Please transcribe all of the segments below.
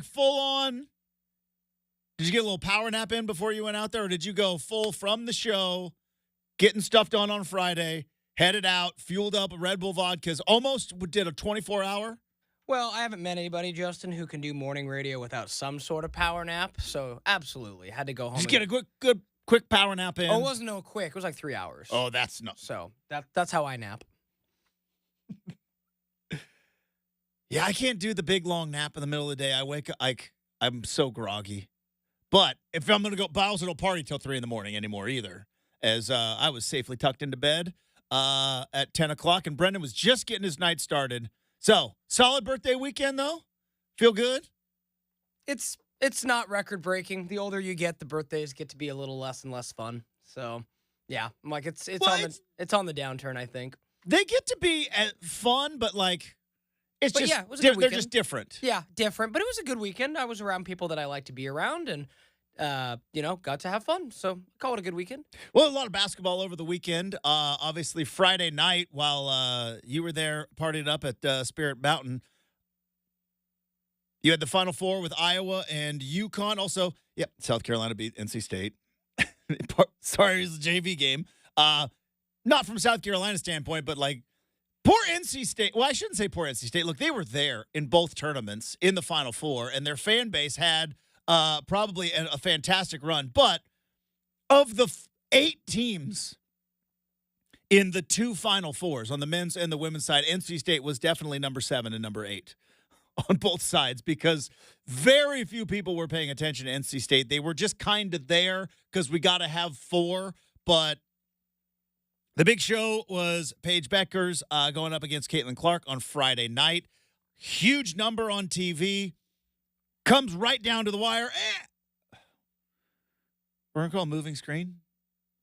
like full on? Did you get a little power nap in before you went out there, or did you go full from the show, getting stuff done on Friday, headed out, fueled up a Red Bull vodkas, almost did a 24-hour? Well, I haven't met anybody, Justin, who can do morning radio without some sort of power nap. So absolutely, had to go home. Just get a quick power nap in. Oh, it wasn't no quick. It was like 3 hours. Oh, that's not. So that's how I nap. Yeah, I can't do the big long nap in the middle of the day. I wake up I'm so groggy. But if I'm gonna go, but I also don't party till 3 a.m. anymore either. As I was safely tucked into bed at 10 o'clock, and Brenden was just getting his night started. So, solid birthday weekend, though? Feel good? It's not record-breaking. The older you get, the birthdays get to be a little less and less fun. So, yeah, I'm like, it's on the downturn, I think. They get to be fun, but, like, it was a good weekend. They're just different. Yeah, different. But it was a good weekend. I was around people that I like to be around, and got to have fun. So call it a good weekend. Well, a lot of basketball over the weekend. Obviously, Friday night, while you were there partied up at Spirit Mountain, you had the Final Four with Iowa and UConn. Also, South Carolina beat NC State. Sorry, it was a JV game. Not from South Carolina's standpoint, but like, poor NC State. Well, I shouldn't say poor NC State. Look, they were there in both tournaments in the Final Four, and their fan base had probably a fantastic run. But of the 8 teams in the 2 Final Fours on the men's and the women's side, NC State was definitely number 7 and number 8 on both sides, because very few people were paying attention to NC State. They were just kind of there because we got to have 4. But the big show was Paige Beckers going up against Caitlin Clark on Friday night. Huge number on TV. Comes right down to the wire. We're going to call a moving screen.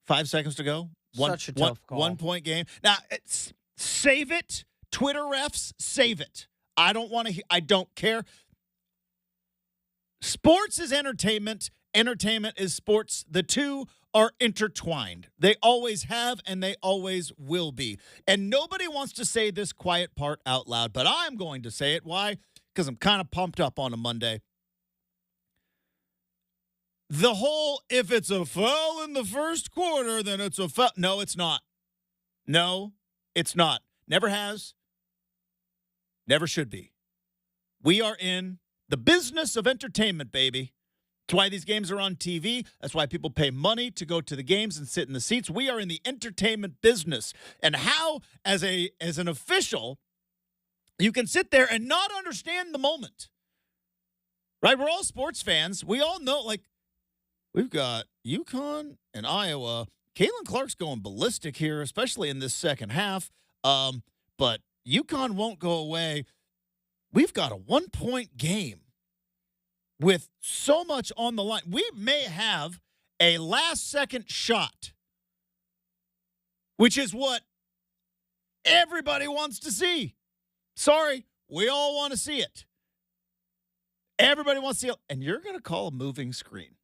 5 seconds to go. Such a tough call. 1-point game. Now, save it. Twitter refs, save it. I don't care. Sports is entertainment. Entertainment is sports. The two are intertwined. They always have, and they always will be. And nobody wants to say this quiet part out loud, but I'm going to say it. Why? Because I'm kind of pumped up on a Monday. The whole, if it's a foul in the first quarter, then it's a foul. No, it's not. No, it's not. Never has. Never should be. We are in the business of entertainment, baby. That's why these games are on TV. That's why people pay money to go to the games and sit in the seats. We are in the entertainment business. And how, as an official, you can sit there and not understand the moment. Right? We're all sports fans. We all know, like, we've got UConn and Iowa. Caitlin Clark's going ballistic here, especially in this second half. But UConn won't go away. We've got a 1-point game with so much on the line. We may have a last-second shot, which is what everybody wants to see. Sorry, we all want to see it. Everybody wants to see it. And you're going to call a moving screen.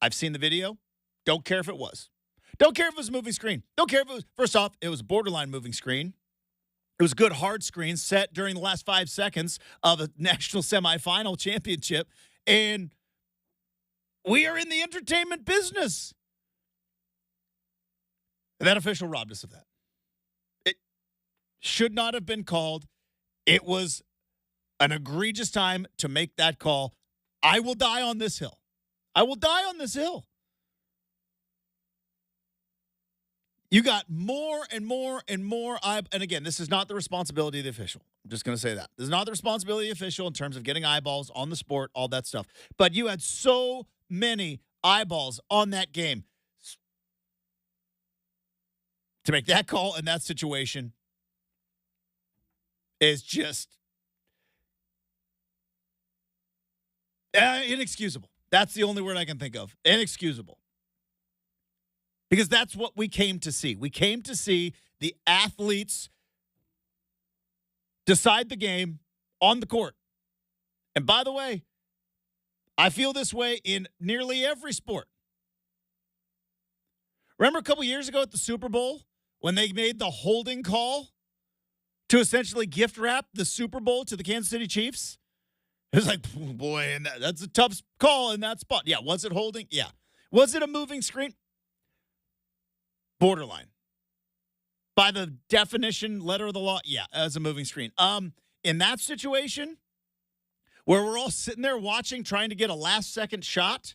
I've seen the video. Don't care if it was. Don't care if it was a moving screen. Don't care if it was. First off, it was a borderline moving screen. It was a good hard screen set during the last 5 seconds of a national semifinal championship. And we are in the entertainment business. And that official robbed us of that. It should not have been called. It was an egregious time to make that call. I will die on this hill. I will die on this hill. You got more and more and more. And again, this is not the responsibility of the official. I'm just going to say that. This is not the responsibility of the official in terms of getting eyeballs on the sport, all that stuff. But you had so many eyeballs on that game. To make that call in that situation is just inexcusable. That's the only word I can think of. Inexcusable. Because that's what we came to see. We came to see the athletes decide the game on the court. And by the way, I feel this way in nearly every sport. Remember a couple years ago at the Super Bowl when they made the holding call to essentially gift wrap the Super Bowl to the Kansas City Chiefs? It's like, boy, and that's a tough call in that spot. Yeah, was it holding? Yeah. Was it a moving screen? Borderline. By the definition, letter of the law, yeah, as a moving screen. In that situation, where we're all sitting there watching, trying to get a last-second shot,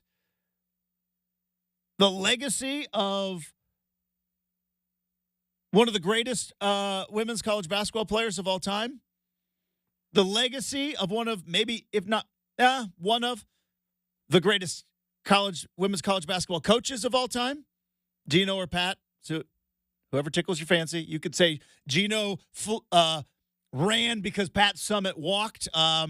the legacy of one of the greatest women's college basketball players of all time, the legacy of one of maybe, if not one of the greatest women's college basketball coaches of all time, Gino or Pat. So whoever tickles your fancy, you could say Gino ran because Pat Summitt walked. I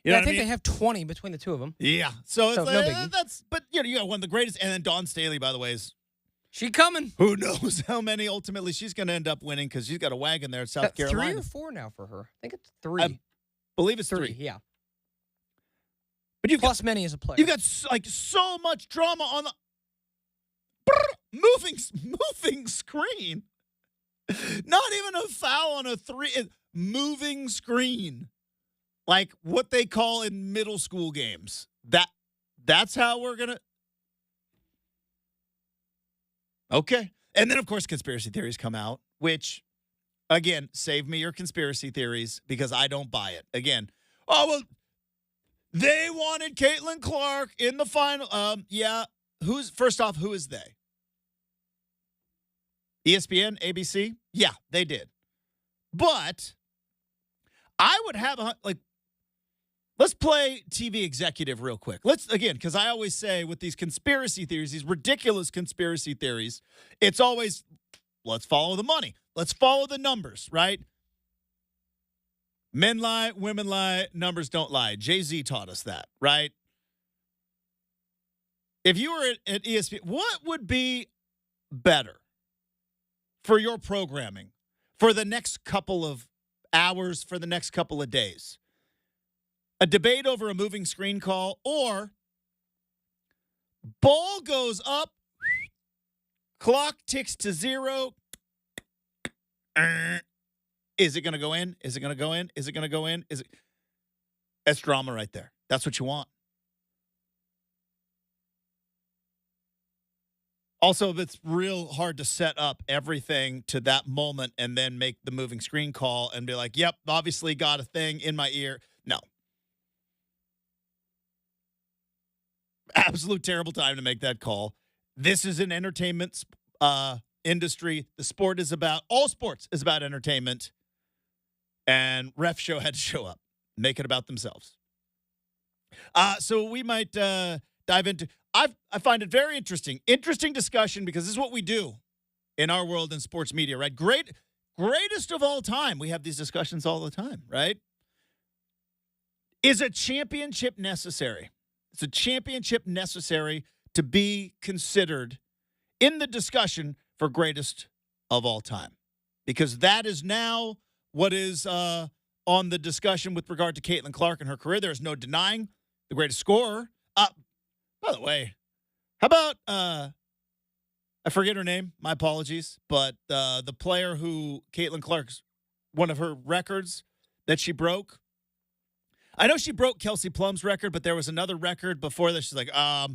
think they have 20 between the two of them. Yeah, so it's no biggie. But you got one of the greatest, and then Dawn Staley, by the way, is she coming? Who knows how many ultimately she's going to end up winning because she's got a wagon there at South Carolina. 3 or 4 now for her. I think it's 3. I believe it's 3. Yeah. But you've plus many as a player. You've got so much drama on the moving screen. Not even a foul on a 3. Moving screen. Like what they call in middle school games. That's how we're going to. Okay. And then, of course, conspiracy theories come out, which, again, save me your conspiracy theories because I don't buy it. Again, they wanted Caitlin Clark in the final. Yeah. First off, who is they? ESPN, ABC? Yeah, they did. But I would have let's play TV executive real quick. Because I always say with these conspiracy theories, these ridiculous conspiracy theories, it's always, let's follow the money. Let's follow the numbers, right? Men lie, women lie, numbers don't lie. Jay-Z taught us that, right? If you were at ESPN, what would be better for your programming for the next couple of hours, for the next couple of days? A debate over a moving screen call, or ball goes up, clock ticks to 0. Is it going to go in? Is it going to go in? Is it going to go in? That's drama right there. That's what you want. Also, it's real hard to set up everything to that moment and then make the moving screen call and be like, yep, obviously got a thing in my ear. No. Absolute terrible time to make that call. This is an entertainment industry. All sports is about entertainment. And Ref Show had to show up, make it about themselves. So we might dive into, I find it very interesting discussion because this is what we do in our world in sports media, right? Greatest of all time. We have these discussions all the time, right? Is a championship necessary? It's a championship necessary to be considered in the discussion for greatest of all time. Because that is now what is on the discussion with regard to Caitlin Clark and her career. There is no denying the greatest scorer. By the way, how about, I forget her name, my apologies, but the player who Caitlin Clark's, one of her records that she broke, I know she broke Kelsey Plum's record, but there was another record before that. She's like, I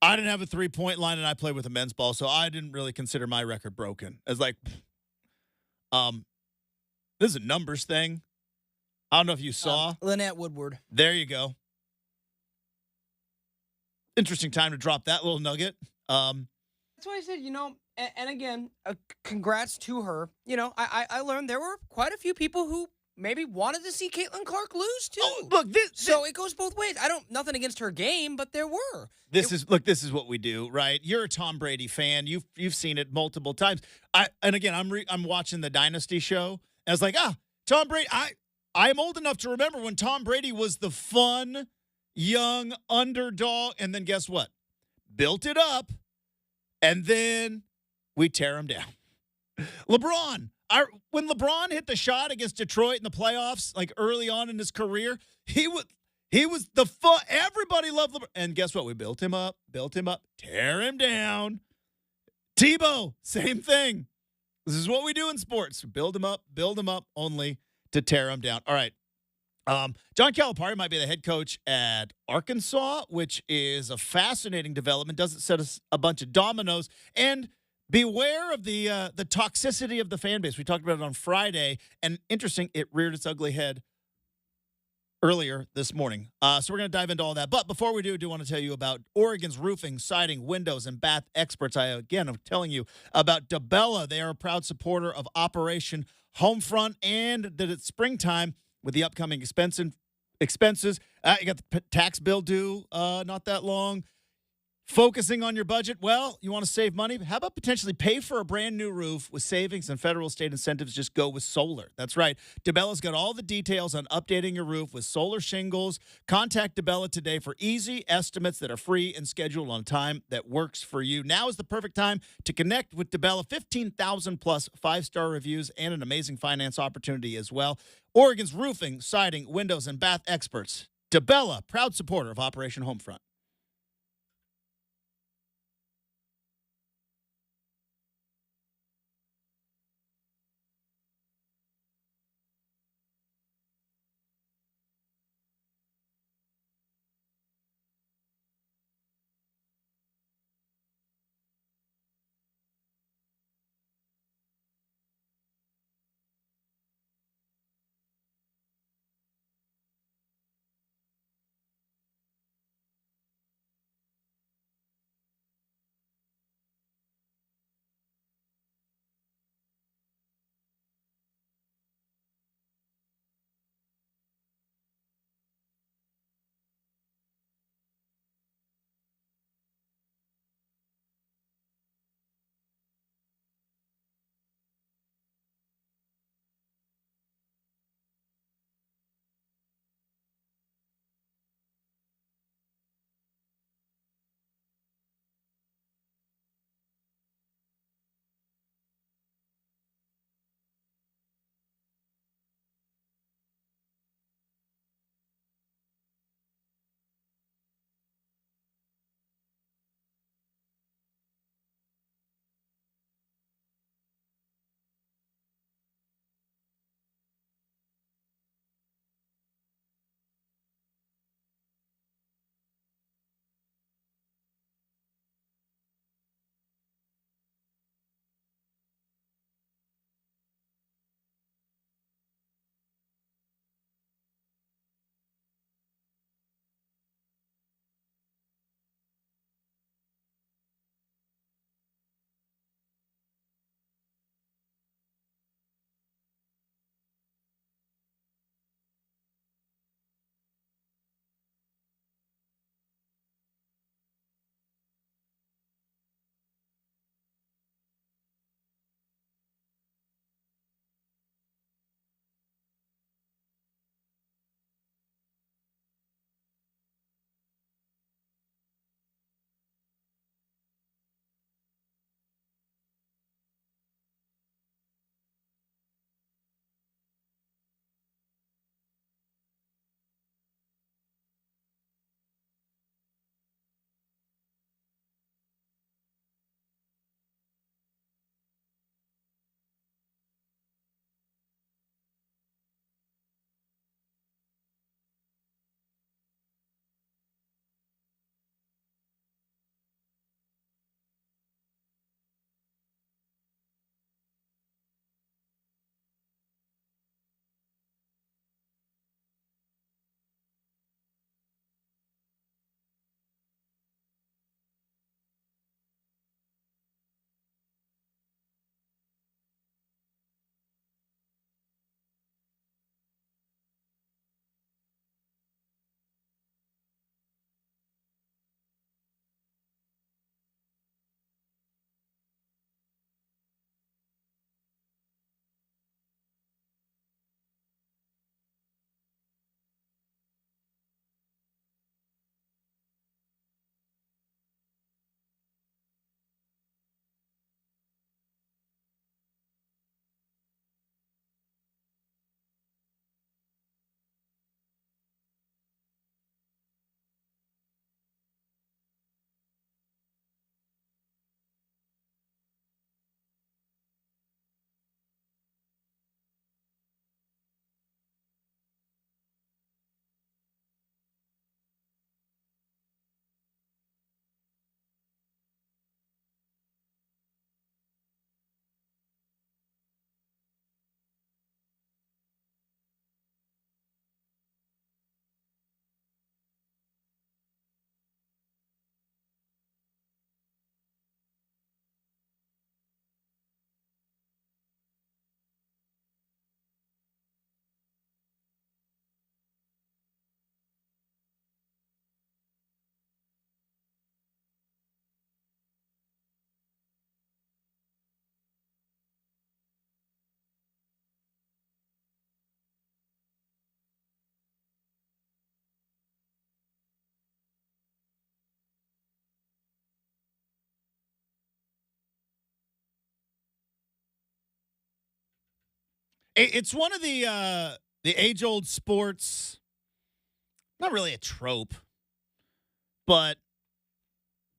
didn't have a 3-point line and I played with a men's ball, so I didn't really consider my record broken. It's like, this is a numbers thing. I don't know if you saw. Lynette Woodward. There you go. Interesting time to drop that little nugget. That's why I said, and again, congrats to her. I learned there were quite a few people who maybe wanted to see Caitlin Clark lose too. Oh, look, so it goes both ways. Nothing against her game, but there were. This is what we do, right? You're a Tom Brady fan. You've seen it multiple times. I'm watching the Dynasty show. And I was like, Tom Brady. I'm old enough to remember when Tom Brady was the fun, young underdog, and then guess what? Built it up, and then we tear him down. LeBron. When LeBron hit the shot against Detroit in the playoffs, like early on in his career, he was the fun. Everybody loved LeBron. And guess what? We built him up, tear him down. Tebow, same thing. This is what we do in sports. Build him up, only to tear him down. All right. John Calipari might be the head coach at Arkansas, which is a fascinating development. Doesn't set us a bunch of dominoes. And beware of the toxicity of the fan base. We talked about it on Friday, and interesting, it reared its ugly head earlier this morning. So we're going to dive into all that. But before we do, I do want to tell you about Oregon's roofing, siding, windows, and bath experts. I'm telling you about DeBella. They are a proud supporter of Operation Homefront, and that it's springtime with the upcoming expenses. You got the tax bill due not that long. Focusing on your budget? Well, you want to save money? How about potentially pay for a brand new roof with savings and federal state incentives? Just go with solar. That's right. DeBella's got all the details on updating your roof with solar shingles. Contact DeBella today for easy estimates that are free and scheduled on time that works for you. Now is the perfect time to connect with DeBella. 15,000 plus 5-star reviews and an amazing finance opportunity as well. Oregon's roofing, siding, windows, and bath experts. DeBella, proud supporter of Operation Homefront. It's one of the age-old sports, not really a trope, but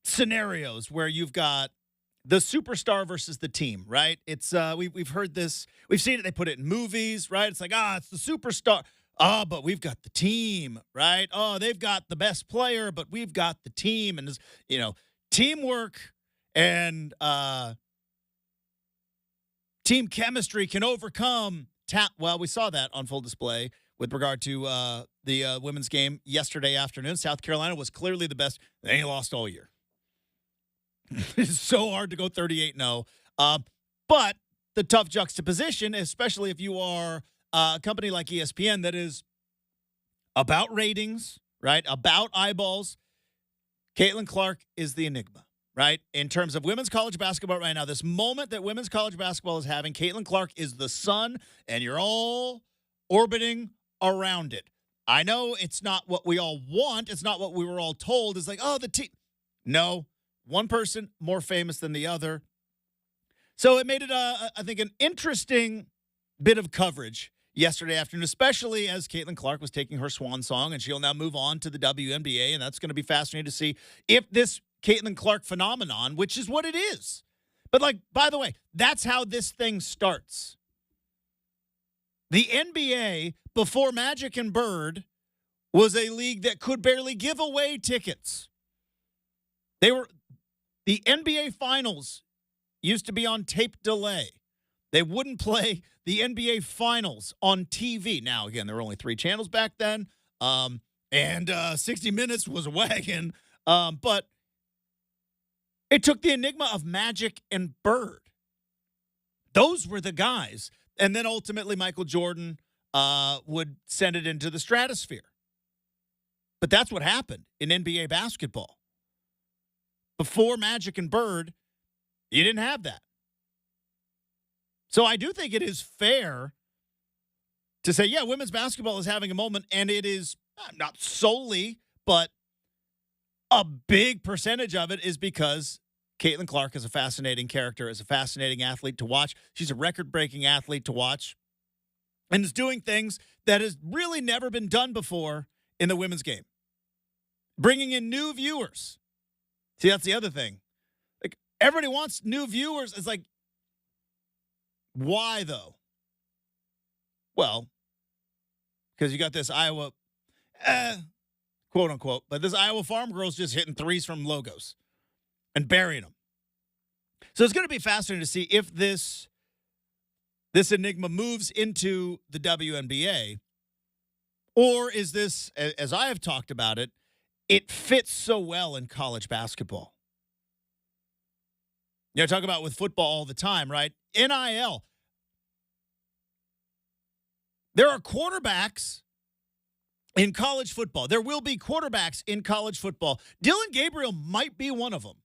scenarios where you've got the superstar versus the team, right? It's we've heard this, we've seen it. They put it in movies, right? It's like, it's the superstar. Oh, but we've got the team, right? Oh, they've got the best player, but we've got the team, and teamwork and team chemistry can overcome Well, we saw that on full display with regard to the women's game yesterday afternoon. South Carolina was clearly the best. They lost all year. It's so hard to go 38-0. But the tough juxtaposition, especially if you are a company like ESPN that is about ratings, right, about eyeballs, Caitlin Clark is the enigma, right? In terms of women's college basketball right now, this moment that women's college basketball is having, Caitlin Clark is the sun, and you're all orbiting around it. I know it's not what we all want. It's not what we were all told. It's like, the team. No, one person more famous than the other. So it made it, I think, an interesting bit of coverage yesterday afternoon, especially as Caitlin Clark was taking her swan song, and she'll now move on to the WNBA, and that's going to be fascinating to see if this Caitlin Clark phenomenon, which is what it is. But, by the way, that's how this thing starts. The NBA, before Magic and Bird, was a league that could barely give away tickets. The NBA Finals used to be on tape delay. They wouldn't play the NBA Finals on TV. Now, again, there were only 3 channels back then, and 60 Minutes was a wagon. But it took the enigma of Magic and Bird. Those were the guys. And then ultimately Michael Jordan would send it into the stratosphere. But that's what happened in NBA basketball. Before Magic and Bird, you didn't have that. So I do think it is fair to say, women's basketball is having a moment, and it is not solely, but a big percentage of it is because Caitlin Clark is a fascinating character, is a fascinating athlete to watch. She's a record-breaking athlete to watch, and is doing things that has really never been done before in the women's game. Bringing in new viewers. See, that's the other thing. Everybody wants new viewers. It's like, why, though? Well, because you got this Iowa, quote unquote, but this Iowa farm girl's just hitting threes from logos and burying them. So it's going to be fascinating to see if this enigma moves into the WNBA, or is this, as I have talked about it, it fits so well in college basketball. I talk about with football all the time, right? NIL. There are quarterbacks in college football. There will be quarterbacks in college football. Dylan Gabriel might be one of them.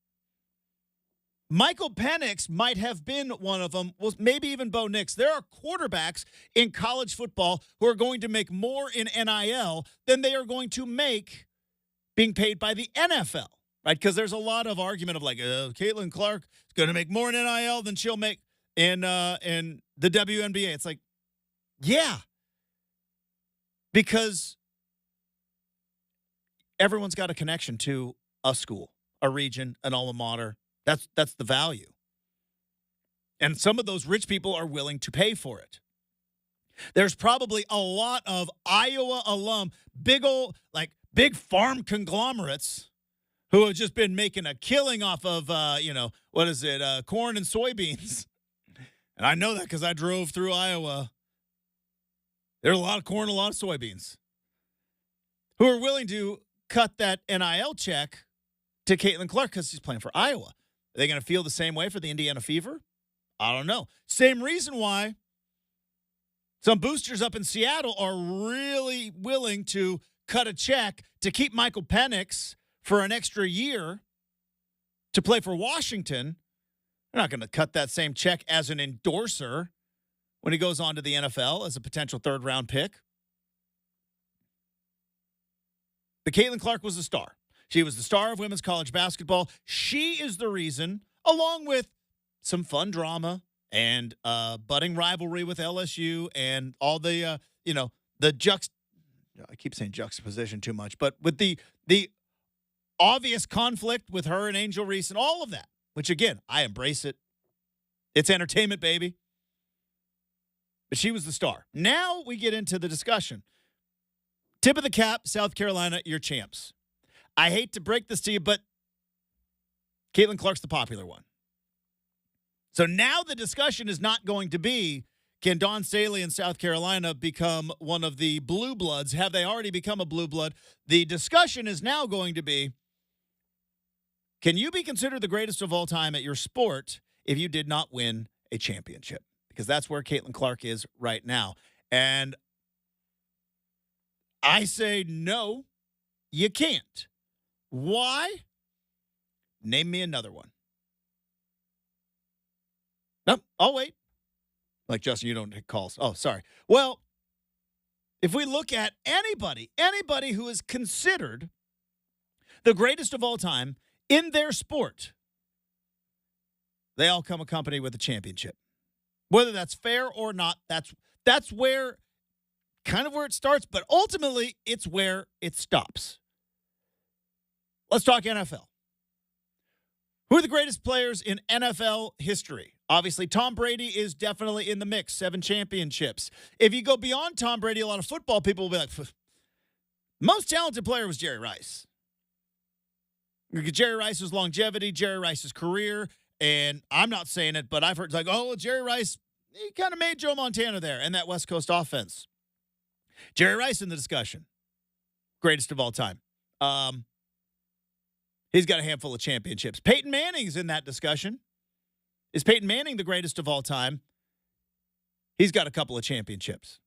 Michael Penix might have been one of them. Well, maybe even Bo Nix. There are quarterbacks in college football who are going to make more in NIL than they are going to make being paid by the NFL. Right, because there's a lot of argument of Caitlin Clark is going to make more in NIL than she'll make in the WNBA. It's like, yeah, because everyone's got a connection to a school, a region, an alma mater. That's the value, and some of those rich people are willing to pay for it. There's probably a lot of Iowa alum, big farm conglomerates who have just been making a killing off of, corn and soybeans. And I know that because I drove through Iowa. There's a lot of corn, a lot of soybeans, who are willing to cut that NIL check to Caitlin Clark because she's playing for Iowa. Are they going to feel the same way for the Indiana Fever? I don't know. Same reason why some boosters up in Seattle are really willing to cut a check to keep Michael Penix for an extra year to play for Washington. They're not going to cut that same check as an endorser when he goes on to the NFL as a potential third-round pick. But Caitlin Clark was a star. She was the star of women's college basketball. She is the reason, along with some fun drama and budding rivalry with LSU and all the I keep saying juxtaposition too much, but with the obvious conflict with her and Angel Reese and all of that, which again, I embrace it. It's entertainment, baby. But she was the star. Now we get into the discussion. Tip of the cap, South Carolina, you're champs. I hate to break this to you, but Caitlin Clark's the popular one. So now the discussion is not going to be, can Dawn Staley in South Carolina become one of the blue bloods? Have they already become a blue blood? The discussion is now going to be, can you be considered the greatest of all time at your sport if you did not win a championship? Because that's where Caitlin Clark is right now. And I say, no, you can't. Why? Name me another one. No, I'll wait. Like, Justin, you don't hit calls. Oh, sorry. Well, if we look at anybody who is considered the greatest of all time in their sport, they all come accompanied with a championship. Whether that's fair or not, that's where kind of where it starts, but ultimately it's where it stops. Let's talk NFL. Who are the greatest players in NFL history? Obviously, Tom Brady is definitely in the mix, 7 championships. If you go beyond Tom Brady, a lot of football people will be like, most talented player was Jerry Rice. Jerry Rice's longevity, Jerry Rice's career, and I'm not saying it, but I've heard like, oh, Jerry Rice, he kind of made Joe Montana there and that West Coast offense. Jerry Rice in the discussion. Greatest of all time. He's got a handful of championships. Peyton Manning's in that discussion. Is Peyton Manning the greatest of all time? He's got a couple of championships.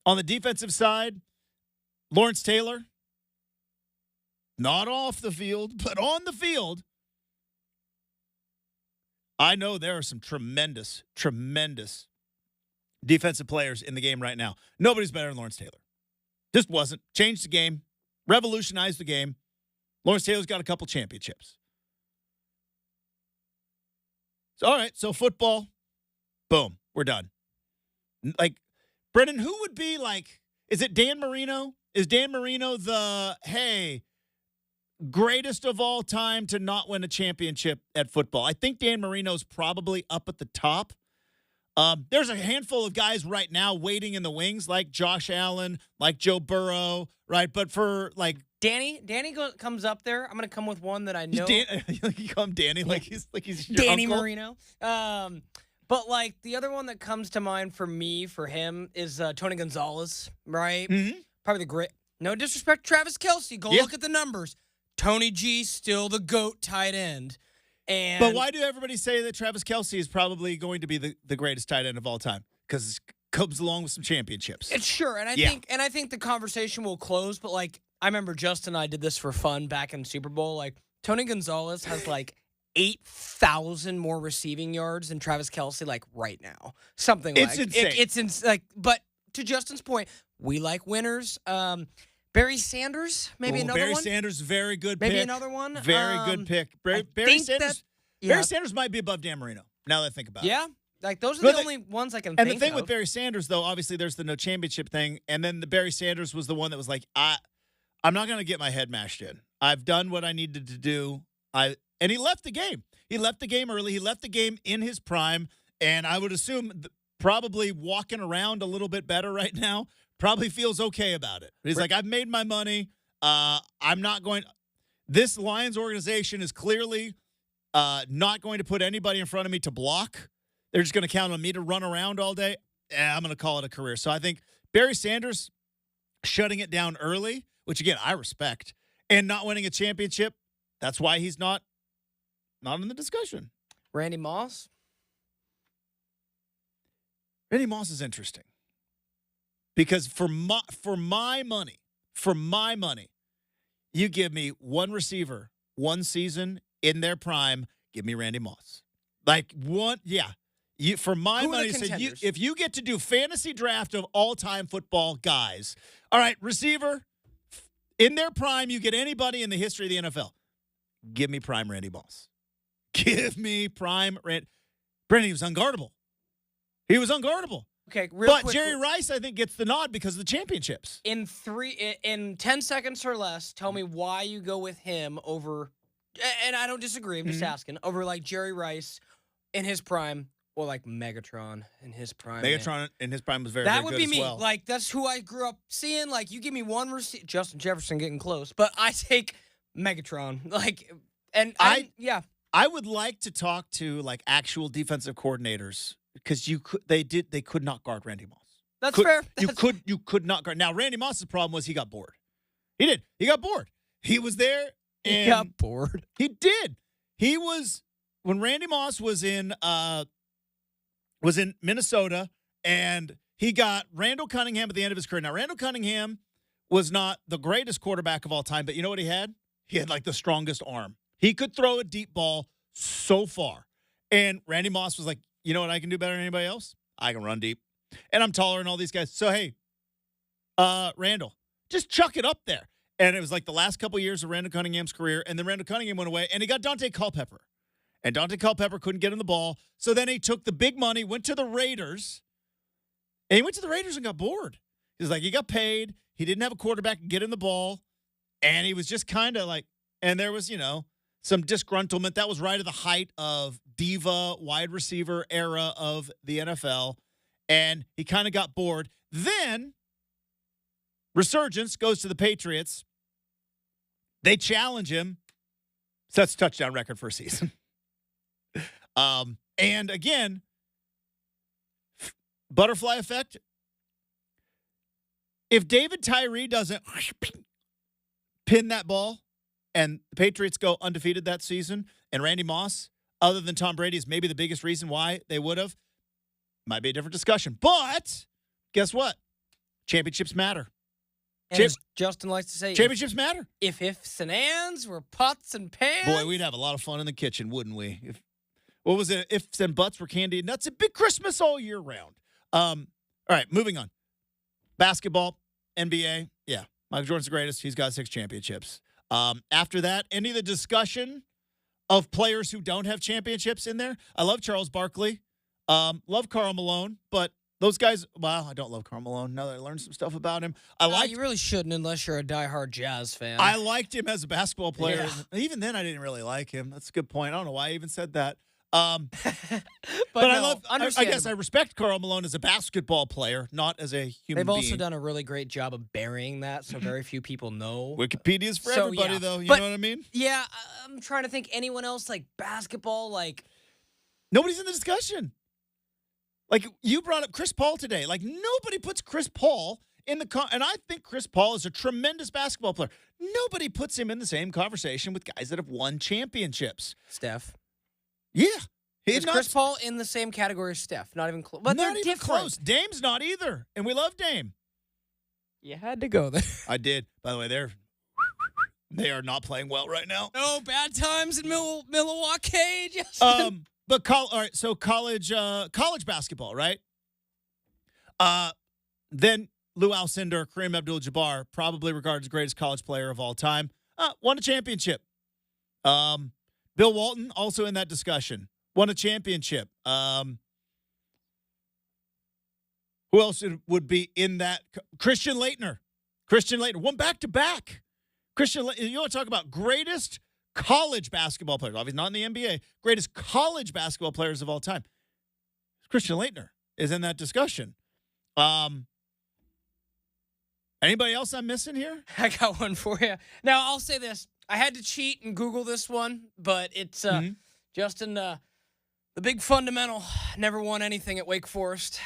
On the defensive side, Lawrence Taylor, not off the field, but on the field. I know there are some tremendous, tremendous defensive players in the game right now. Nobody's better than Lawrence Taylor. Just wasn't. Changed the game. Revolutionized the game. Lawrence Taylor's got a couple championships. So, all right, so football, boom, we're done. Like, Brenden, who would be like, is it Dan Marino? Is Dan Marino the, hey, greatest of all time to not win a championship at football? I think Dan Marino's probably up at the top. There's a handful of guys right now waiting in the wings, like Josh Allen, like Joe Burrow, right? But for like Danny comes up there. I'm gonna come with one that I know. You call him Danny, like he's your Danny uncle? Marino. But like the other one that comes to mind for him is Tony Gonzalez, right? Mm-hmm. Probably the great. No disrespect, to Travis Kelce. Go look at the numbers. Tony G still the GOAT tight end. But why do everybody say that Travis Kelce is probably going to be the greatest tight end of all time? Because it comes along with some championships. It's sure, and I think the conversation will close. But like I remember Justin and I did this for fun back in Super Bowl. Like Tony Gonzalez has like 8,000 more receiving yards than Travis Kelce like right now. Something like insane. Like, but to Justin's point, we like winners. Barry Sanders, maybe another Barry one. Barry Sanders, very good pick. Maybe another one. Very good pick. Barry Sanders might be above Dan Marino, now that I think about it. Yeah, like those are the only ones I can think of. And the thing with Barry Sanders, though, obviously there's the no championship thing, and then the Barry Sanders was the one that was like, I'm not going to get my head mashed in. I've done what I needed to do. And he left the game. He left the game early. He left the game in his prime, and I would assume probably walking around a little bit better right now. Probably feels okay about it. He's like, I've made my money. I'm not going. This Lions organization is clearly not going to put anybody in front of me to block. They're just going to count on me to run around all day. I'm going to call it a career. So I think Barry Sanders shutting it down early, which, again, I respect, and not winning a championship, that's why he's not in the discussion. Randy Moss? Randy Moss is interesting. Because for my money, you give me one receiver, one season in their prime, give me Randy Moss. Like one, yeah. For my money, so if you get to do fantasy draft of all-time football guys, all right, receiver, in their prime, you get anybody in the history of the NFL. Give me prime Randy Moss. Give me prime Randy. Brenden, he was unguardable. He was unguardable. Okay, real But quick. Jerry Rice, I think, gets the nod because of the championships. In 10 seconds or less, tell me why you go with him over, and I don't disagree, I'm just asking, over like Jerry Rice in his prime or like Megatron in his prime. Megatron in his prime was very, that very would good be as me. well. Like, that's who I grew up seeing. Like, you give me one receiver, Justin Jefferson getting close, but I take Megatron. Like, and yeah. I would like to talk to like actual defensive coordinators because they could not guard Randy Moss. That's fair. You could not guard. Now Randy Moss's problem was he got bored. He did. He got bored. He was there. And he got bored. He did. He was when Randy Moss was in Minnesota, and he got Randall Cunningham at the end of his career. Now Randall Cunningham was not the greatest quarterback of all time, but you know what he had? He had like the strongest arm. He could throw a deep ball so far. And Randy Moss was like, you know what I can do better than anybody else? I can run deep. And I'm taller than all these guys. So, hey, Randall, just chuck it up there. And it was like the last couple years of Randall Cunningham's career. And then Randall Cunningham went away, and he got Dante Culpepper. And Dante Culpepper couldn't get him the ball. So then he took the big money, went to the Raiders. And he went to the Raiders and got bored. He was like, he got paid. He didn't have a quarterback to get him the ball. And he was just kind of like, and there was, some disgruntlement. That was right at the height of diva wide receiver era of the NFL. And he kind of got bored. Then resurgence goes to the Patriots. They challenge him. Sets a touchdown record for a season. And again, butterfly effect. If David Tyree doesn't pin that ball, and the Patriots go undefeated that season, and Randy Moss, other than Tom Brady, is maybe the biggest reason why they would have, might be a different discussion. But guess what? Championships matter. And as Justin likes to say, championships matter. If ifs and ands were pots and pans. Boy, we'd have a lot of fun in the kitchen, wouldn't we? What was it? Ifs and buts were candy and nuts. A big Christmas all year round. All right, moving on. Basketball, NBA. Yeah, Michael Jordan's the greatest. He's got 6 championships. After that, any of the discussion of players who don't have championships in there? I love Charles Barkley. Love Karl Malone, but those guys, well, I don't love Karl Malone now that I learned some stuff about him. You really shouldn't unless you're a diehard Jazz fan. I liked him as a basketball player. Yeah. Even then, I didn't really like him. That's a good point. I don't know why I even said that. but I guess I respect Karl Malone as a basketball player, not as a human being. They've also done a really great job of burying that, so very few people know. Wikipedia's for everybody, though. You know what I mean? Yeah, I'm trying to think anyone else like basketball, like. Nobody's in the discussion. Like, you brought up Chris Paul today. Like, nobody puts Chris Paul in the and I think Chris Paul is a tremendous basketball player. Nobody puts him in the same conversation with guys that have won championships. Steph. Yeah. Is Chris Paul in the same category as Steph? Not even close. But not they're even different. close. Dame's not either. And we love Dame. You had to go there. I did. By the way, they are not playing well right now. No bad times in Milwaukee, Justin. But all right, so college basketball, right? Then Lou Alcindor, Kareem Abdul-Jabbar, probably regarded as the greatest college player of all time, won a championship. Bill Walton, also in that discussion, won a championship. Who else would be in that? Christian Laettner won back-to-back. You want to talk about greatest college basketball players, obviously not in the NBA, greatest college basketball players of all time. Christian Laettner is in that discussion. Anybody else I'm missing here? I got one for you. Now, I'll say this. I had to cheat and Google this one, but it's Justin, the big fundamental, never won anything at Wake Forest.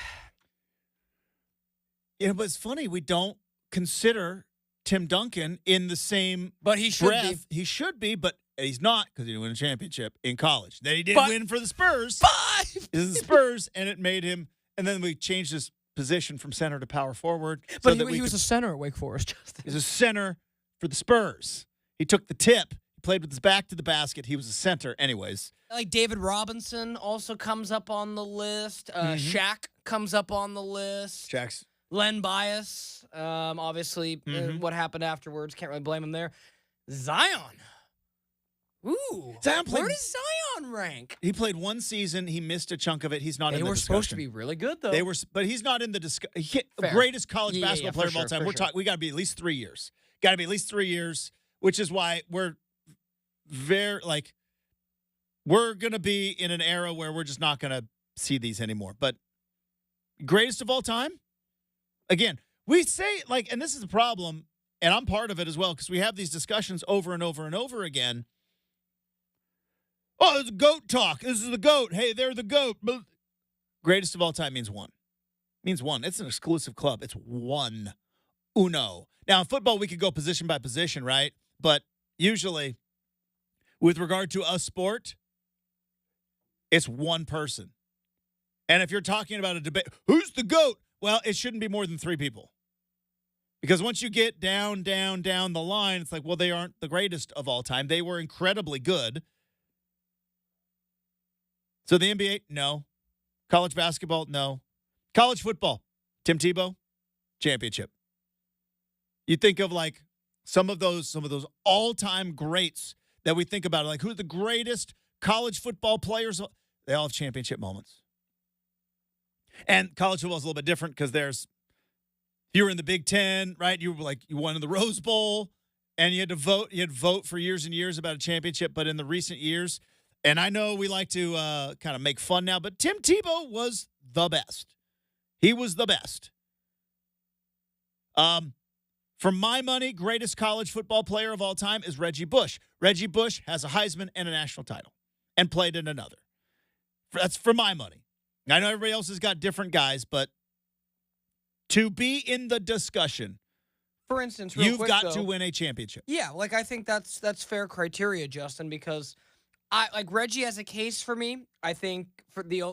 Yeah, but it's funny. We don't consider Tim Duncan in the same but he should breath. be. He should be, but he's not because he didn't win a championship in college. Then he did win for the Spurs. 5! This is the Spurs, and it made him. And then we changed his position from center to power forward. But he was a center at Wake Forest, Justin. He's a center for the Spurs. He took the tip. He played with his back to the basket. He was a center anyways. Like David Robinson also comes up on the list. Shaq comes up on the list. Shaq's. Len Bias, obviously, what happened afterwards. Can't really blame him there. Zion. Ooh. Zion Where does non-rank. He played one season. He missed a chunk of it. He's not in the discussion. They were supposed to be really good, though. They were, but he's not in the discussion. Fair. Greatest college basketball player of all time. For sure. We got to be at least 3 years. Got to be at least 3 years, which is why we're we're going to be in an era where we're just not going to see these anymore. But greatest of all time? Again, we say, and this is the problem, and I'm part of it as well, because we have these discussions over and over and over again. Oh, it's GOAT talk. This is the GOAT. Hey, they're the GOAT. Greatest of all time means one. Means one. It's an exclusive club. It's one. Uno. Now, in football, we could go position by position, right? But usually, with regard to a sport, it's one person. And if you're talking about a debate, who's the GOAT? Well, it shouldn't be more than 3 people. Because once you get down the line, it's like, well, they aren't the greatest of all time. They were incredibly good. So the NBA, no. College basketball, no. College football, Tim Tebow, championship. You think of some of those all-time greats that we think about, who's the greatest college football players? They all have championship moments. And college football is a little bit different because you were in the Big Ten, right? You were you won in the Rose Bowl, and you had to vote. You had to vote for years and years about a championship. But in the recent years, and I know we like to kind of make fun now, but Tim Tebow was the best. He was the best. For my money, greatest college football player of all time is Reggie Bush. Reggie Bush has a Heisman and a national title and played in another. That's for my money. I know everybody else has got different guys, but to be in the discussion, for instance, you've got to win a championship. Yeah, I think that's fair criteria, Justin, because Reggie has a case for me. I think for the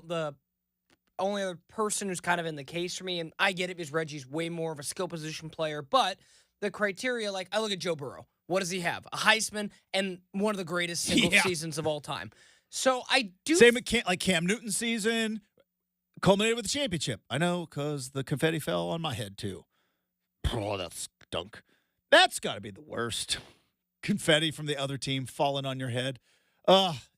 only other person who's kind of in the case for me, and I get it because Reggie's way more of a skill position player, but the criteria, I look at Joe Burrow. What does he have? A Heisman and one of the greatest single seasons of all time. So I do. Same with Cam Newton's season culminated with a championship. I know, because the confetti fell on my head, too. Oh, that stunk. That's got to be the worst. Confetti from the other team falling on your head.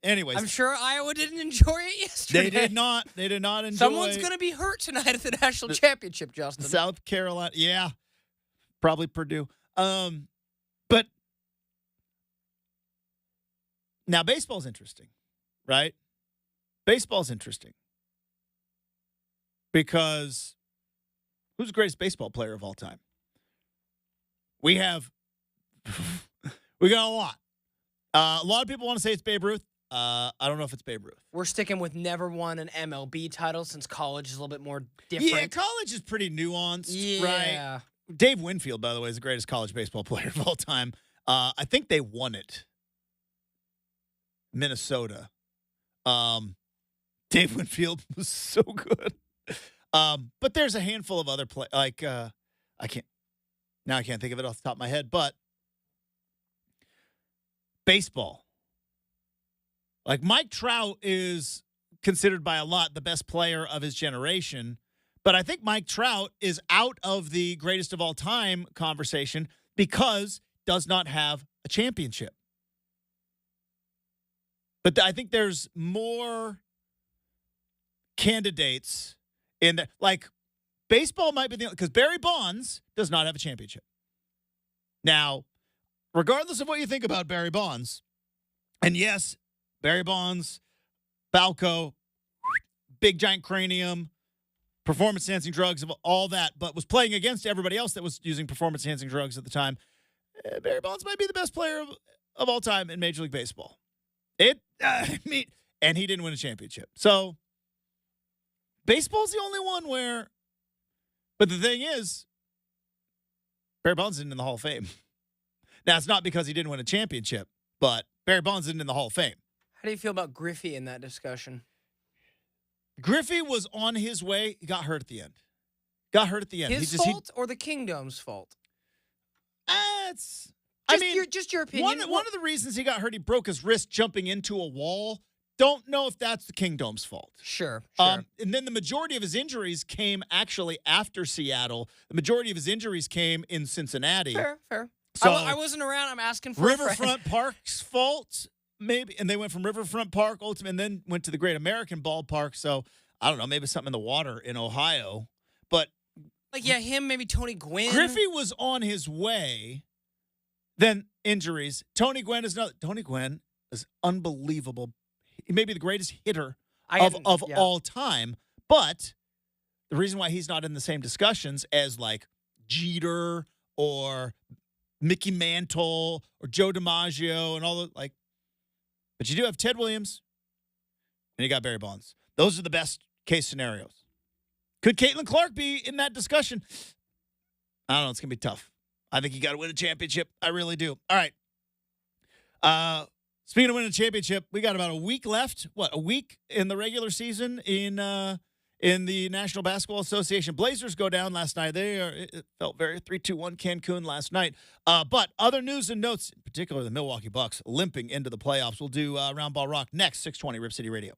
Anyways. I'm sure Iowa didn't enjoy it yesterday. They did not. They did not enjoy it. Someone's going to be hurt tonight at the national championship, Justin. South Carolina. Yeah. Probably Purdue. But now baseball's interesting, right? Baseball's interesting. Because who's the greatest baseball player of all time? We got a lot. A lot of people want to say it's Babe Ruth. I don't know if it's Babe Ruth. We're sticking with never won an MLB title since college is a little bit more different. Yeah, college is pretty nuanced, right? Dave Winfield, by the way, is the greatest college baseball player of all time. I think they won it. Minnesota. Dave Winfield was so good. But there's a handful of other I can't think of it off the top of my head, but baseball. Mike Trout is considered by a lot the best player of his generation, but I think Mike Trout is out of the greatest of all time conversation because does not have a championship. But I think there's more candidates in that. Baseball might be because Barry Bonds does not have a championship. Now, regardless of what you think about Barry Bonds, and yes, Barry Bonds, Balco, big giant cranium, performance-enhancing drugs, all that, but was playing against everybody else that was using performance-enhancing drugs at the time. Barry Bonds might be the best player of all time in Major League Baseball. And he didn't win a championship. So, baseball's the only one where, but the thing is, Barry Bonds isn't in the Hall of Fame. Now, it's not because he didn't win a championship, but Barry Bonds isn't in the Hall of Fame. How do you feel about Griffey in that discussion? Griffey was on his way. He got hurt at the end. His fault or the Kingdom's fault? Just your opinion. One of the reasons he got hurt, he broke his wrist jumping into a wall. Don't know if that's the Kingdom's fault. Sure. And then the majority of his injuries came actually after Seattle. The majority of his injuries came in Cincinnati. Fair. So I wasn't around. I'm asking for Riverfront Park's fault. maybe. And they went from Riverfront Park ultimately, and then went to the Great American Ballpark. So I don't know, maybe something in the water in Ohio. But Like, yeah, him, maybe Tony Gwynn. Griffey was on his way. Then injuries. Tony Gwynn is unbelievable. He may be the greatest hitter of all time. But the reason why he's not in the same discussions as like Jeter or Mickey Mantle or Joe DiMaggio and all the like. But you do have Ted Williams and you got Barry Bonds. Those are the best case scenarios. Could Caitlin Clark be in that discussion? I don't know. It's going to be tough. I think you got to win a championship. I really do. All right. Speaking of winning a championship, we got about a week left. A week in the regular season in the National Basketball Association. Blazers go down last night. It felt very 3-2-1 Cancun last night. But other news and notes, in particular the Milwaukee Bucks limping into the playoffs. We'll do Round Ball Rock next, 620 Rip City Radio.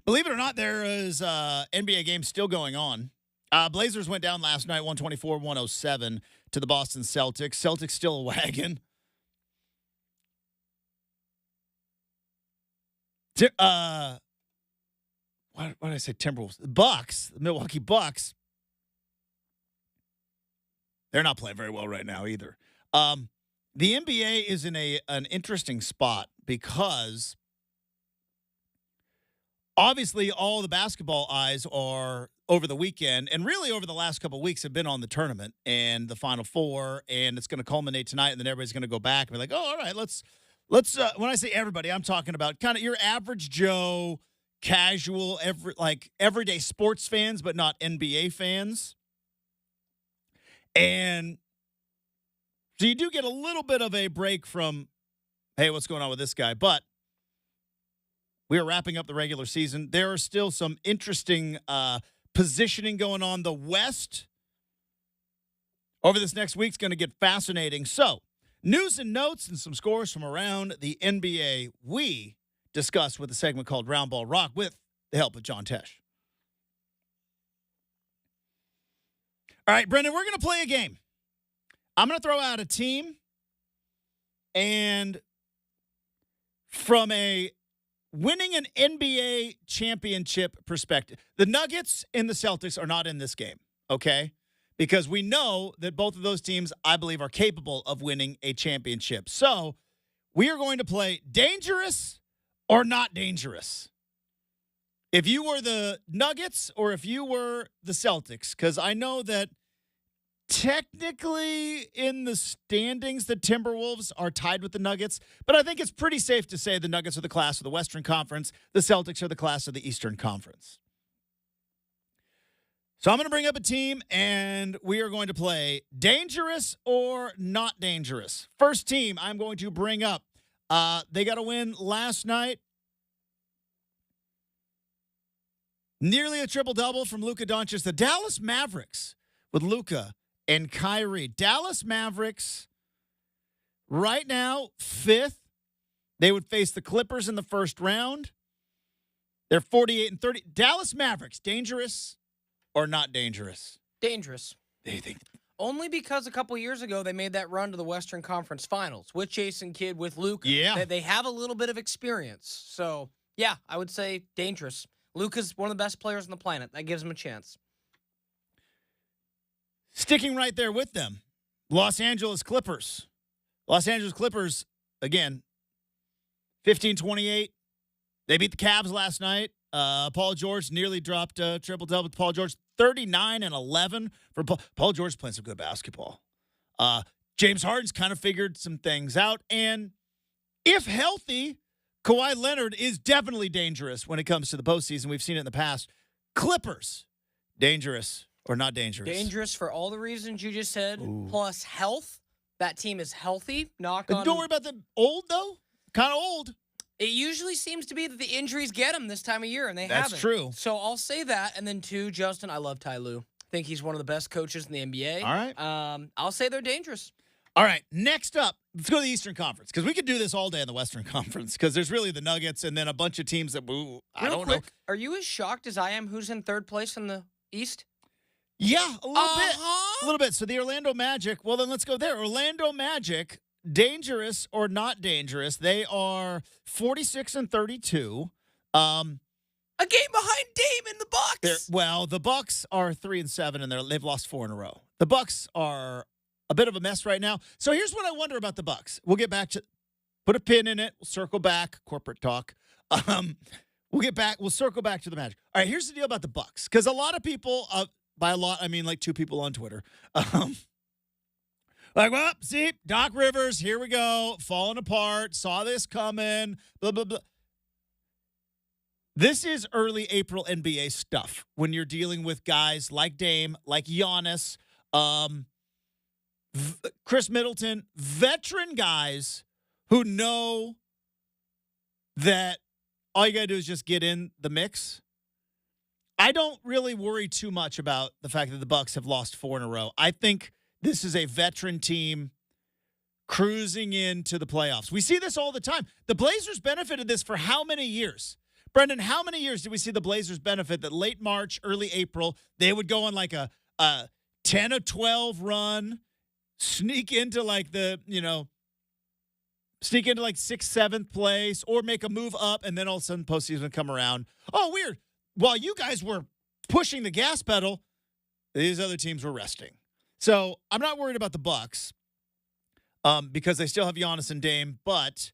Believe it or not, there is NBA game still going on. Blazers went down last night, 124-107 to the Boston Celtics. Celtics still a wagon. What did I say? Timberwolves. The Milwaukee Bucks. They're not playing very well right now either. The NBA is in an interesting spot because obviously all the basketball eyes are over the weekend and really over the last couple of weeks have been on the tournament and the Final Four, and it's going to culminate tonight, and then everybody's going to go back and be like, oh, all right, let's when I say everybody, I'm talking about kind of your average Joe, casual, everyday sports fans, but not NBA fans. And so you do get a little bit of a break from, hey, what's going on with this guy? But we are wrapping up the regular season. There are still some interesting positioning going on. The West over this next week is going to get fascinating. So, news and notes and some scores from around the NBA we discuss with a segment called Round Ball Rock with the help of John Tesh. All right, Brenden, we're going to play a game. I'm going to throw out a team, and from a winning an NBA championship perspective, the Nuggets and the Celtics are not in this game, okay? Because we know that both of those teams, I believe, are capable of winning a championship. So we are going to play dangerous or not dangerous. If you were the Nuggets or if you were the Celtics, because I know that technically in the standings, the Timberwolves are tied with the Nuggets, but I think it's pretty safe to say the Nuggets are the class of the Western Conference, the Celtics are the class of the Eastern Conference. So I'm going to bring up a team, and we are going to play dangerous or not dangerous. First team I'm going to bring up, they got a win last night. Nearly a triple-double from Luka Doncic. The Dallas Mavericks with Luka and Kyrie. Dallas Mavericks, right now, 5th. They would face the Clippers in the first round. They're 48-30. Dallas Mavericks, dangerous or not dangerous? Dangerous. They think only because a couple years ago they made that run to the Western Conference Finals with Jason Kidd, with Luka. Yeah. They have a little bit of experience. So, yeah, I would say dangerous. Luka's one of the best players on the planet. That gives him a chance. Sticking right there with them, Los Angeles Clippers. Los Angeles Clippers, again, 15-28. They beat the Cavs last night. Paul George nearly dropped a triple-double with Paul George. 39-11 for Paul. Paul George playing some good basketball. James Harden's kind of figured some things out. And if healthy, Kawhi Leonard is definitely dangerous when it comes to the postseason. We've seen it in the past. Clippers, dangerous or not dangerous? Dangerous for all the reasons you just said, Ooh. plus health. That team is healthy. Knock on. Don't worry about the old, though. Kind of old. It usually seems to be that the injuries get them this time of year, and they haven't. That's true. So I'll say that. And then, two, Justin, I love Ty Lue. I think he's one of the best coaches in the NBA. All right. I'll say they're dangerous. All right, next up, let's go to the Eastern Conference, because we could do this all day in the Western Conference, because there's really the Nuggets and then a bunch of teams that, I don't know. Are you as shocked as I am who's in third place in the East? Yeah, a little bit. A little bit. So the Orlando Magic, well, then let's go there. Orlando Magic, dangerous or not dangerous? They are 46-32. A game behind Dame in the Bucks. Well, the Bucks are 3-7, and they've lost 4 in a row. The Bucks are a bit of a mess right now. So here's what I wonder about the Bucks. We'll get back to, put a pin in it. We'll circle back. Corporate talk. We'll get back. We'll circle back to the Magic. All right, here's the deal about the Bucks, because a lot of people, by a lot, I mean like 2 people on Twitter, like, well, see, Doc Rivers, here we go, falling apart, saw this coming, blah, blah, blah. This is early April NBA stuff when you're dealing with guys like Dame, like Giannis, Chris Middleton, veteran guys who know that all you got to do is just get in the mix. I don't really worry too much about the fact that the Bucks have lost 4 in a row. I think this is a veteran team cruising into the playoffs. We see this all the time. The Blazers benefited this for how many years? Brenden, how many years did we see the Blazers benefit that late March, early April, they would go on like a 10 or 12 run, sneak into like sneak into like 6th, 7th place, or make a move up, and then all of a sudden postseason would come around. Oh, weird. While you guys were pushing the gas pedal, these other teams were resting. So I'm not worried about the Bucks because they still have Giannis and Dame, but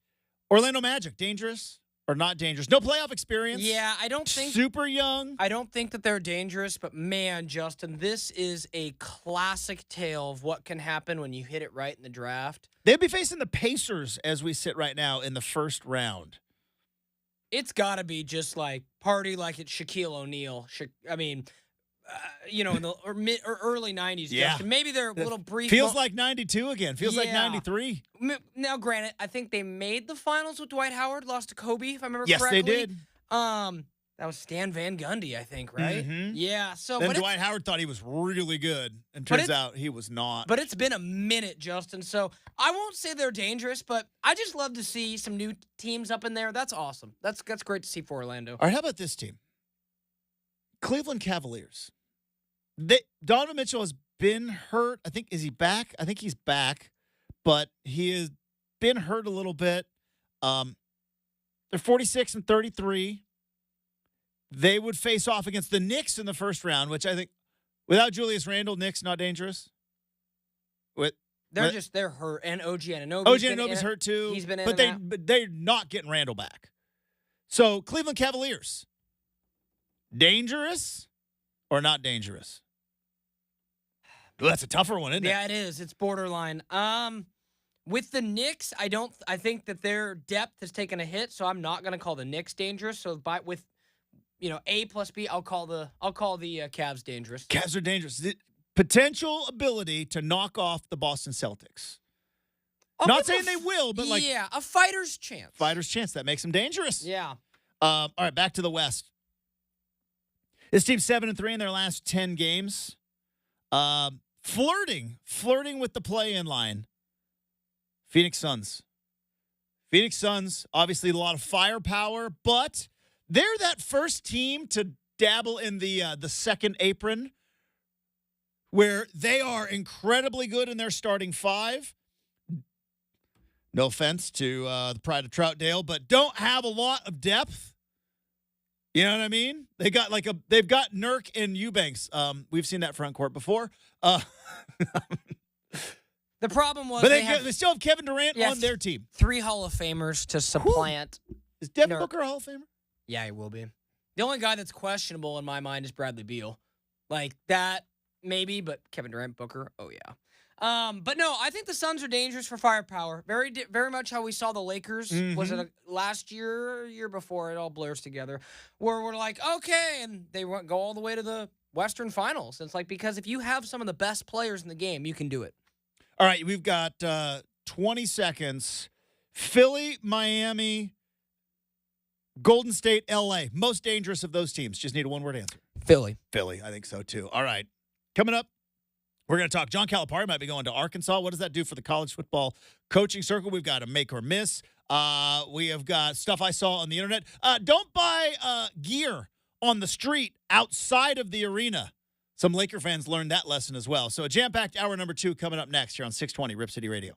Orlando Magic, dangerous or not dangerous? No playoff experience. Yeah, I don't think. Super young. I don't think that they're dangerous, but man, Justin, this is a classic tale of what can happen when you hit it right in the draft. They'd be facing the Pacers as we sit right now in the first round. It's got to be just like party like it's Shaquille O'Neal. In the early 90s. Yeah. Justin. Maybe they're a little brief. Feels like 92 again. Feels like 93. Now, granted, I think they made the finals with Dwight Howard, lost to Kobe, if I remember yes, correctly. Yes, they did. That was Stan Van Gundy, I think, right? Mm-hmm. Yeah. So then Dwight Howard thought he was really good, and turns out he was not. But it's been a minute, Justin. So I won't say they're dangerous, but I just love to see some new teams up in there. That's awesome. That's great to see for Orlando. All right, how about this team? Cleveland Cavaliers. Donovan Mitchell has been hurt. Is he back? I think he's back, but he has been hurt a little bit. They're 46-33. They would face off against the Knicks in the first round, which I think, without Julius Randle, Knicks not dangerous. They're hurt, and OG Anunoby. OG Anunoby's hurt too. He's been in, but they're not getting Randle back. So Cleveland Cavaliers, dangerous or not dangerous? Well, that's a tougher one, isn't it? Yeah, it is. It's borderline. With the Knicks, I think that their depth has taken a hit, so I'm not going to call the Knicks dangerous. So with A plus B, I'll call the Cavs dangerous. Cavs are dangerous. The potential ability to knock off the Boston Celtics. Not saying they will, but a fighter's chance. Fighter's chance. That makes them dangerous. Yeah. All right, back to the West. This team's 7-3 in their last 10 games. Flirting with the play-in line. Phoenix Suns. Obviously a lot of firepower, but they're that first team to dabble in the second apron, where they are incredibly good in their starting five. No offense to the pride of Troutdale, but don't have a lot of depth. You know what I mean? They've got Nurk and Eubanks. We've seen that front court before. The problem was but they still have Kevin Durant on their team. 3 Hall of Famers to supplant. Is Devin Booker a Hall of Famer? Yeah, he will be. The only guy that's questionable in my mind is Bradley Beal. Like that, maybe, but Kevin Durant, Booker, oh yeah. But no, I think the Suns are dangerous for firepower. Very, very much how we saw the Lakers. Mm-hmm. Was it last year or year before? It all blurs together. Where we're like, okay, and they go all the way to the Western Finals. It's like, because if you have some of the best players in the game, you can do it. All right, we've got 20 seconds. Philly, Miami, Golden State, L.A. Most dangerous of those teams. Just need a one-word answer. Philly, I think so too. All right, coming up, we're going to talk. John Calipari might be going to Arkansas. What does that do for the college football coaching circle? We've got a make or miss. We have got stuff I saw on the internet. Don't buy gear on the street outside of the arena. Some Laker fans learned that lesson as well. So a jam-packed hour number 2 coming up next here on 620 Rip City Radio.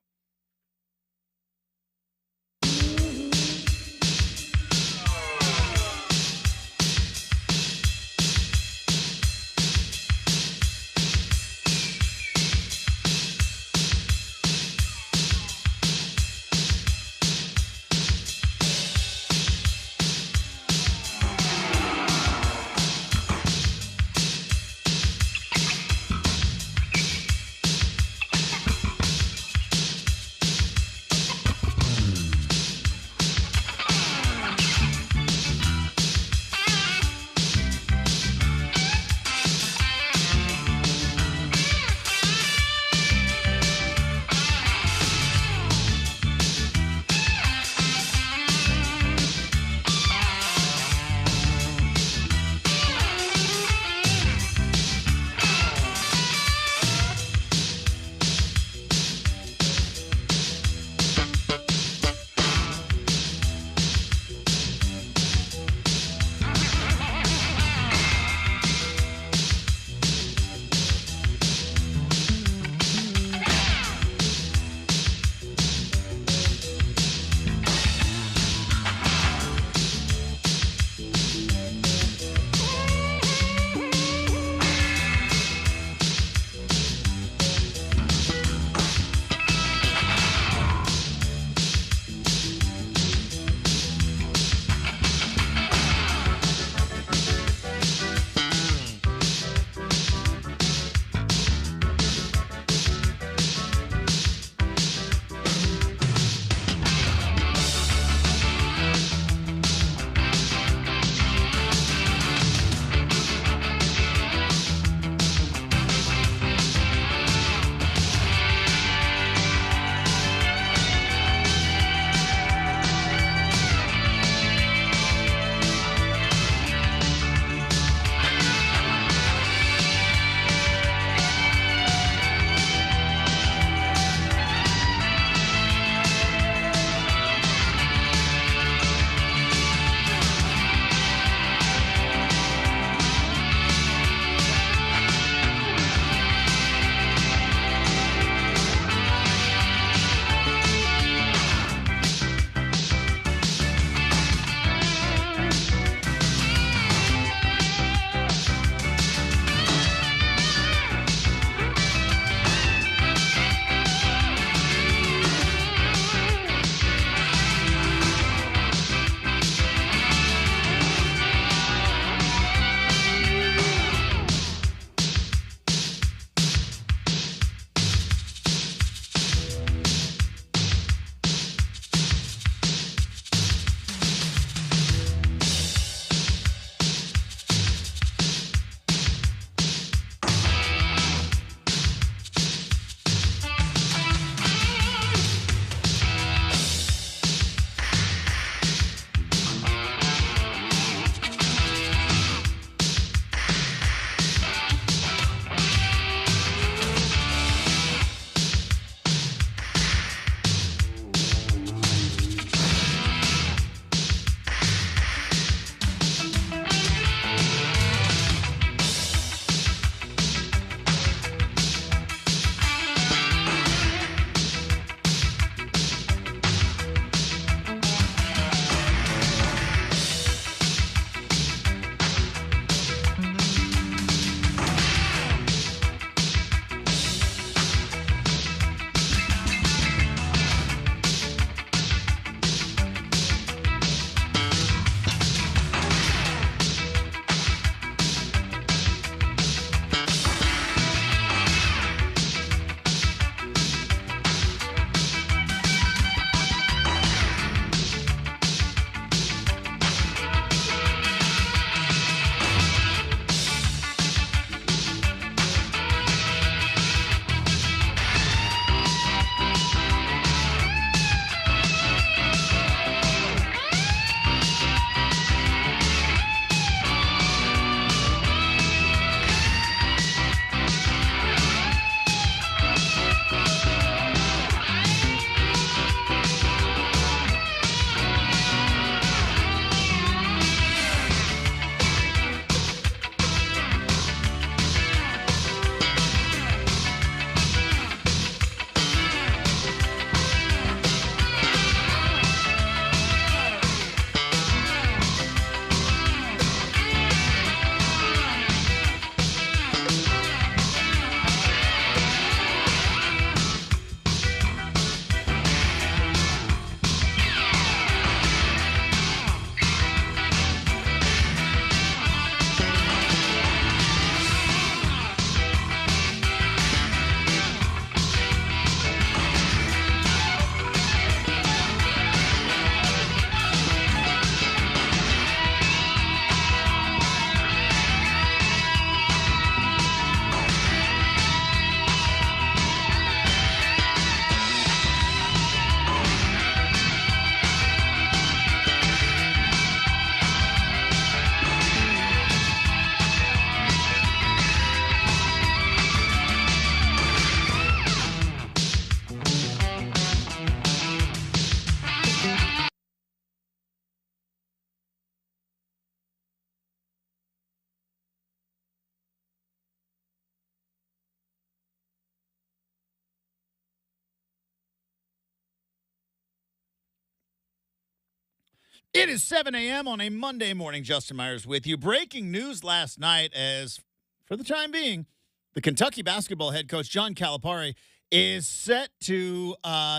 It is 7 a.m. on a Monday morning. Justin Myers with you. Breaking news last night as, for the time being, the Kentucky basketball head coach, John Calipari, is set to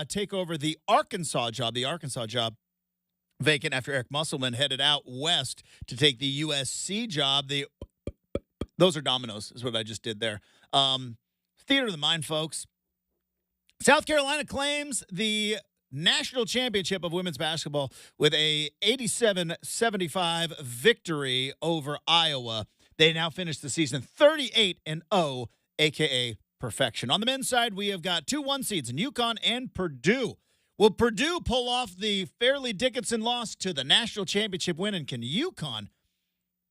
take over the Arkansas job vacant after Eric Musselman headed out west to take the USC job. Those are dominoes, is what I just did there. Theater of the mind, folks. South Carolina claims the national championship of women's basketball with a 87-75 victory over Iowa. They now finish the season 38-0, a.k.a. perfection. On the men's side, we have got 2 1 seeds in UConn and Purdue. Will Purdue pull off the Fairleigh Dickinson loss to the national championship win, and can UConn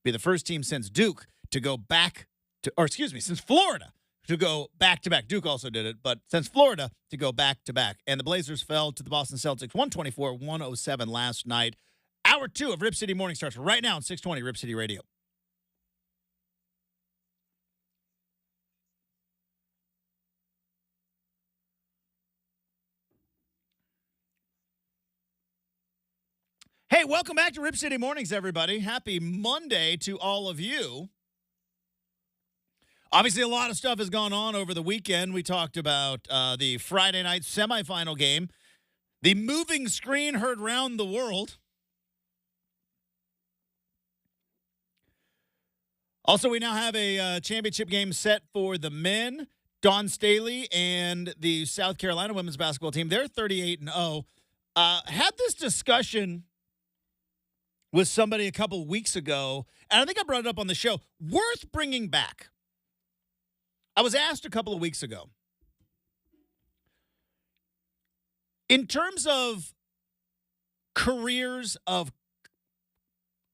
be the first team since Duke to go back to, since Florida to go back-to-back. Duke also did it, but since Florida to go back-to-back. And the Blazers fell to the Boston Celtics 124-107 last night. Hour 2 of Rip City Morning starts right now on 620 Rip City Radio. Hey, welcome back to Rip City Mornings, everybody. Happy Monday to all of you. Obviously, a lot of stuff has gone on over the weekend. We talked about the Friday night semifinal game. The moving screen heard round the world. Also, we now have a championship game set for the men. Dawn Staley and the South Carolina women's basketball team, they're 38-0. Had this discussion with somebody a couple weeks ago, and I think I brought it up on the show, worth bringing back. I was asked a couple of weeks ago, in terms of careers of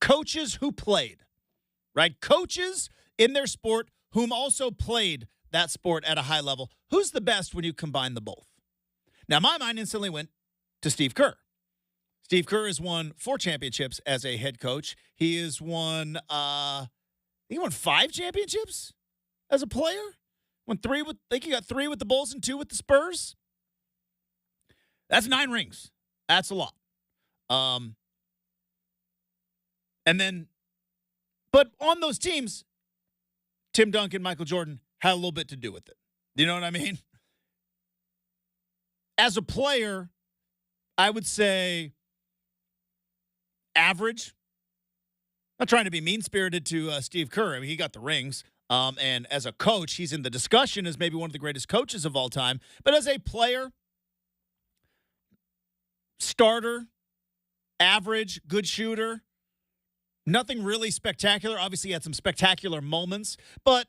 coaches who played, right? Coaches in their sport whom also played that sport at a high level, who's the best when you combine the both? Now, my mind instantly went to Steve Kerr. Steve Kerr has won 4 championships as a head coach. He has won, he won 5 championships as a player. Won 3 with, I think he got 3 with the Bulls and 2 with the Spurs. That's 9 rings. That's a lot. And then, but on those teams, Tim Duncan, Michael Jordan had a little bit to do with it. You know what I mean? As a player, I would say average. Not trying to be mean-spirited to Steve Kerr. I mean, he got the rings. And as a coach, he's in the discussion as maybe one of the greatest coaches of all time. But as a player, starter, average, good shooter, nothing really spectacular. Obviously, he had some spectacular moments. But,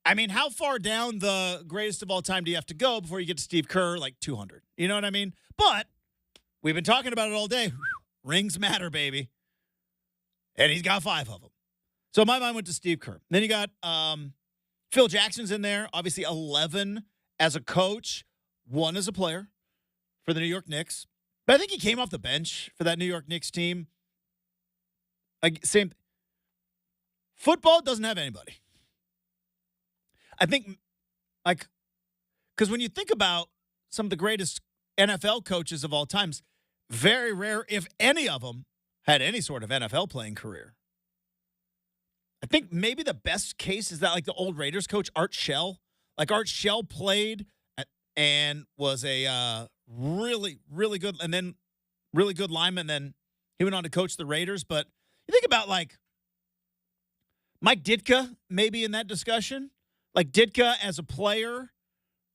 I mean, how far down the greatest of all time do you have to go before you get to Steve Kerr, like 200? You know what I mean? But we've been talking about it all day. Rings matter, baby. And he's got 5 of them. So my mind went to Steve Kerr. Then you got Phil Jackson's in there. Obviously 11 as a coach, 1 as a player for the New York Knicks. But I think he came off the bench for that New York Knicks team. Same. Football doesn't have anybody. I think, like, because when you think about some of the greatest NFL coaches of all times, very rare, if any of them, had any sort of NFL playing career. I think maybe the best case is that, like, the old Raiders coach, Art Shell. Like, Art Shell played and was a really, really good, and then really good lineman. Then he went on to coach the Raiders. But you think about, like, Mike Ditka maybe in that discussion. Like, Ditka as a player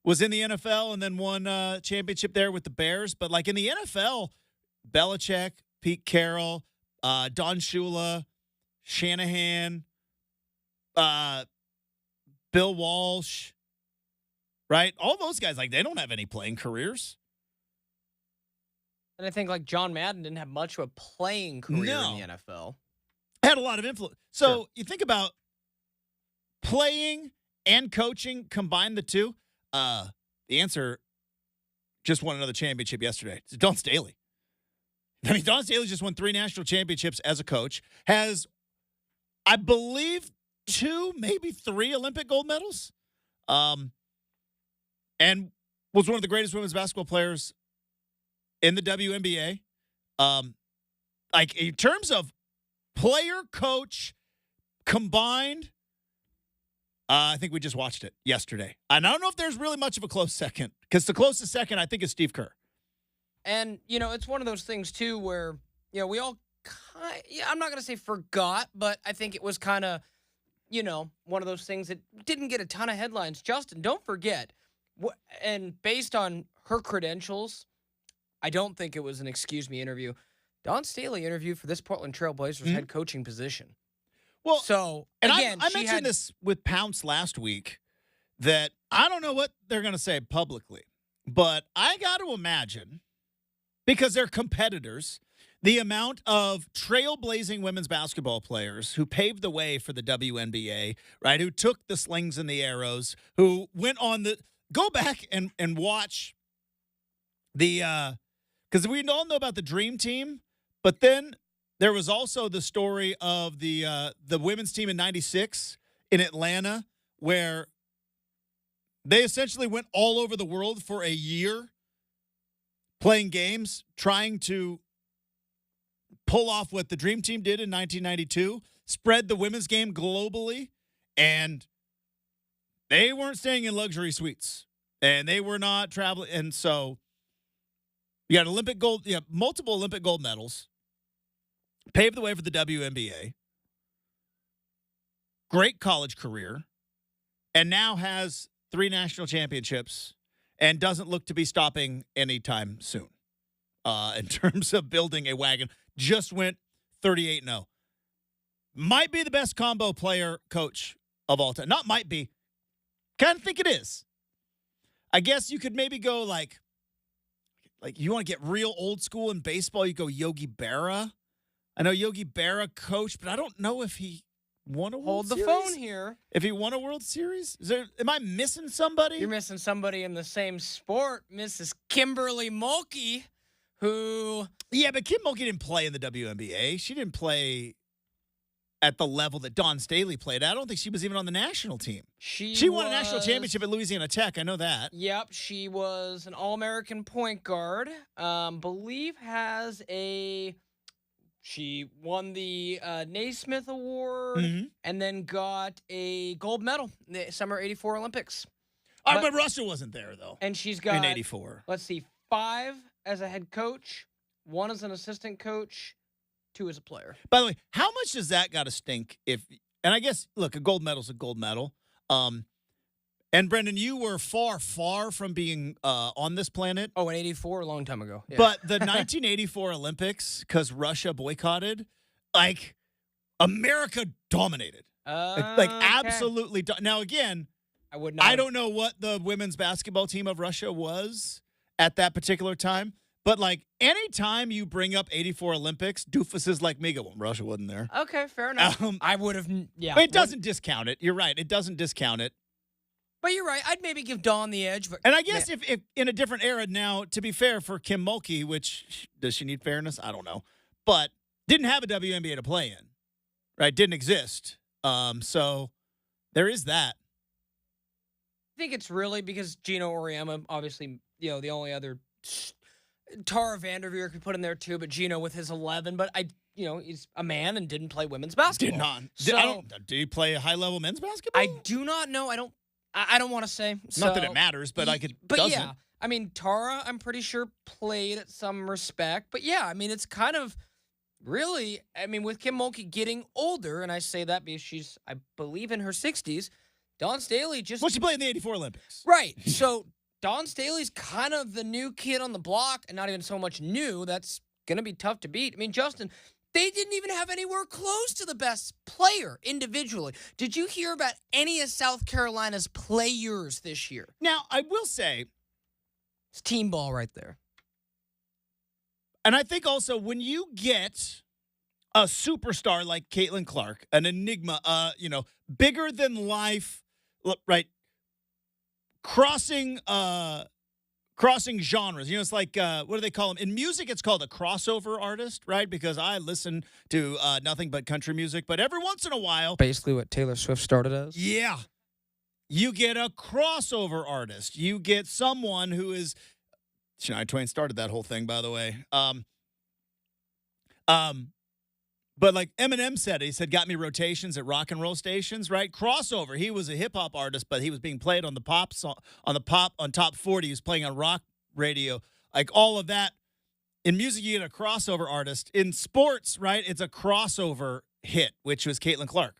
was in the NFL and then won a championship there with the Bears. But, like, in the NFL, Belichick, Pete Carroll, Don Shula, Shanahan, Bill Walsh, right? All those guys, like, they don't have any playing careers. And I think, like, John Madden didn't have much of a playing career in the NFL. Had a lot of influence. So Sure. You think about playing and coaching, combine the two. The answer, just won another championship yesterday. It's Dawn Staley. I mean, Dawn Staley just won 3 national championships as a coach. Has, I believe, 2, maybe 3 Olympic gold medals. And was one of the greatest women's basketball players in the WNBA. like in terms of player, coach combined, I think we just watched it yesterday. And I don't know if there's really much of a close second, because the closest second I think is Steve Kerr. And, it's one of those things, too, where, we all I'm not going to say forgot, but I think it was kind of, one of those things that didn't get a ton of headlines. Justin, don't forget, and based on her credentials, I don't think it was an excuse me interview. Dawn Staley interviewed for this Portland Trailblazers head coaching position. Well, so, and again, I mentioned this with Pounce last week, that I don't know what they're going to say publicly, but I got to imagine, because they're competitors, the amount of trailblazing women's basketball players who paved the way for the WNBA, right, who took the slings and the arrows, who went on the – go back and watch the because we all know about the Dream Team, but then there was also the story of the women's team in '96 in Atlanta, where they essentially went all over the world for a year playing games, trying to pull off what the Dream Team did in 1992, spread the women's game globally, and they weren't staying in luxury suites, and they were not traveling. And so you got multiple Olympic gold medals, paved the way for the WNBA, great college career, and now has 3 national championships and doesn't look to be stopping anytime soon in terms of building a wagon. Just went 38-0. Might be the best combo player coach of all time. Not might be. Kind of think it is. I guess you could maybe go like you want to get real old school in baseball, you go Yogi Berra. I know Yogi Berra coached, but I don't know if he won a World Series. Hold the phone here. If he won a World Series? Am I missing somebody? You're missing somebody in the same sport, Mrs. Kimberly Mulkey, who... Yeah, but Kim Mulkey didn't play in the WNBA. She didn't play at the level that Dawn Staley played. I don't think she was even on the national team. She won a national championship at Louisiana Tech. I know that. Yep, she was an All-American point guard. Believe has a... She won the Naismith Award and then got a gold medal in the Summer '84 Olympics. But Russia wasn't there, though. And she's got, in '84. Let's see, 5 as a head coach, 1 as an assistant coach, 2 as a player. By the way, how much does that got to stink if – and I guess, look, a gold medal's a gold medal. And, Brenden, you were far, far from being on this planet. Oh, in '84, a long time ago. Yeah. But the 1984 Olympics, because Russia boycotted, like, America dominated. Absolutely. Now, again, I don't know what the women's basketball team of Russia was at that particular time. But, like, anytime you bring up '84 Olympics, doofuses like me go, well, Russia wasn't there. Okay, fair enough. I would have, yeah. But it doesn't discount it. You're right. It doesn't discount it. But you're right. I'd maybe give Dawn the edge. But and I guess if in a different era now, to be fair for Kim Mulkey, which, does she need fairness? I don't know. But didn't have a WNBA to play in, right? Didn't exist. So there is that. I think it's really because Gino Auriemma, obviously, the only other Tara Vanderveer could put in there too, but Gino with his 11. But he's a man and didn't play women's basketball. Did not. So, do you play high-level men's basketball? I do not know. I don't want to say. Not that it matters, but doesn't. Yeah, I mean, Tara, I'm pretty sure played at some respect. But yeah, I mean, it's kind of really, with Kim Mulkey getting older, and I say that because she's, I believe, in her 60s, Dawn Staley just... Well, she played in the '84 Olympics. Right. So Dawn Staley's kind of the new kid on the block, and not even so much new. That's going to be tough to beat. Justin... They didn't even have anywhere close to the best player individually. Did you hear about any of South Carolina's players this year? Now, I will say... It's team ball right there. And I think also when you get a superstar like Caitlin Clark, an enigma, bigger than life, right, crossing genres. It's like, what do they call them? In music, it's called a crossover artist, right? Because I listen to nothing but country music, but every once in a while... Basically what Taylor Swift started as? Yeah. You get a crossover artist. You get someone who is... Shania Twain started that whole thing, by the way. But like Eminem said, he said, got me rotations at rock and roll stations, right? Crossover. He was a hip hop artist, but he was being played on the pop song, on top 40. He was playing on rock radio, like all of that. In music, you get a crossover artist. In sports, right? It's a crossover hit, which was Caitlin Clark.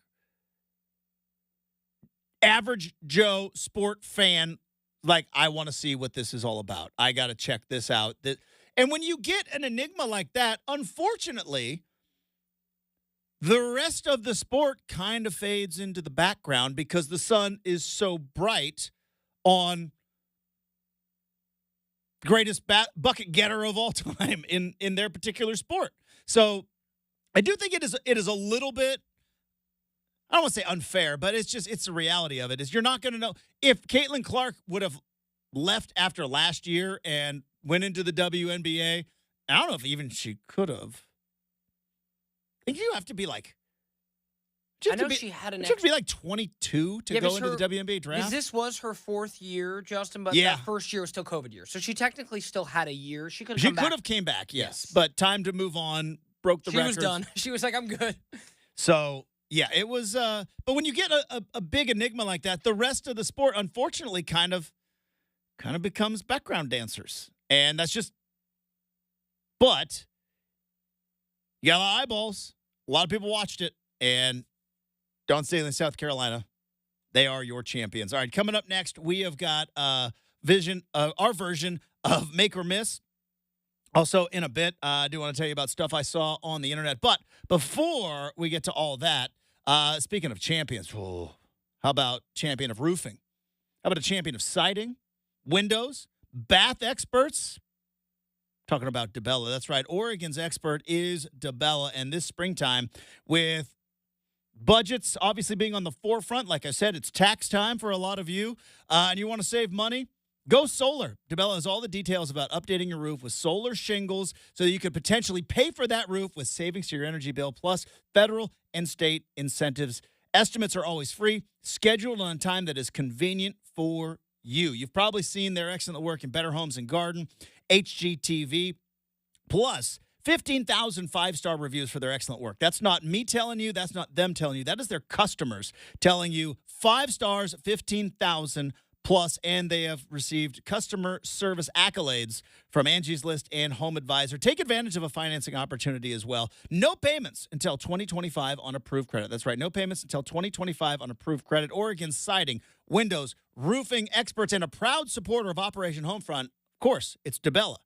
Average Joe sport fan, like, I want to see what this is all about. I got to check this out. And when you get an enigma like that, unfortunately, the rest of the sport kind of fades into the background because the sun is so bright on greatest bucket getter of all time in their particular sport. So I do think it is a little bit, I don't want to say unfair, but it's the reality of it is you're not going to know. If Caitlin Clark would have left after last year and went into the WNBA, I don't know if even she could have. I think you have to be like, she had an. You have to be like 22 to go into the WNBA draft. This was her fourth year, Justin, but that first year was still COVID year, so she technically still had a year. She could have came back, yes, but time to move on. Broke the record. She was done. She was like, I'm good. So yeah, it was. But when you get a big enigma like that, the rest of the sport, unfortunately, kind of becomes background dancers, and that's just. But you got a lot of eyeballs. A lot of people watched it, and Dawn Staley, South Carolina, they are your champions. All right, coming up next, we have got our version of Make or Miss. Also, in a bit, I do want to tell you about stuff I saw on the internet. But before we get to all that, speaking of champions, how about champion of roofing? How about a champion of siding, windows, bath experts? Talking about DeBella. That's right. Oregon's expert is DeBella. And this springtime, with budgets obviously being on the forefront, like I said, it's tax time for a lot of you, and you want to save money, go solar. DeBella has all the details about updating your roof with solar shingles so that you could potentially pay for that roof with savings to your energy bill, plus federal and state incentives. Estimates are always free, scheduled on a time that is convenient for you. You've probably seen their excellent work in Better Homes and Garden, HGTV, plus 15,000 five-star reviews for their excellent work. That's not me telling you. That's not them telling you. That is their customers telling you 5 stars, 15,000 plus, and they have received customer service accolades from Angie's List and Home Advisor. Take advantage of a financing opportunity as well. No payments until 2025 on approved credit. That's right. No payments until 2025 on approved credit. Oregon's siding, windows, roofing experts, and a proud supporter of Operation Homefront. Of course, it's DeBella.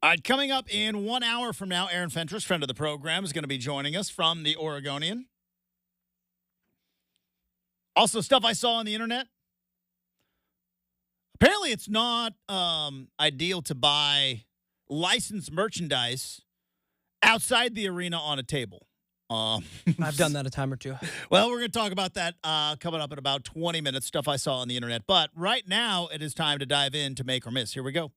All right, coming up in 1 hour from now, Aaron Fentress, friend of the program, is going to be joining us from the Oregonian. Also, stuff I saw on the internet. Apparently, it's not ideal to buy licensed merchandise outside the arena on a table. I've done that a time or two. Well, we're going to talk about that coming up in about 20 minutes, stuff I saw on the internet. But right now, it is time to dive into Make or Miss. Here we go.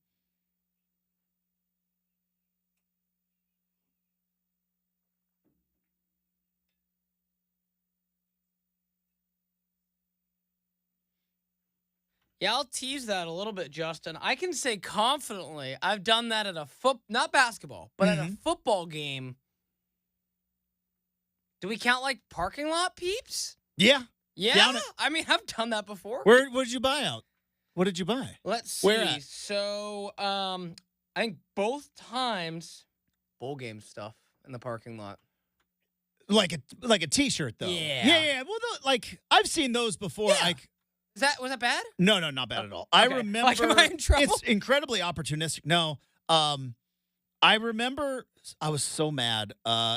Yeah, I'll tease that a little bit, Justin. I can say confidently I've done that at not basketball, but at a football game. Do we count like parking lot peeps? Yeah. Yeah. I mean, I've done that before. What did you buy out? What did you buy? Let's see. Where at? So, I think both times bowl game stuff in the parking lot. Like a T-shirt though. Yeah. Well, like I've seen those before. Yeah. Like, was that bad? no, not bad at all. I Okay. remember. Like, am I in trouble? It's incredibly opportunistic. No, I remember I was so mad.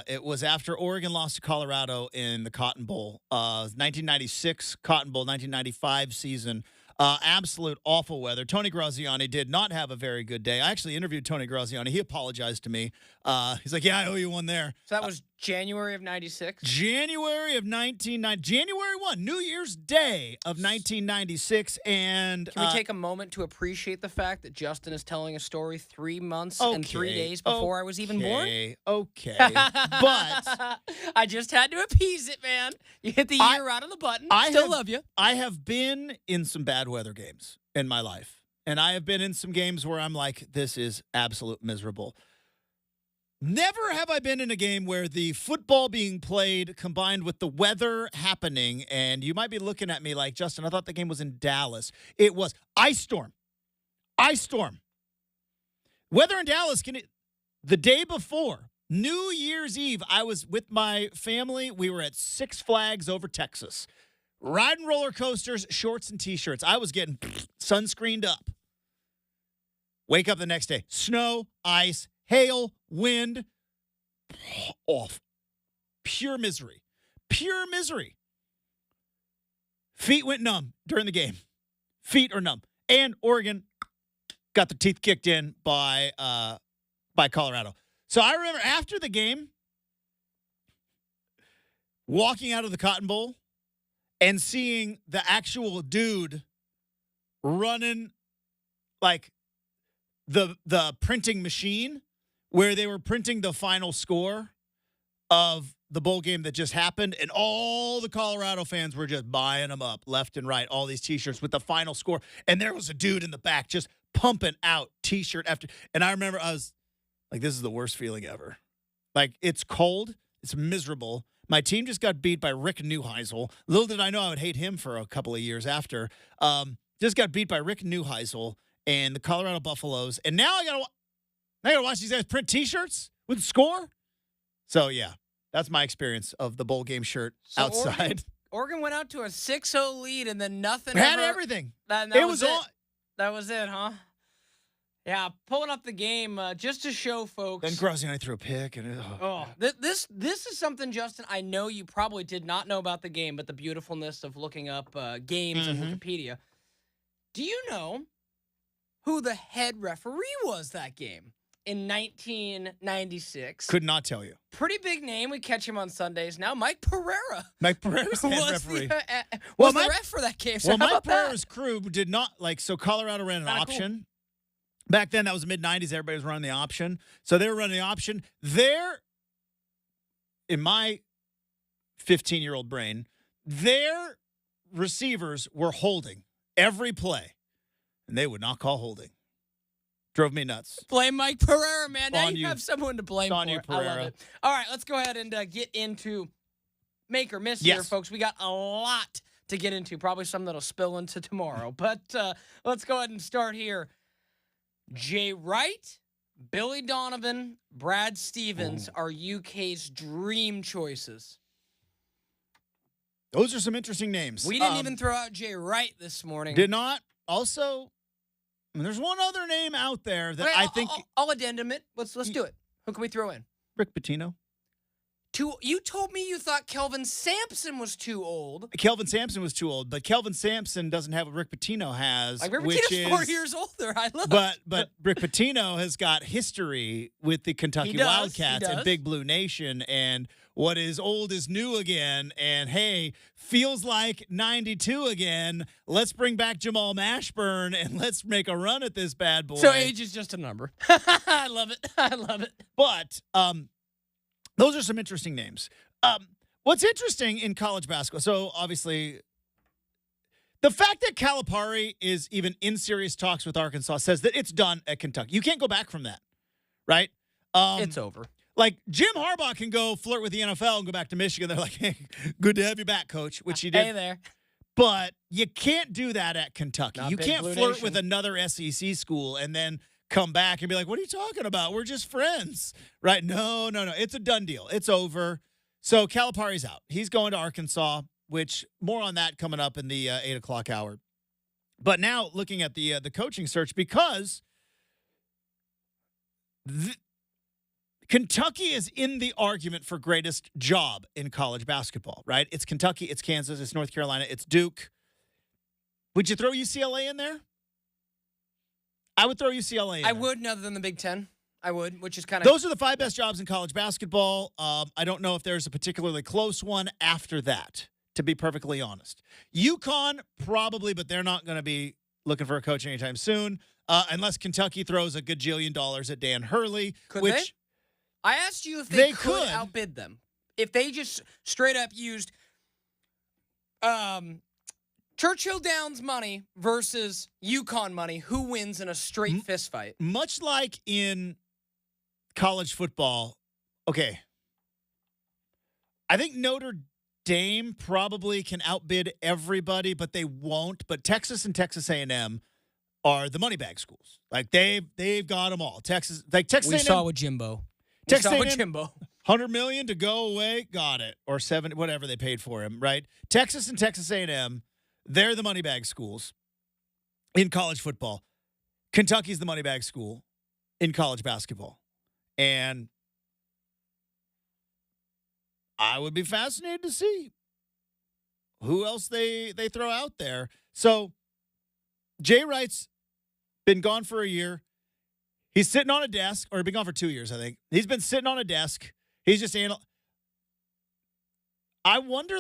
It was after Oregon lost to Colorado in the Cotton Bowl. 1996 Cotton Bowl, 1995 season. Absolute awful weather. Tony Graziani did not have a very good day. I actually interviewed Tony Graziani. He apologized to me. He's like, yeah, I owe you one there. So that was January of 96? January 1, New Year's Day of 1996. And Can we take a moment to appreciate the fact that Justin is telling a story 3 months and 3 days before I was even born? Okay. But I just had to appease it, man. You hit the year out of the button. Still love you. I have been in some bad weather games in my life. And I have been in some games where I'm like, this is absolute miserable. Never have I been in a game where the football being played combined with the weather happening, and you might be looking at me like, Justin, I thought the game was in Dallas. It was ice storm. Ice storm. Weather in Dallas, the day before, New Year's Eve, I was with my family. We were at Six Flags over Texas. Riding roller coasters, shorts and T-shirts. I was getting sunscreened up. Wake up the next day. Snow, ice, hail, wind, off. Pure misery. Pure misery. Feet went numb during the game. Feet are numb. And Oregon got their teeth kicked in by Colorado. So I remember after the game, walking out of the Cotton Bowl and seeing the actual dude running like the printing machine where they were printing the final score of the bowl game that just happened, and all the Colorado fans were just buying them up left and right, all these T-shirts with the final score. And there was a dude in the back just pumping out T-shirt after. And I remember I was like, this is the worst feeling ever. Like, it's cold. It's miserable. My team just got beat by Rick Neuheisel. Little did I know I would hate him for a couple of years after. Just got beat by Rick Neuheisel and the Colorado Buffaloes. And now I gotta watch these guys print T-shirts with the score. So, yeah, that's my experience of the bowl game shirt outside. Oregon went out to a 6-0 lead, and then nothing had everything. That was it. That was it, huh? Yeah, pulling up the game just to show folks. Then Graziani threw a pick. This is something, Justin, I know you probably did not know about the game, but the beautifulness of looking up games on Wikipedia. Do you know who the head referee was that game in 1996? Could not tell you. Pretty big name. We catch him on Sundays now. Mike Pereira. Mike Pereira's head referee. Was the ref for that game. So Mike Pereira's crew did not, so Colorado ran an option. Cool. Back then, that was the mid-'90s. Everybody was running the option. So they were running the option. In my 15-year-old brain, their receivers were holding every play, and they would not call holding. Drove me nuts. Blame Mike Pereira, man. Now you have someone to blame for. You, I love it. All right, let's go ahead and get into Make or Miss here, folks. We got a lot to get into, probably some that'll spill into tomorrow. But let's go ahead and start here. Jay Wright, Billy Donovan, Brad Stevens are UK's dream choices. Those are some interesting names. We didn't even throw out Jay Wright this morning. Did not. Also, And there's one other name out there that Okay, I think I'll addendum it. Let's do it. Who can we throw in? Rick Pitino. You told me you thought Kelvin Sampson was too old. Kelvin Sampson was too old, but Kelvin Sampson doesn't have what Rick Pitino has, Like Rick which Pitino's is 4 years older. I love. But Rick Pitino has got history with the Kentucky Wildcats and Big Blue Nation, and what is old is new again. And hey, feels like 92 again. Let's bring back Jamal Mashburn and let's make a run at this bad boy. So age is just a number. I love it. I love it. But those are some interesting names. What's interesting in college basketball, so obviously the fact that Calipari is even in serious talks with Arkansas says that it's done at Kentucky. You can't go back from that, right? It's over. Like Jim Harbaugh can go flirt with the NFL and go back to Michigan. They're like, hey, good to have you back, coach, which he did. Hey there. But you can't do that at Kentucky. Not you Big can't Blue flirt Nation. with another SEC school and then come back and be like, what are you talking about? We're just friends, right? No. It's a done deal. It's over. So Calipari's out. He's going to Arkansas, which more on that coming up in the 8 o'clock hour. But now looking at the coaching search, because Kentucky is in the argument for greatest job in college basketball, right? It's Kentucky, it's Kansas, it's North Carolina, it's Duke. Would you throw UCLA in there? I would throw UCLA in I there. would, other than the Big Ten. I would, which is kind of. Those are the 5 best jobs in college basketball. I don't know if there's a particularly close one after that, to be perfectly honest. UConn, probably, but they're not going to be looking for a coach anytime soon, unless Kentucky throws a gajillion dollars at Dan Hurley. Could which they? I asked you if they could could outbid them. If they just straight up used Churchill Downs money versus UConn money, who wins in a straight fist fight? Much like in college football, okay, I think Notre Dame probably can outbid everybody, but they won't. But Texas and Texas A&M are the money bag schools. Like they've got them all. Texas We A&M, saw with Jimbo. Texas A&M, Jimbo. $100 million to go away, got it, or 7, whatever they paid for him, right? Texas and Texas A&M, they're the money bag schools in college football. Kentucky's the money bag school in college basketball, and I would be fascinated to see who else they throw out there. So Jay Wright's been gone for a year. He's sitting on a desk, or been gone for 2 years, I think. He's been sitting on a desk. He's just I wonder,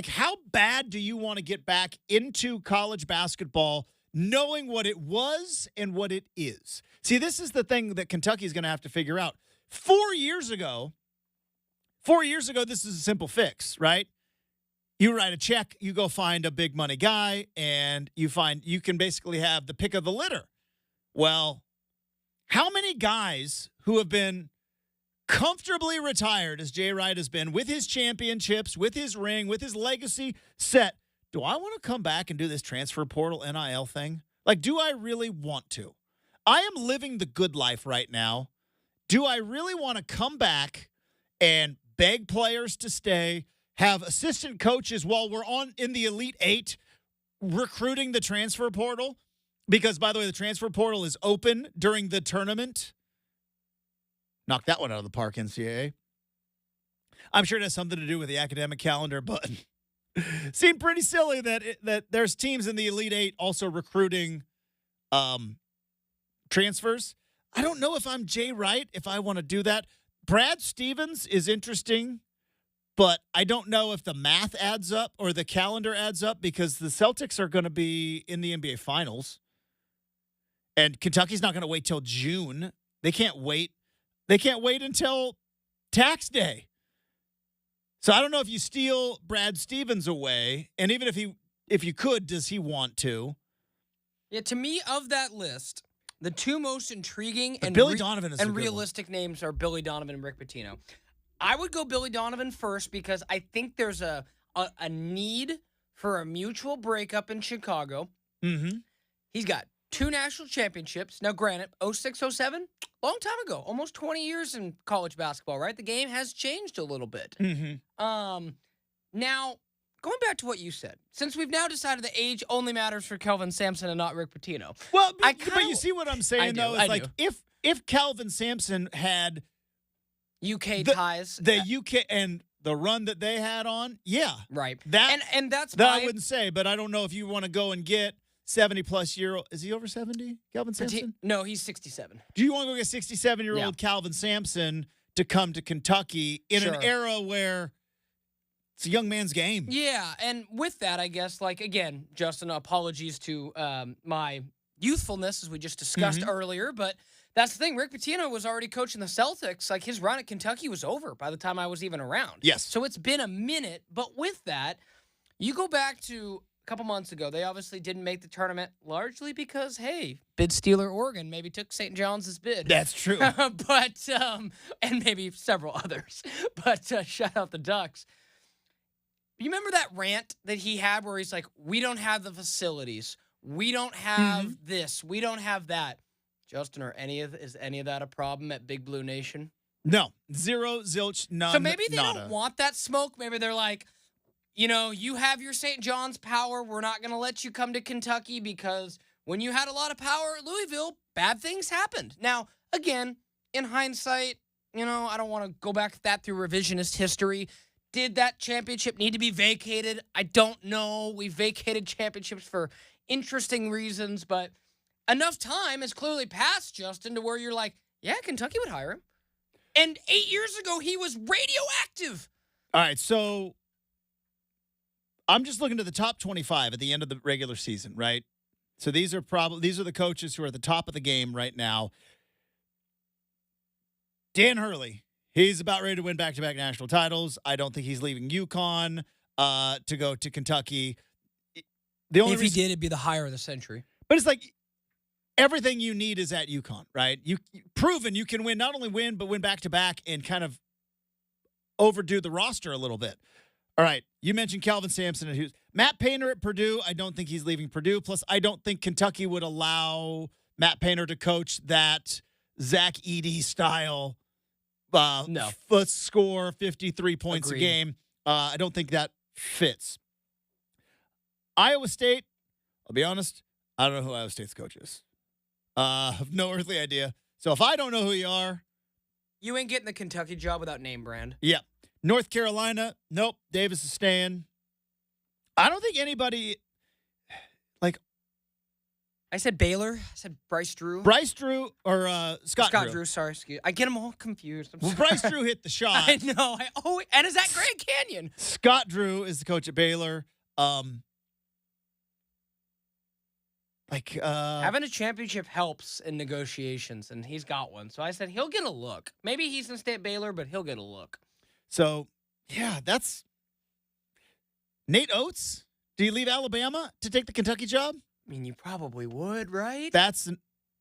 how bad do you want to get back into college basketball, knowing what it was and what it is? See, this is the thing that Kentucky's going to have to figure out. 4 years ago, this is a simple fix, right? You write a check, you go find a big money guy, and you can basically have the pick of the litter. Well, how many guys who have been comfortably retired, as Jay Wright has been, with his championships, with his ring, with his legacy set, do I want to come back and do this transfer portal NIL thing? Like, do I really want to? I am living the good life right now. Do I really want to come back and beg players to stay, have assistant coaches while we're in the Elite Eight recruiting the transfer portal? Because, by the way, the transfer portal is open during the tournament. Knock that one out of the park, NCAA. I'm sure it has something to do with the academic calendar, but it seemed pretty silly that there's teams in the Elite Eight also recruiting transfers. I don't know if I'm Jay Wright, if I want to do that. Brad Stevens is interesting, but I don't know if the math adds up or the calendar adds up, because the Celtics are going to be in the NBA Finals. And Kentucky's not going to wait till June. They can't wait. They can't wait until tax day. So I don't know if you steal Brad Stevens away, and even if you could, does he want to? Yeah, to me, of that list, the two most intriguing and Billy Donovan is a good realistic names are Billy Donovan and Rick Pitino. I would go Billy Donovan first because I think there's a need for a mutual breakup in Chicago. Mm-hmm. He's got 2 national championships. Now, granted, 06-07, long time ago, almost 20 years in college basketball, right? The game has changed a little bit. Mm-hmm. Now, going back to what you said, since we've now decided that age only matters for Kelvin Sampson and not Rick Pitino. Well, but you see what I'm saying, though? It's like if Calvin Sampson had UK ties. The UK and the run that they had on, yeah. Right. And that's that I wouldn't say, but I don't know if you want to go and get 70-plus-year-old. Is he over 70, Calvin Sampson? No, he's 67. Do you want to go get 67-year-old Calvin Sampson to come to Kentucky in an era where it's a young man's game? Yeah, and with that, I guess, like, again, Justin, apologies to my youthfulness, as we just discussed earlier, but that's the thing. Rick Pitino was already coaching the Celtics. Like, his run at Kentucky was over by the time I was even around. Yes. So it's been a minute, but with that, you go back to a couple months ago, they obviously didn't make the tournament largely because, hey, bid Steeler Oregon maybe took St. John's' bid. That's true. But, and maybe several others. But shout out the Ducks. You remember that rant that he had where he's like, we don't have the facilities. We don't have this. We don't have that. Justin, is any of that a problem at Big Blue Nation? No. Zero, zilch, none, So maybe they nada. don't want that smoke. Maybe they're like, you know, you have your St. John's power. We're not going to let you come to Kentucky because when you had a lot of power at Louisville, bad things happened. Now, again, in hindsight, you know, I don't want to go back to that through revisionist history. Did that championship need to be vacated? I don't know. We vacated championships for interesting reasons, but enough time has clearly passed, Justin, to where you're like, yeah, Kentucky would hire him. And 8 years ago, he was radioactive. All right, so I'm just looking to the top 25 at the end of the regular season, right? So these are the coaches who are at the top of the game right now. Dan Hurley, he's about ready to win back-to-back national titles. I don't think he's leaving UConn to go to Kentucky. If he did, it'd be the hire of the century. But it's like everything you need is at UConn, right? You've proven you can not only win, but win back-to-back and kind of overdo the roster a little bit. All right, you mentioned Calvin Sampson and Matt Painter at Purdue. I don't think he's leaving Purdue. Plus, I don't think Kentucky would allow Matt Painter to coach that Zach Edey style. No. Let's score 53 points Agreed. a game. I don't think that fits. Iowa State, I'll be honest, I don't know who Iowa State's coach is. I have no earthly idea. So if I don't know who you are. You ain't getting the Kentucky job without name brand. Yeah. North Carolina, nope. Davis is staying. I don't think anybody, like. I said Baylor. I said Bryce Drew. Bryce Drew or Scott Drew. Sorry, excuse. I get them all confused. Well, Bryce Drew hit the shot. I know. And is that Grand Canyon? Scott Drew is the coach at Baylor. Having a championship helps in negotiations, and he's got one. So I said he'll get a look. Maybe he's going to stay at Baylor, but he'll get a look. So, yeah, that's Nate Oates. Do you leave Alabama to take the Kentucky job? I mean, you probably would, right?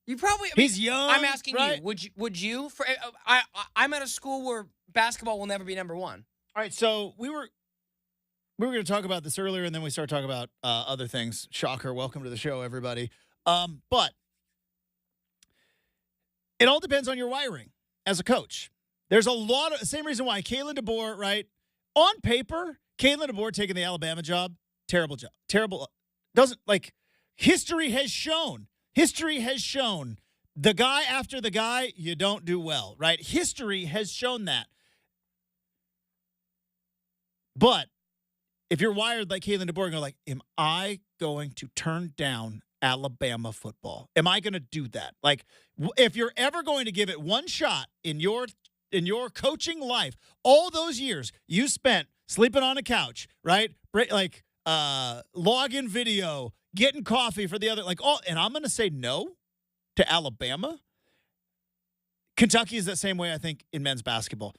You probably. He's young. I'm asking right? you. Would you? I'm at a school where basketball will never be number one. All right. So we were going to talk about this earlier, and then we started talking about other things. Shocker. Welcome to the show, everybody. But it all depends on your wiring as a coach. There's a lot of same reason why Kalen DeBoer, right? On paper, Kalen DeBoer taking the Alabama job, terrible job. Terrible. Doesn't like history has shown. History has shown the guy after the guy, you don't do well, right? History has shown that. But if you're wired like Kalen DeBoer, you're like, am I going to turn down Alabama football? Am I going to do that? Like, if you're ever going to give it one shot in your coaching life, all those years you spent sleeping on a couch, right? Like, login video, getting coffee for the other, like all, and I'm going to say no to Alabama. Kentucky is that same way, I think, in men's basketball.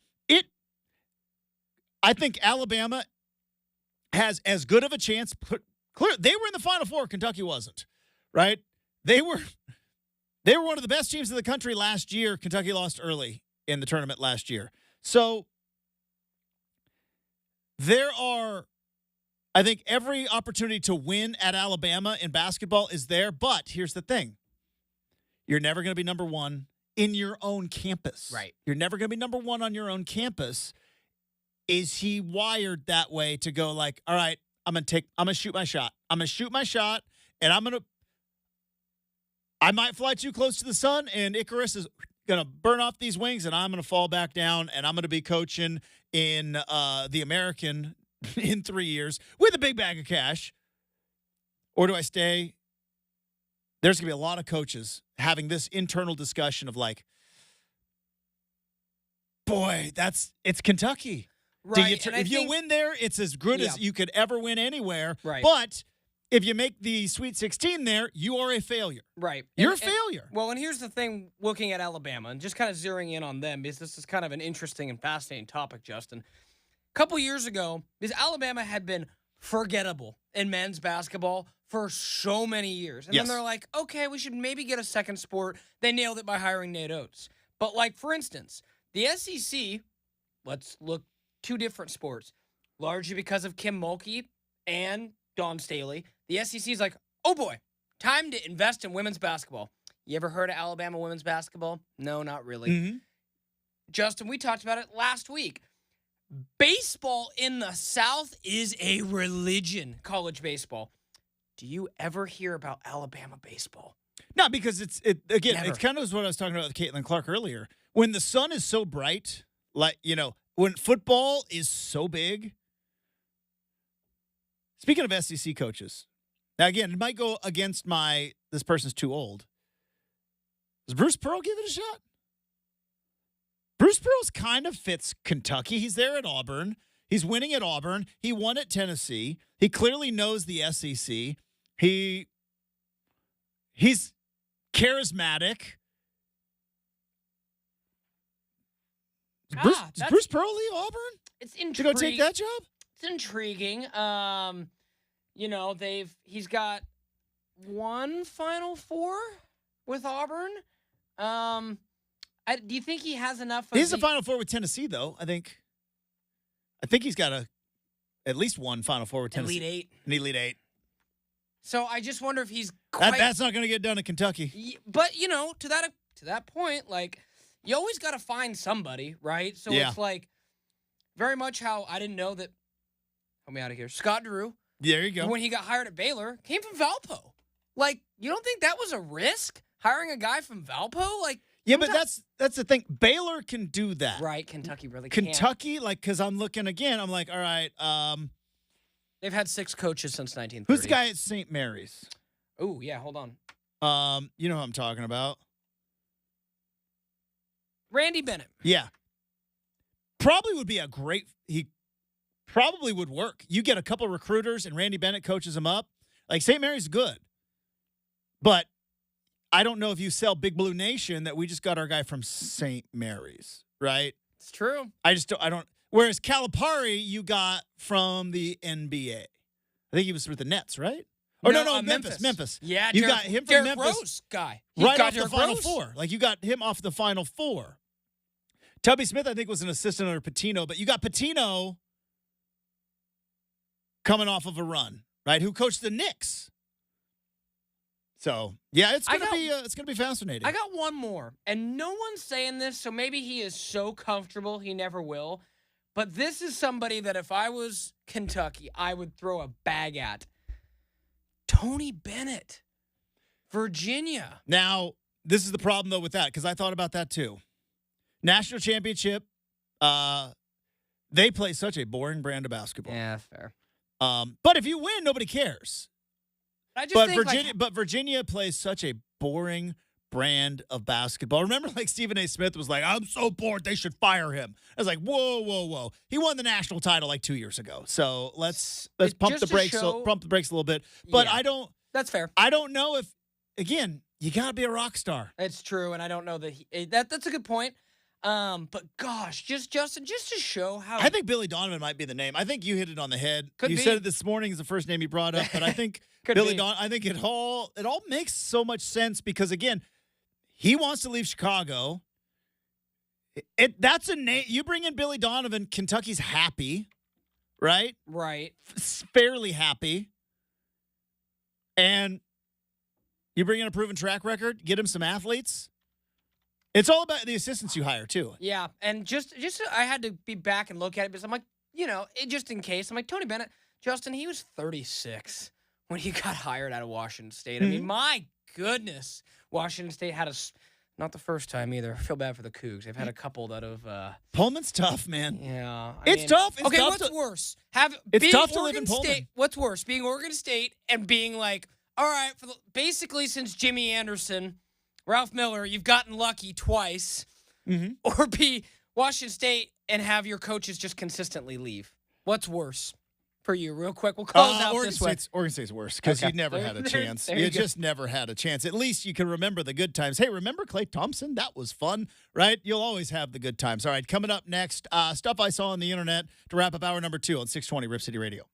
I think Alabama has as good of a chance. Clear, they were in the Final Four. Kentucky wasn't, right? They were one of the best teams in the country last year. Kentucky lost early in the tournament last year. So there are, I think, every opportunity to win at Alabama in basketball is there. But here's the thing. You're never going to be number one in your own campus. Right. You're never going to be number one on your own campus. Is he wired that way to go like, all right, I'm gonna shoot my shot. I'm gonna shoot my shot, and I might fly too close to the sun, and Icarus is gonna burn off these wings, and I'm gonna fall back down, and I'm gonna be coaching in the American in 3 years with a big bag of cash. Or do I stay? There's gonna be a lot of coaches having this internal discussion of like, boy, it's Kentucky. Right. If you win there, it's as good as you could ever win anywhere. Right. But if you make the Sweet 16 there, you are a failure. Right. You're a failure. Well, and here's the thing, looking at Alabama and just kind of zeroing in on them, because this is kind of an interesting and fascinating topic, Justin. A couple years ago, because Alabama had been forgettable in men's basketball for so many years. And then they're like, okay, we should maybe get a second sport. They nailed it by hiring Nate Oates. But like, for instance, the SEC, let's look two different sports, largely because of Kim Mulkey and Dawn Staley. The SEC is like, oh boy, time to invest in women's basketball. You ever heard of Alabama women's basketball? No, not really. Mm-hmm. Justin, we talked about it last week. Baseball in the South is a religion, college baseball. Do you ever hear about Alabama baseball? No, because it's Never. kind of what I was talking about with Caitlin Clark earlier. When the sun is so bright, like, when football is so big. Speaking of SEC coaches, now again, it might go against this person's too old. Does Bruce Pearl give it a shot? Bruce Pearl's kind of fits Kentucky. He's there at Auburn. He's winning at Auburn. He won at Tennessee. He clearly knows the SEC. He's charismatic. Does Bruce Pearl leave Auburn? It's intriguing. To go take that job? It's intriguing. He's got one Final Four with Auburn. Do you think he has enough? He's a Final Four with Tennessee, though. I think he's got at least one Final Four with Tennessee. An Elite Eight. So I just wonder if he's that's not going to get done at Kentucky. But to that point, like, you always got to find somebody, right? So it's like very much how I didn't know that. Help me out of here. Scott Drew. There you go. When he got hired at Baylor, came from Valpo. Like, you don't think that was a risk, hiring a guy from Valpo? Like, yeah, but that's the thing. Baylor can do that, right? Kentucky really can't. Kentucky, like, because I'm looking again. I'm like, all right. They've had 6 coaches since 1930. Who's the guy at St. Mary's? Oh yeah, hold on. You know who I'm talking about? Randy Bennett. Yeah. Probably would be he probably would work. You get a couple recruiters and Randy Bennett coaches them up. Like, St. Mary's good. But I don't know if you sell Big Blue Nation that we just got our guy from St. Mary's, right? It's true. I don't. Whereas Calipari, you got from the NBA. I think he was with the Nets, right? Or no, Memphis. Yeah, you got him from Derrick Memphis. Rose guy. Right off the Final Four. Like, you got him off the Final Four. Tubby Smith, I think, was an assistant under Pitino, but you got Pitino coming off of a run, right? Who coached the Knicks. So, yeah, it's gonna be fascinating. I got one more, and no one's saying this, so maybe he is so comfortable he never will. But this is somebody that if I was Kentucky, I would throw a bag at. Tony Bennett, Virginia. Now, this is the problem though with that, because I thought about that too. National championship, they play such a boring brand of basketball. Yeah, fair. But if you win, nobody cares. But Virginia plays such a boring brand of basketball. Remember, like, Stephen A. Smith was like, I'm so bored, they should fire him. I was like, whoa. He won the national title like 2 years ago. So let's pump the brakes a little bit. But yeah, that's fair. I don't know if, again, you got to be a rock star. It's true, and I don't know that's a good point. But gosh, Justin, just to show how I think Billy Donovan might be the name. I think you hit it on the head. You said it this morning is the first name you brought up, but I think Billy Donovan. I think it all makes so much sense because, again, he wants to leave Chicago. That's a name. You bring in Billy Donovan, Kentucky's happy, right? Right. Fairly happy. And you bring in a proven track record, get him some athletes. It's all about the assistants you hire, too. Yeah, and just I had to be back and look at it because I'm like, just in case. I'm like, Tony Bennett, Justin, he was 36 when he got hired out of Washington State. I mean, my goodness. Washington State had not the first time either. I feel bad for the Cougs. They've had a couple that have. Pullman's tough, man. Yeah. It's tough. It's okay, tough what's worse? It's tough to live in Pullman. State, what's worse? Being Oregon State and being like, all right, basically since Jimmy Anderson, Ralph Miller, you've gotten lucky twice. Mm-hmm. Or be Washington State and have your coaches just consistently leave. What's worse for you? Real quick, we'll close out Oregon this way. Oregon State's worse because you never had a chance. You just never had a chance. At least you can remember the good times. Hey, remember Klay Thompson? That was fun, right? You'll always have the good times. All right, coming up next, stuff I saw on the internet to wrap up hour number 2 on 620 Rip City Radio.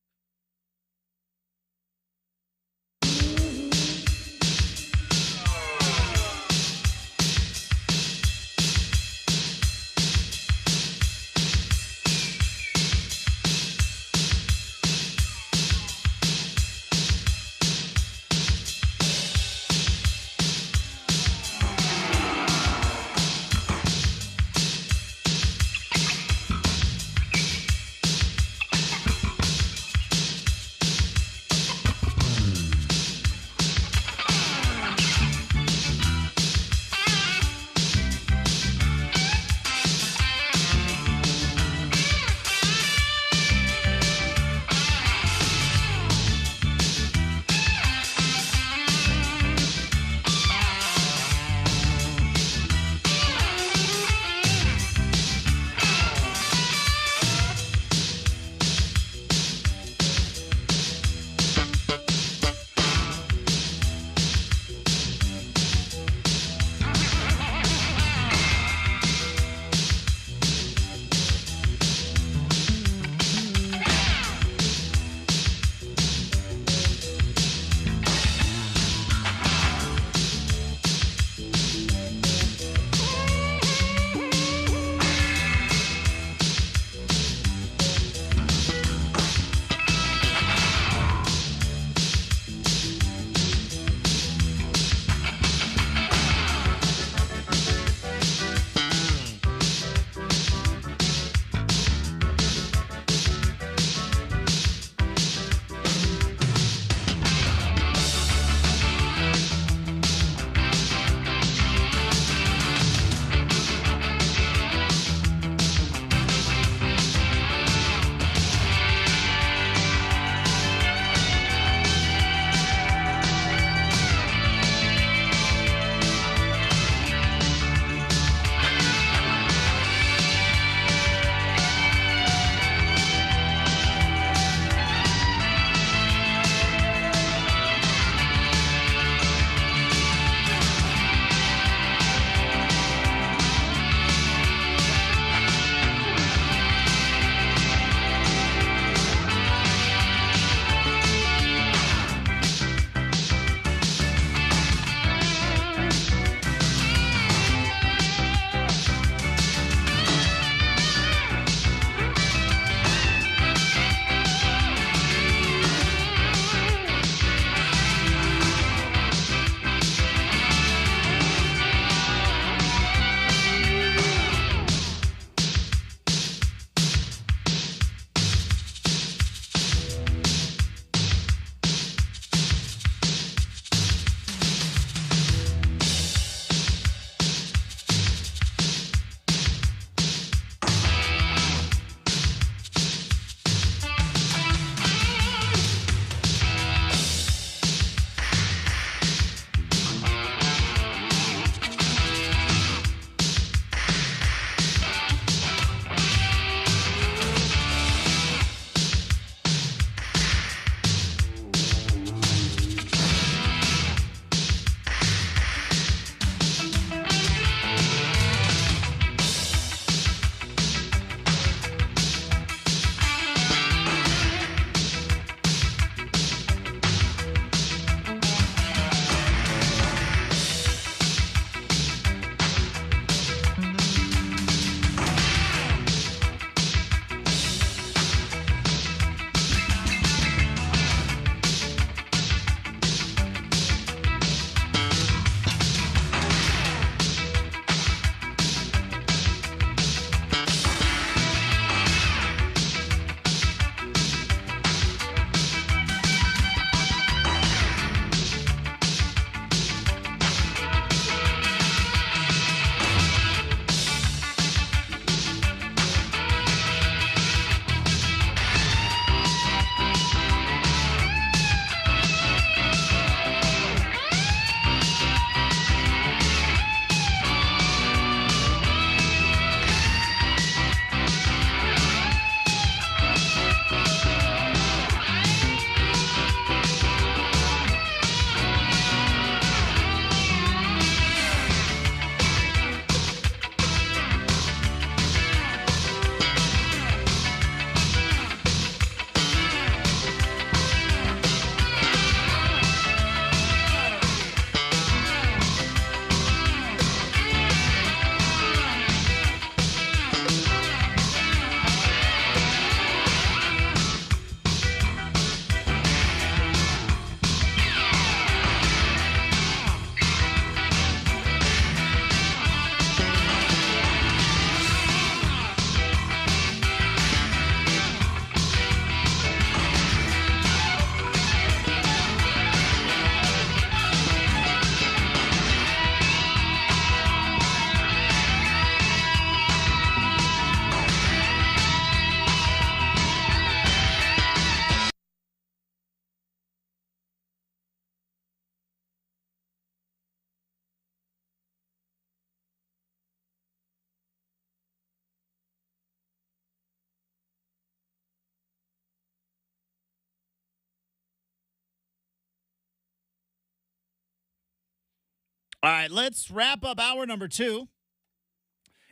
All right, let's wrap up hour number 2.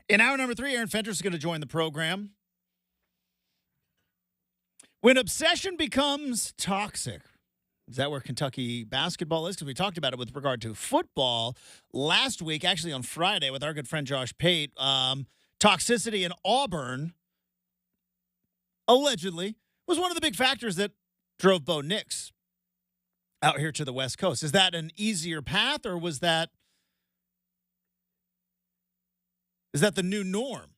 In hour number 3, Aaron Fentress is going to join the program. When obsession becomes toxic, is that where Kentucky basketball is? Because we talked about it with regard to football last week, actually on Friday with our good friend Josh Pate. Toxicity in Auburn, allegedly, was one of the big factors that drove Bo Nix out here to the West Coast. Is that an easier path, or is that the new norm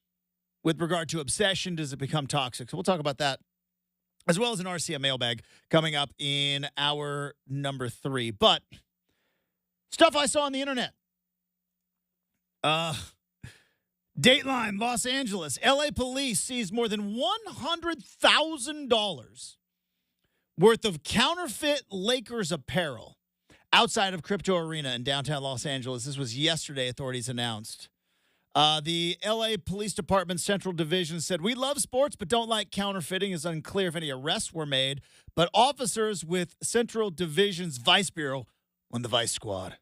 with regard to obsession? Does it become toxic? So we'll talk about that, as well as an RCM mailbag coming up in hour number 3. But stuff I saw on the internet. Dateline, Los Angeles. LA police seized more than $100,000 worth of counterfeit Lakers apparel outside of Crypto Arena in downtown Los Angeles. This was yesterday, authorities announced. The LA Police Department Central Division said, "We love sports but don't like counterfeiting." It's unclear if any arrests were made, but officers with Central Division's Vice Bureau on the Vice Squad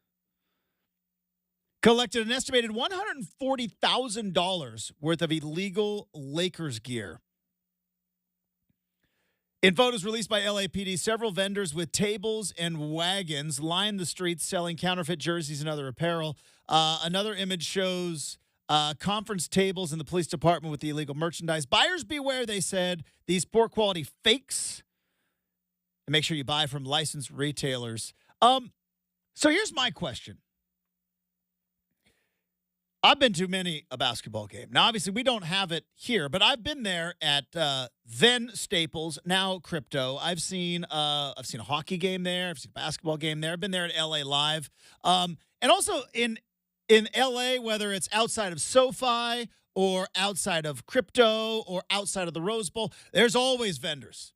collected an estimated $140,000 worth of illegal Lakers gear. In photos released by LAPD, several vendors with tables and wagons lined the streets selling counterfeit jerseys and other apparel. Another image shows conference tables in the police department with the illegal merchandise. Buyers beware, they said, these poor quality fakes. And make sure you buy from licensed retailers. So here's my question. I've been to many a basketball game. Now, obviously, we don't have it here, but I've been there at then Staples, now Crypto. I've seen a hockey game there. I've seen a basketball game there. I've been there at LA Live. And also in LA, whether it's outside of SoFi or outside of Crypto or outside of the Rose Bowl, there's always vendors.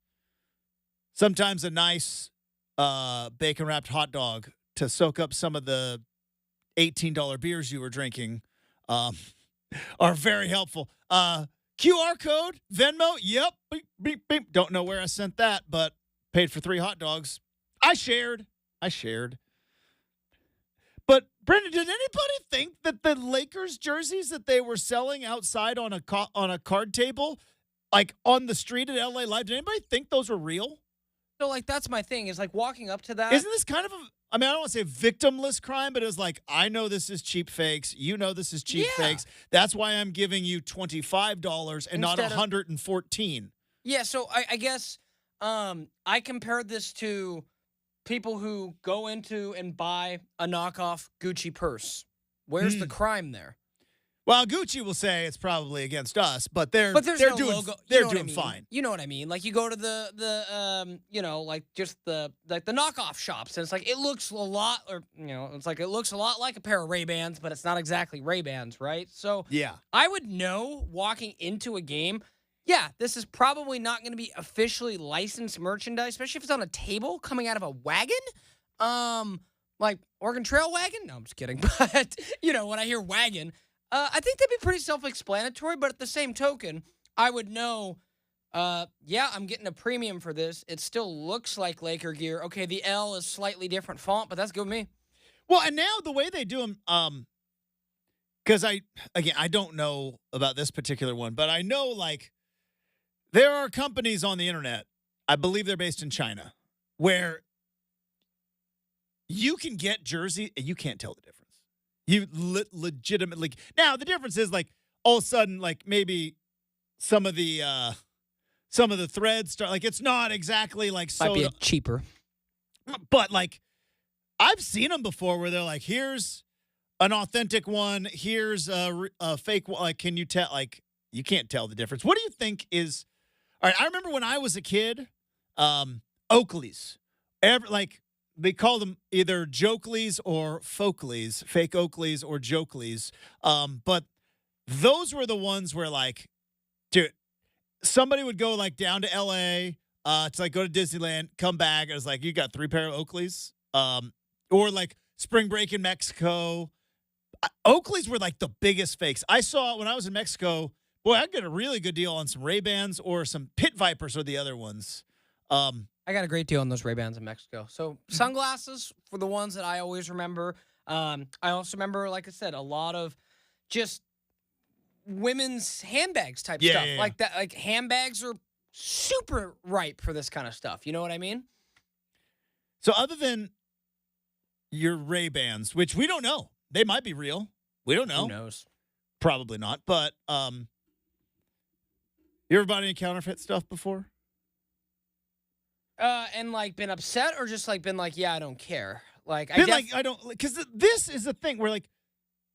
Sometimes a nice bacon-wrapped hot dog to soak up some of the $18 beers you were drinking are very helpful. QR code, Venmo, yep, beep, beep, beep. Don't know where I sent that, but paid for 3 hot dogs. I shared. But, Brenden, did anybody think that the Lakers jerseys that they were selling outside on a card table, like on the street at LA Live, did anybody think those were real? So, like, that's my thing, is like walking up to that. Isn't this kind of I don't want to say victimless crime, but it was like, I know this is cheap fakes. You know this is cheap fakes. That's why I'm giving you $25 and not $114. Yeah, so I guess I compared this to people who go into and buy a knockoff Gucci purse. Where's the crime there? Well, Gucci will say it's probably against us, but they're no doing logo. They're doing fine. You know what I mean? Like you go to the knockoff shops, and it's like it looks a lot like a pair of Ray-Bans, but it's not exactly Ray-Bans, right? So yeah, I would know walking into a game. Yeah, this is probably not going to be officially licensed merchandise, especially if it's on a table coming out of a wagon. Like Oregon Trail wagon? No, I'm just kidding. But when I hear wagon. I think that'd be pretty self-explanatory, but at the same token, I would know, I'm getting a premium for this. It still looks like Laker gear. Okay, the L is slightly different font, but that's good with me. Well, and now the way they do them, because I don't know about this particular one, but I know, like, there are companies on the internet, I believe they're based in China, where you can get jersey and you can't tell the difference. You legitimately. Now the difference is like all of a sudden, like maybe some of the threads start like it's not exactly like might be cheaper, but like I've seen them before where they're like, here's an authentic one, here's a fake one. Like, can you tell? Like, you can't tell the difference. What do you think is? All right, I remember when I was a kid, Oakleys, they call them either Jokeleys or Folkleys, fake Oakleys or Jokeleys. But those were the ones where, like, dude, somebody would go, like, down to L.A. To, like, go to Disneyland, come back, and it's like, you got 3 pair of Oakleys? Or, like, spring break in Mexico. Oakleys were, like, the biggest fakes. I saw when I was in Mexico, boy, I'd get a really good deal on some Ray-Bans or some Pit Vipers or the other ones. I got a great deal on those Ray-Bans in Mexico. So sunglasses for the ones that I always remember. I also remember, like I said, a lot of just women's handbags type stuff. Yeah. Like that. Like handbags are super ripe for this kind of stuff. You know what I mean? So other than your Ray-Bans, which we don't know, they might be real. We don't know. Who knows? Probably not. But you ever bought any counterfeit stuff before? And like been upset or just like been like, yeah, I don't care. Like I don't, because this is the thing where like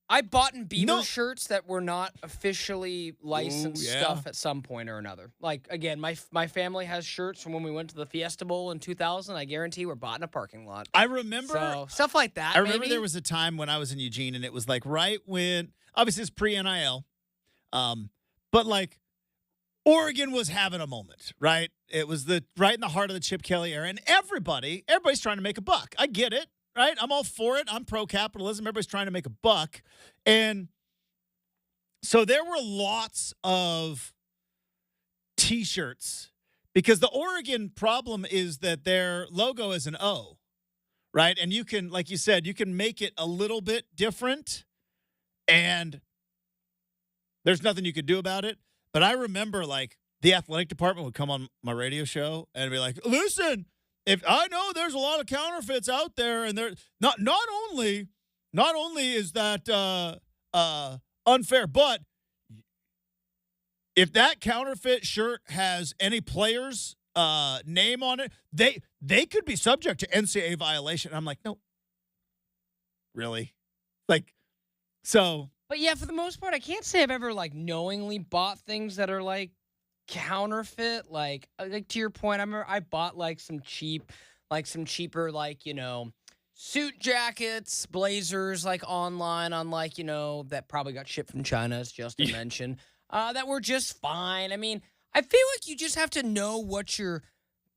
I bought in Bieber shirts that were not officially licensed yeah. stuff at some point or another. Like, again, my family has shirts from when we went to the Fiesta Bowl in 2000. I guarantee were bought in a parking lot. I remember. So, stuff like that, I remember there was a time when I was in Eugene, and it was like right when, obviously it's pre-NIL, but like Oregon was having a moment, right? It was right in the heart of the Chip Kelly era, and everybody's trying to make a buck. I get it. Right? I'm all for it. I'm pro-capitalism. Everybody's trying to make a buck. And so there were lots of T-shirts because the Oregon problem is that their logo is an O, right? And you can, like you said, you can make it a little bit different and there's nothing you could do about it. But I remember, like, the athletic department would come on my radio show and be like, listen, if I know there's a lot of counterfeits out there, and they're not only is that unfair, but if that counterfeit shirt has any player's name on it, they could be subject to NCAA violation. And I'm like, no, really, like, so. But yeah, for the most part, I can't say I've ever like knowingly bought things that are like counterfeit. Like to your point, I remember I bought like some cheaper like, you know, suit jackets, blazers, like online on like, you know, that probably got shipped from China, as Justin mentioned, that were just fine. I mean, I feel like you just have to know what you're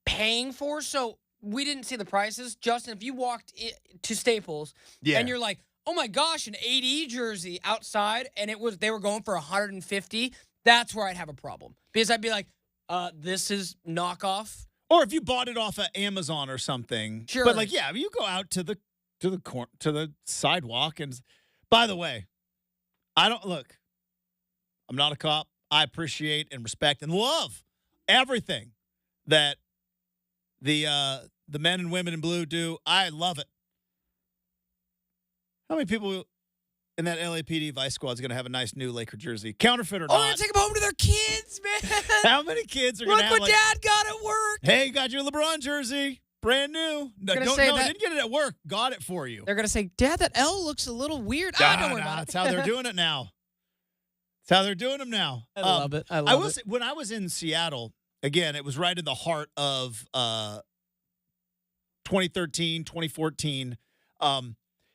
paying for. So we didn't see the prices. Justin, if you walked to Staples and you're like, oh my gosh, an AD jersey outside, and they were going for $150, that's where I'd have a problem. Because I'd be like, this is knockoff. Or if you bought it off of Amazon or something. Sure. But like, yeah, you go out to the sidewalk, and by the way, I'm not a cop. I appreciate and respect and love everything that the men and women in blue do. I love it. How many people in that LAPD Vice Squad is going to have a nice new Laker jersey? Counterfeit or not? Oh, they're taking them home to their kids, man. How many kids are going to have, Look what Dad got at work. Hey, got your LeBron jersy. Brand new. Didn't get it at work. Got it for you. They're going to say, Dad, that L looks a little weird. Don't worry about it. That's how they're doing it now. That's how they're doing them now. I love it. I love it. When I was in Seattle, again, it was right in the heart of 2013, 2014.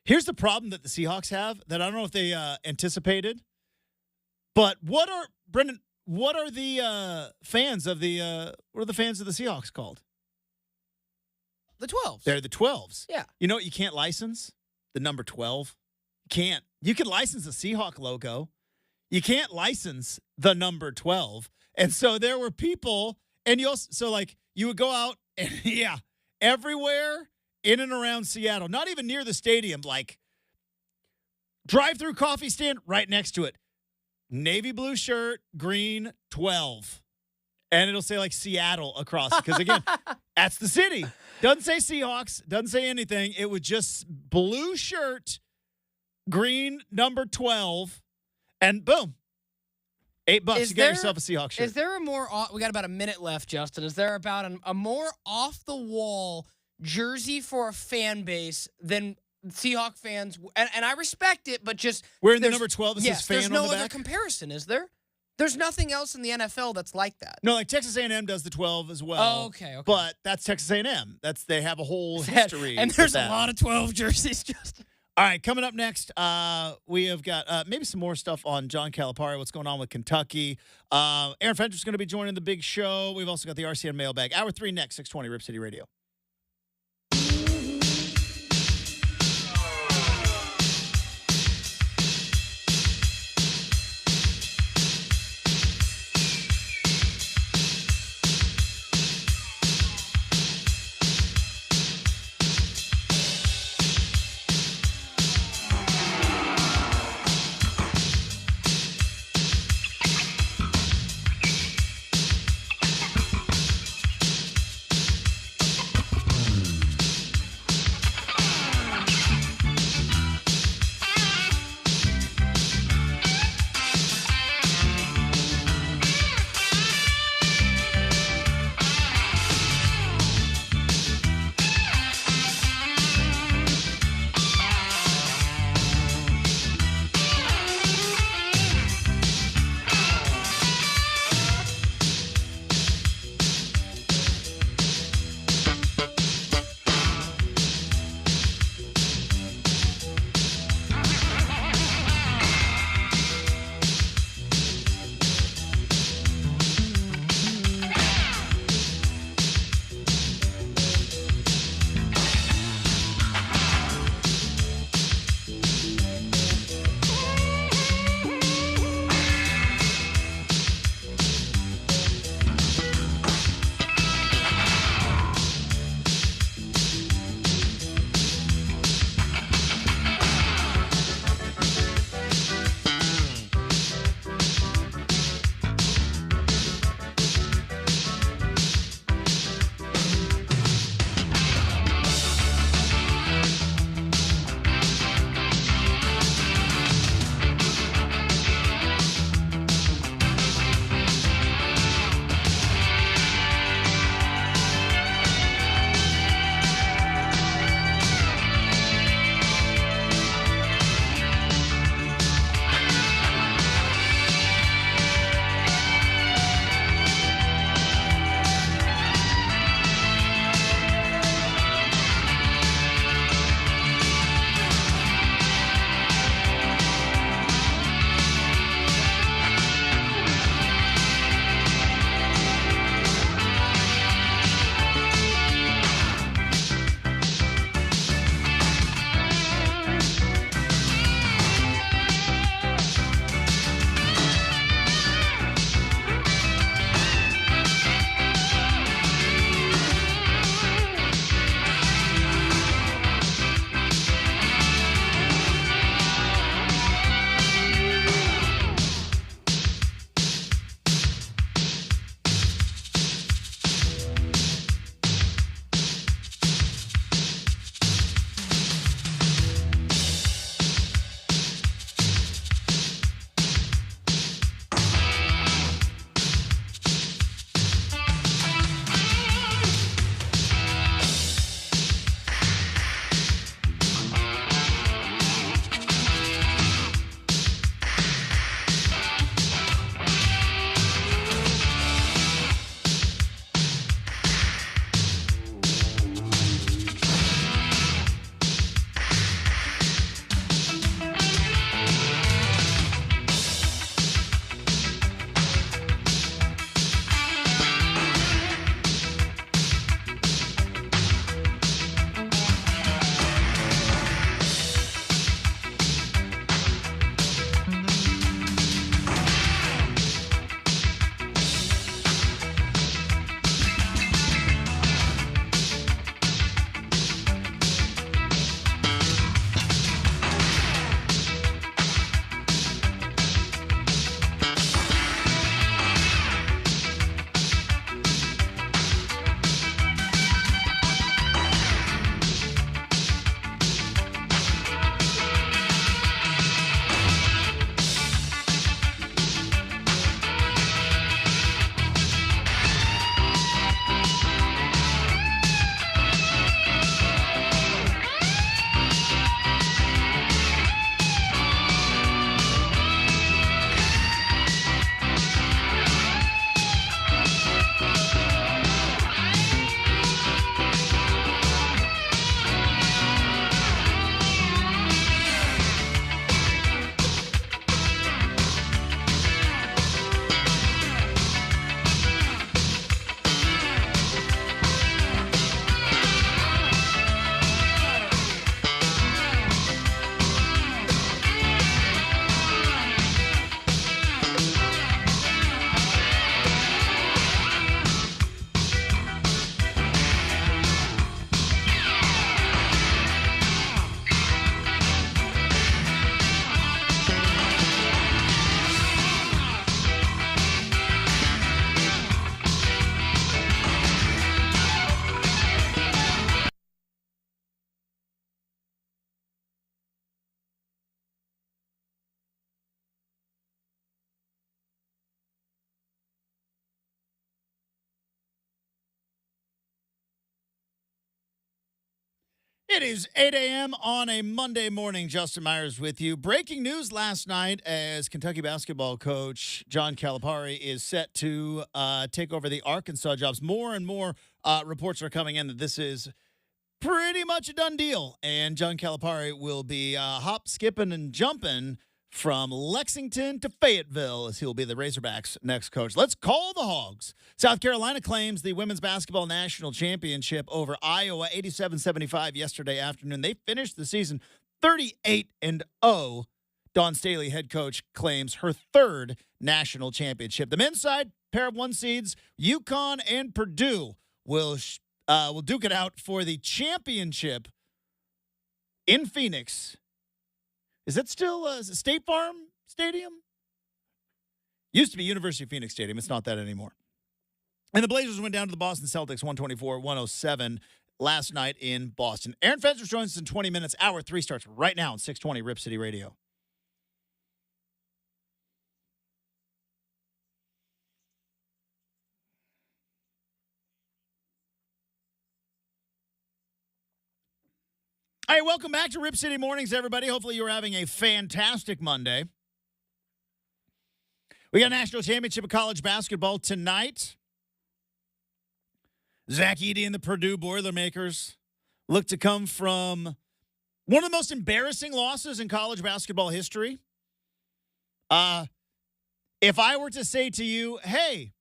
Here's the problem that the Seahawks have that I don't know if they anticipated. But Brenden, what are the fans of the Seahawks called? The 12s. They're the 12s. Yeah. You know what you can't license? The number 12. You can't. You can license the Seahawk logo. You can't license the number 12. And so there were people, and you would go out and everywhere in and around Seattle, not even near the stadium, like drive-through coffee stand right next to it. Navy blue shirt, green 12. And it'll say like Seattle across it. Because again, that's the city. Doesn't say Seahawks, doesn't say anything. It was just blue shirt, green number 12, and boom. $8. You get yourself a Seahawks shirt. Is there we got about a minute left, Justin. Is there about a more off-the-wall jersey for a fan base than Seahawk fans, and I respect it, but just wearing the number 12 is his fan there's on no the back? other comparison, is there? There's nothing else in the NFL that's like that. No, like Texas A&M does the 12 as well. Oh, okay. But that's Texas A&M. They have a whole history. And there's a lot of 12 jerseys, Justin. All right, coming up next, we have got maybe some more stuff on John Calipari, what's going on with Kentucky. Aaron Fentress is going to be joining the big show. We've also got the RCN mailbag. Hour 3 next, 620 Rip City Radio. It is 8 a.m. on a Monday morning. Justin Myers with you. Breaking news last night as Kentucky basketball coach John Calipari is set to take over the Arkansas jobs. More and more reports are coming in that this is pretty much a done deal. And John Calipari will be hop, skipping, and jumping from Lexington to Fayetteville as he'll be the Razorbacks' next coach. Let's call the Hogs. South Carolina claims the women's basketball national championship over Iowa 87-75 yesterday afternoon. They finished the season 38-0. Dawn Staley, head coach, claims her third national championship. The men's side, pair of one seeds, UConn and Purdue will duke it out for the championship in Phoenix. Is it still State Farm Stadium? Used to be University of Phoenix Stadium. It's not that anymore. And the Blazers went down to the Boston Celtics 124-107 last night in Boston. Aaron Fentress joins us in 20 minutes. Hour 3 starts right now on 620 Rip City Radio. Hey, welcome back to Rip City Mornings, everybody. Hopefully you're having a fantastic Monday. We got a national championship of college basketball tonight. Zach Edey and the Purdue Boilermakers look to come from one of the most embarrassing losses in college basketball history. If I were to say to you, hey,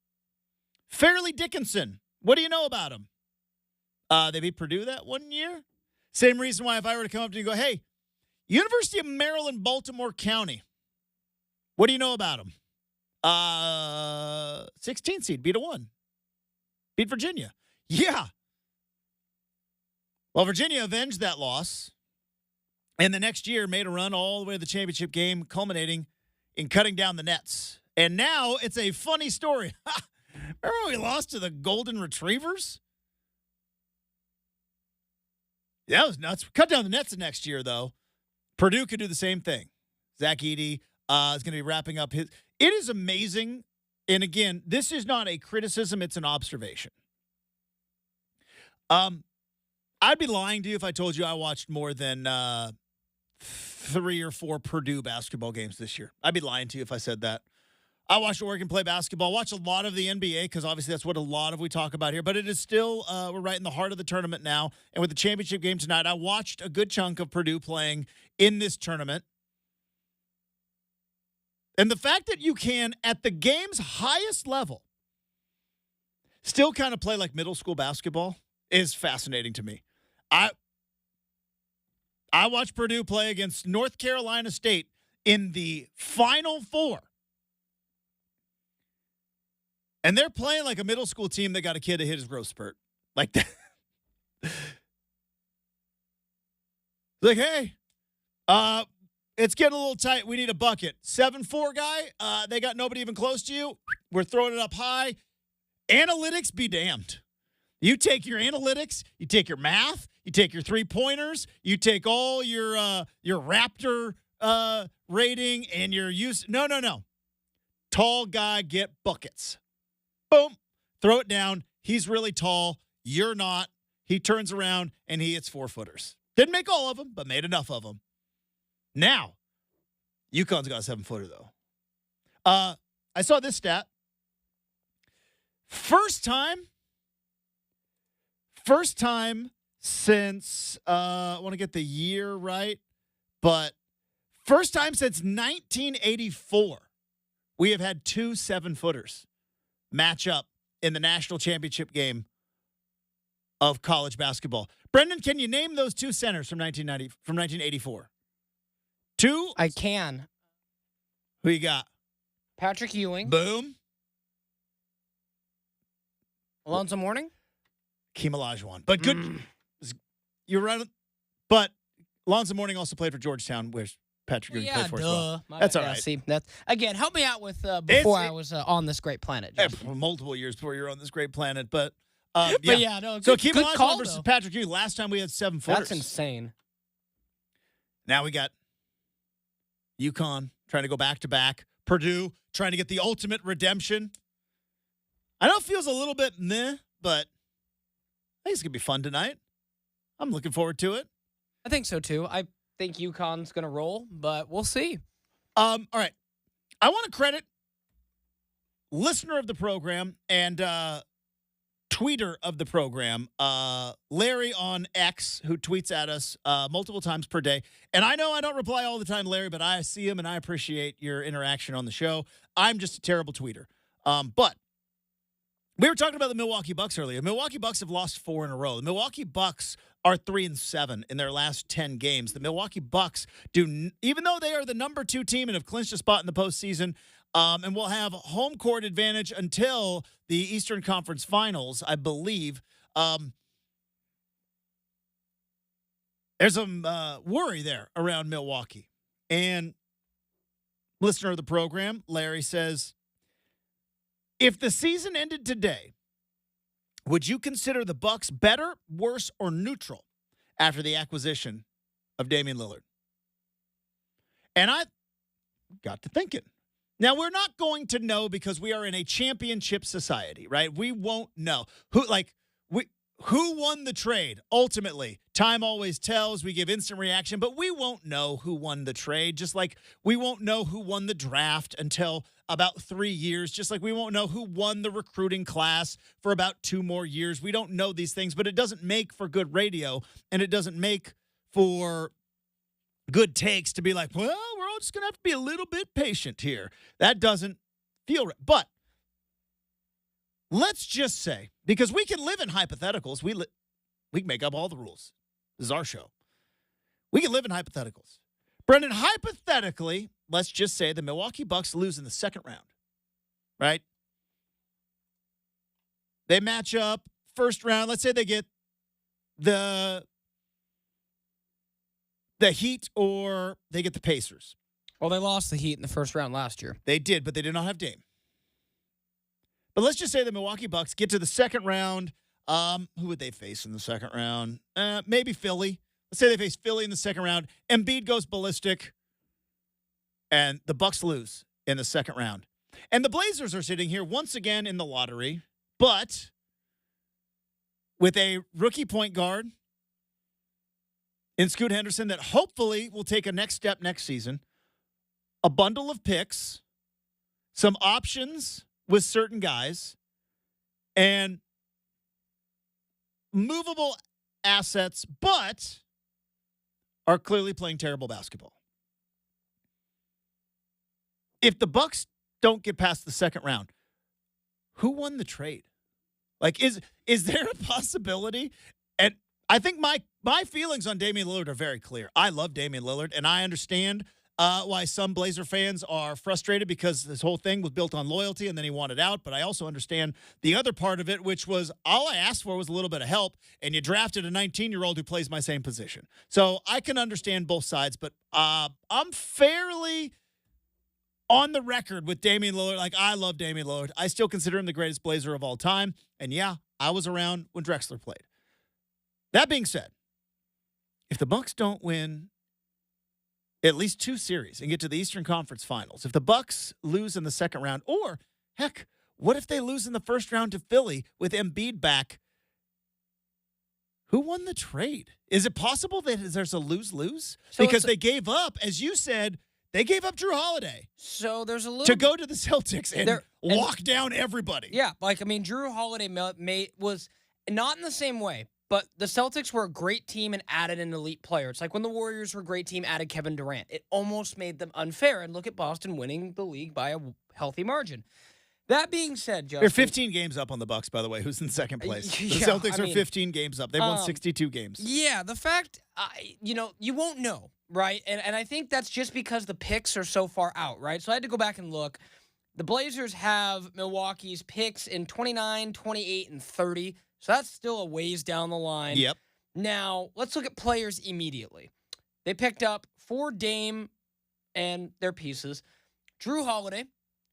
Fairleigh Dickinson, what do you know about him? They beat Purdue that one year. Same reason why if I were to come up to you and go, hey, University of Maryland, Baltimore County, what do you know about them? 16th seed, beat a 1. Beat Virginia. Yeah. Well, Virginia avenged that loss, and the next year made a run all the way to the championship game, culminating in cutting down the nets. And now it's a funny story. Remember when we lost to the Golden Retrievers? That was nuts. Cut down the nets the next year, though. Purdue could do the same thing. Zach Edey is going to be wrapping up his. It is amazing. And again, this is not a criticism. It's an observation. I'd be lying to you if I told you I watched more than 3 or 4 Purdue basketball games this year. I'd be lying to you if I said that. I watched Oregon play basketball, watch a lot of the NBA because obviously that's what a lot of we talk about here. But it is still, we're right in the heart of the tournament now. And with the championship game tonight, I watched a good chunk of Purdue playing in this tournament. And the fact that you can, at the game's highest level, still kind of play like middle school basketball is fascinating to me. I watched Purdue play against North Carolina State in the Final Four. And they're playing like a middle school team that got a kid to hit his growth spurt. Like that. Like, hey, it's getting a little tight. We need a bucket. 7'4" guy, they got nobody even close to you. We're throwing it up high. Analytics be damned. You take your analytics, you take your math, you take your three-pointers, you take all your Raptor rating and your use. No. Tall guy, get buckets. Boom, throw it down. He's really tall. You're not. He turns around, and he hits 4-footers. Didn't make all of them, but made enough of them. Now, UConn's got a 7-footer, though. I saw this stat. First time since, I want to get the year right, but first time since 1984, we have had 2 7-footers match up in the national championship game of college basketball. Brenden, can you name those 2 centers from 1984? 2? I can. Who you got? Patrick Ewing. Boom. Alonzo Mourning. Keem Olajuwon. But good. You're right. But Alonzo Mourning also played for Georgetown, where Patrick Ewing played for as well. That's all right. See, again, help me out with before I was on this great planet. Multiple years before you were on this great planet. But, no. So Keem Olajuwon versus Patrick Ewing. Last time we had 7-footers. That's insane. Now we got UConn trying to go back-to-back. Purdue trying to get the ultimate redemption. I know it feels a little bit meh, but I think it's going to be fun tonight. I'm looking forward to it. I think so, too. I think UConn's going to roll, but we'll see. All right. I want to credit listener of the program and tweeter of the program, Larry on X, who tweets at us multiple times per day. And I know I don't reply all the time, Larry, but I see him and I appreciate your interaction on the show. I'm just a terrible tweeter. But we were talking about the Milwaukee Bucks earlier. The Milwaukee Bucks have lost 4 in a row. The Milwaukee Bucks are 3-7 in their last 10 games. The Milwaukee Bucks even though they are the number 2 team and have clinched a spot in the postseason, and will have home court advantage until the Eastern Conference Finals, I believe. There's some worry there around Milwaukee. And listener of the program, Larry, says, if the season ended today, would you consider the Bucks better, worse, or neutral after the acquisition of Damian Lillard? And I got to thinking. Now, we're not going to know because we are in a championship society, right? We won't know. Who won the trade? Ultimately, time always tells. We give instant reaction, but we won't know who won the trade, just like we won't know who won the draft until about 3 years, just like we won't know who won the recruiting class for about 2 more years. We don't know these things, but it doesn't make for good radio, and it doesn't make for good takes to be like, well, we're all just going to have to be a little bit patient here. That doesn't feel right. But let's just say, because we can live in hypotheticals, we can make up all the rules. This is our show. We can live in hypotheticals. Brenden, hypothetically, let's just say the Milwaukee Bucks lose in the second round, right? They match up first round. Let's say they get the Heat or they get the Pacers. Well, they lost the Heat in the first round last year. They did, but they did not have Dame. But let's just say the Milwaukee Bucks get to the second round. Who would they face in the second round? Maybe Philly. Let's say they face Philly in the second round. Embiid goes ballistic, and the Bucks lose in the second round. And the Blazers are sitting here once again in the lottery, but with a rookie point guard in Scoot Henderson that hopefully will take a next step next season, a bundle of picks, some options with certain guys, and movable assets, but are clearly playing terrible basketball. If the Bucks don't get past the second round, who won the trade? Like, is there a possibility? And I think my feelings on Damian Lillard are very clear. I love Damian Lillard, and I understand why some Blazer fans are frustrated because this whole thing was built on loyalty and then he wanted out. But I also understand the other part of it, which was all I asked for was a little bit of help, and you drafted a 19-year-old who plays my same position. So I can understand both sides, but I'm fairly on the record with Damian Lillard. Like, I love Damian Lillard. I still consider him the greatest Blazer of all time. And yeah, I was around when Drexler played. That being said, if the Bucks don't win at least 2 series and get to the Eastern Conference Finals, if the Bucks lose in the second round, or heck, what if they lose in the first round to Philly with Embiid back? Who won the trade? Is it possible that there's a lose-lose? So because they gave up, as you said, they gave up Drew Holiday. So there's a little to go to the Celtics and lock down everybody. Yeah, like, I mean, Drew Holiday was not in the same way. But the Celtics were a great team and added an elite player. It's like when the Warriors were a great team, added Kevin Durant. It almost made them unfair. And look at Boston winning the league by a healthy margin. That being said, Justin, they're 15 games up on the Bucks, by the way, who's in second place. The Celtics are 15 games up. They've won 62 games. Yeah, the fact, you won't know, right? And I think that's just because the picks are so far out, right? So I had to go back and look. The Blazers have Milwaukee's picks in 29, 28, and 30. So that's still a ways down the line. Yep. Now, let's look at players immediately. They picked up for Dame and their pieces, Drew Holiday,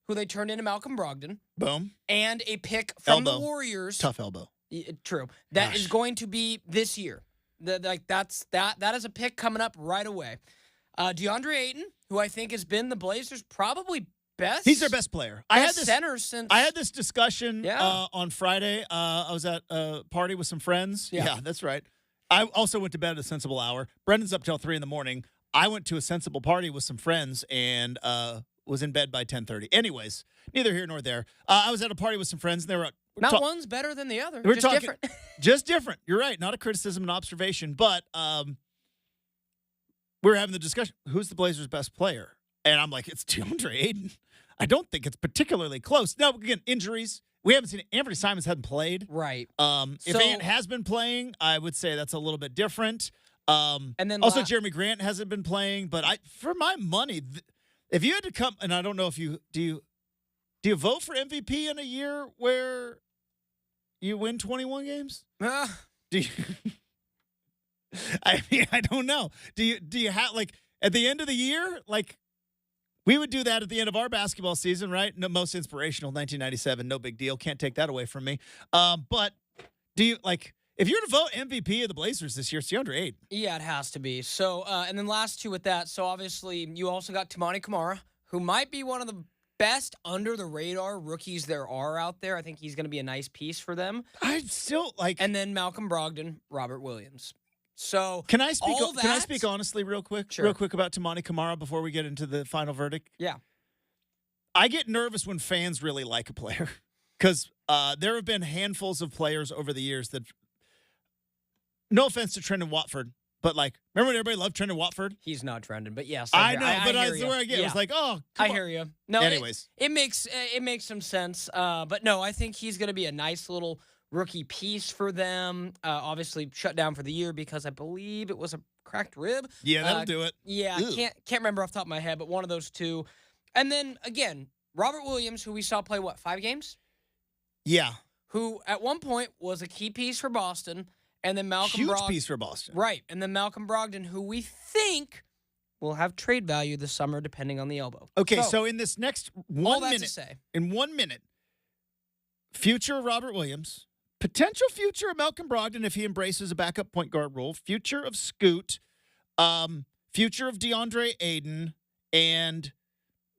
who they turned into Malcolm Brogdon. Boom. And a pick from the Warriors. Tough elbow. True. That is going to be this year. That is a pick coming up right away. DeAndre Ayton, who I think has been the Blazers' probably best. He's their best player. I had this discussion on Friday. I was at a party with some friends. Yeah, that's right. I also went to bed at a sensible hour. Brendan's up till 3 in the morning. I went to a sensible party with some friends and was in bed by 10:30. Anyways, neither here nor there. I was at a party with some friends, and they were one's better than the other. We're just talking different. just different. You're right. Not a criticism, an observation. But we were having the discussion. Who's the Blazers' best player? And I'm like, it's DeAndre Ayton. I don't think it's particularly close. Now, again, injuries. We haven't seen it. Anthony Simons hadn't played. Right. If Ant has been playing, I would say that's a little bit different. And then also Jeremy Grant hasn't been playing. But for my money, if you had to come, and I don't know if you do you vote for MVP in a year where you win 21 games? Do you? I mean, I don't know. Do you have, like, at the end of the year, like, we would do that at the end of our basketball season, right? No, most inspirational, 1997, no big deal. Can't take that away from me. But do you, like, if you're to vote MVP of the Blazers this year, it's DeAndre Ayton. Yeah, it has to be. So, and then last two with that. So, obviously, you also got Toumani Camara, who might be one of the best under-the-radar rookies there are out there. I think he's going to be a nice piece for them. I still, like... And then Malcolm Brogdon, Robert Williams. So, Can I speak honestly real quick? Sure. Real quick about Toumani Camara before we get into the final verdict? Yeah. I get nervous when fans really like a player because there have been handfuls of players over the years that, no offense to Trendon Watford, but, like, remember when everybody loved Trendon Watford? He's not Trendon, but yes. I know, but that's where I get. It was like, oh, I hear you. No, anyways. It makes some sense. But no, I think he's going to be a nice little rookie piece for them. Obviously shut down for the year because I believe it was a cracked rib. Yeah, that'll do it. Yeah, can't remember off the top of my head, but one of those two. And then again, Robert Williams, who we saw play 5 games? Yeah. Who at one point was a key piece for Boston, and then Malcolm Huge piece for Boston. Right, and then Malcolm Brogdon, who we think will have trade value this summer depending on the elbow. Okay, so in this next 1 minute, to say. In 1 minute, future of Robert Williams, potential future of Malcolm Brogdon if he embraces a backup point guard role, future of Scoot, future of DeAndre Ayton, and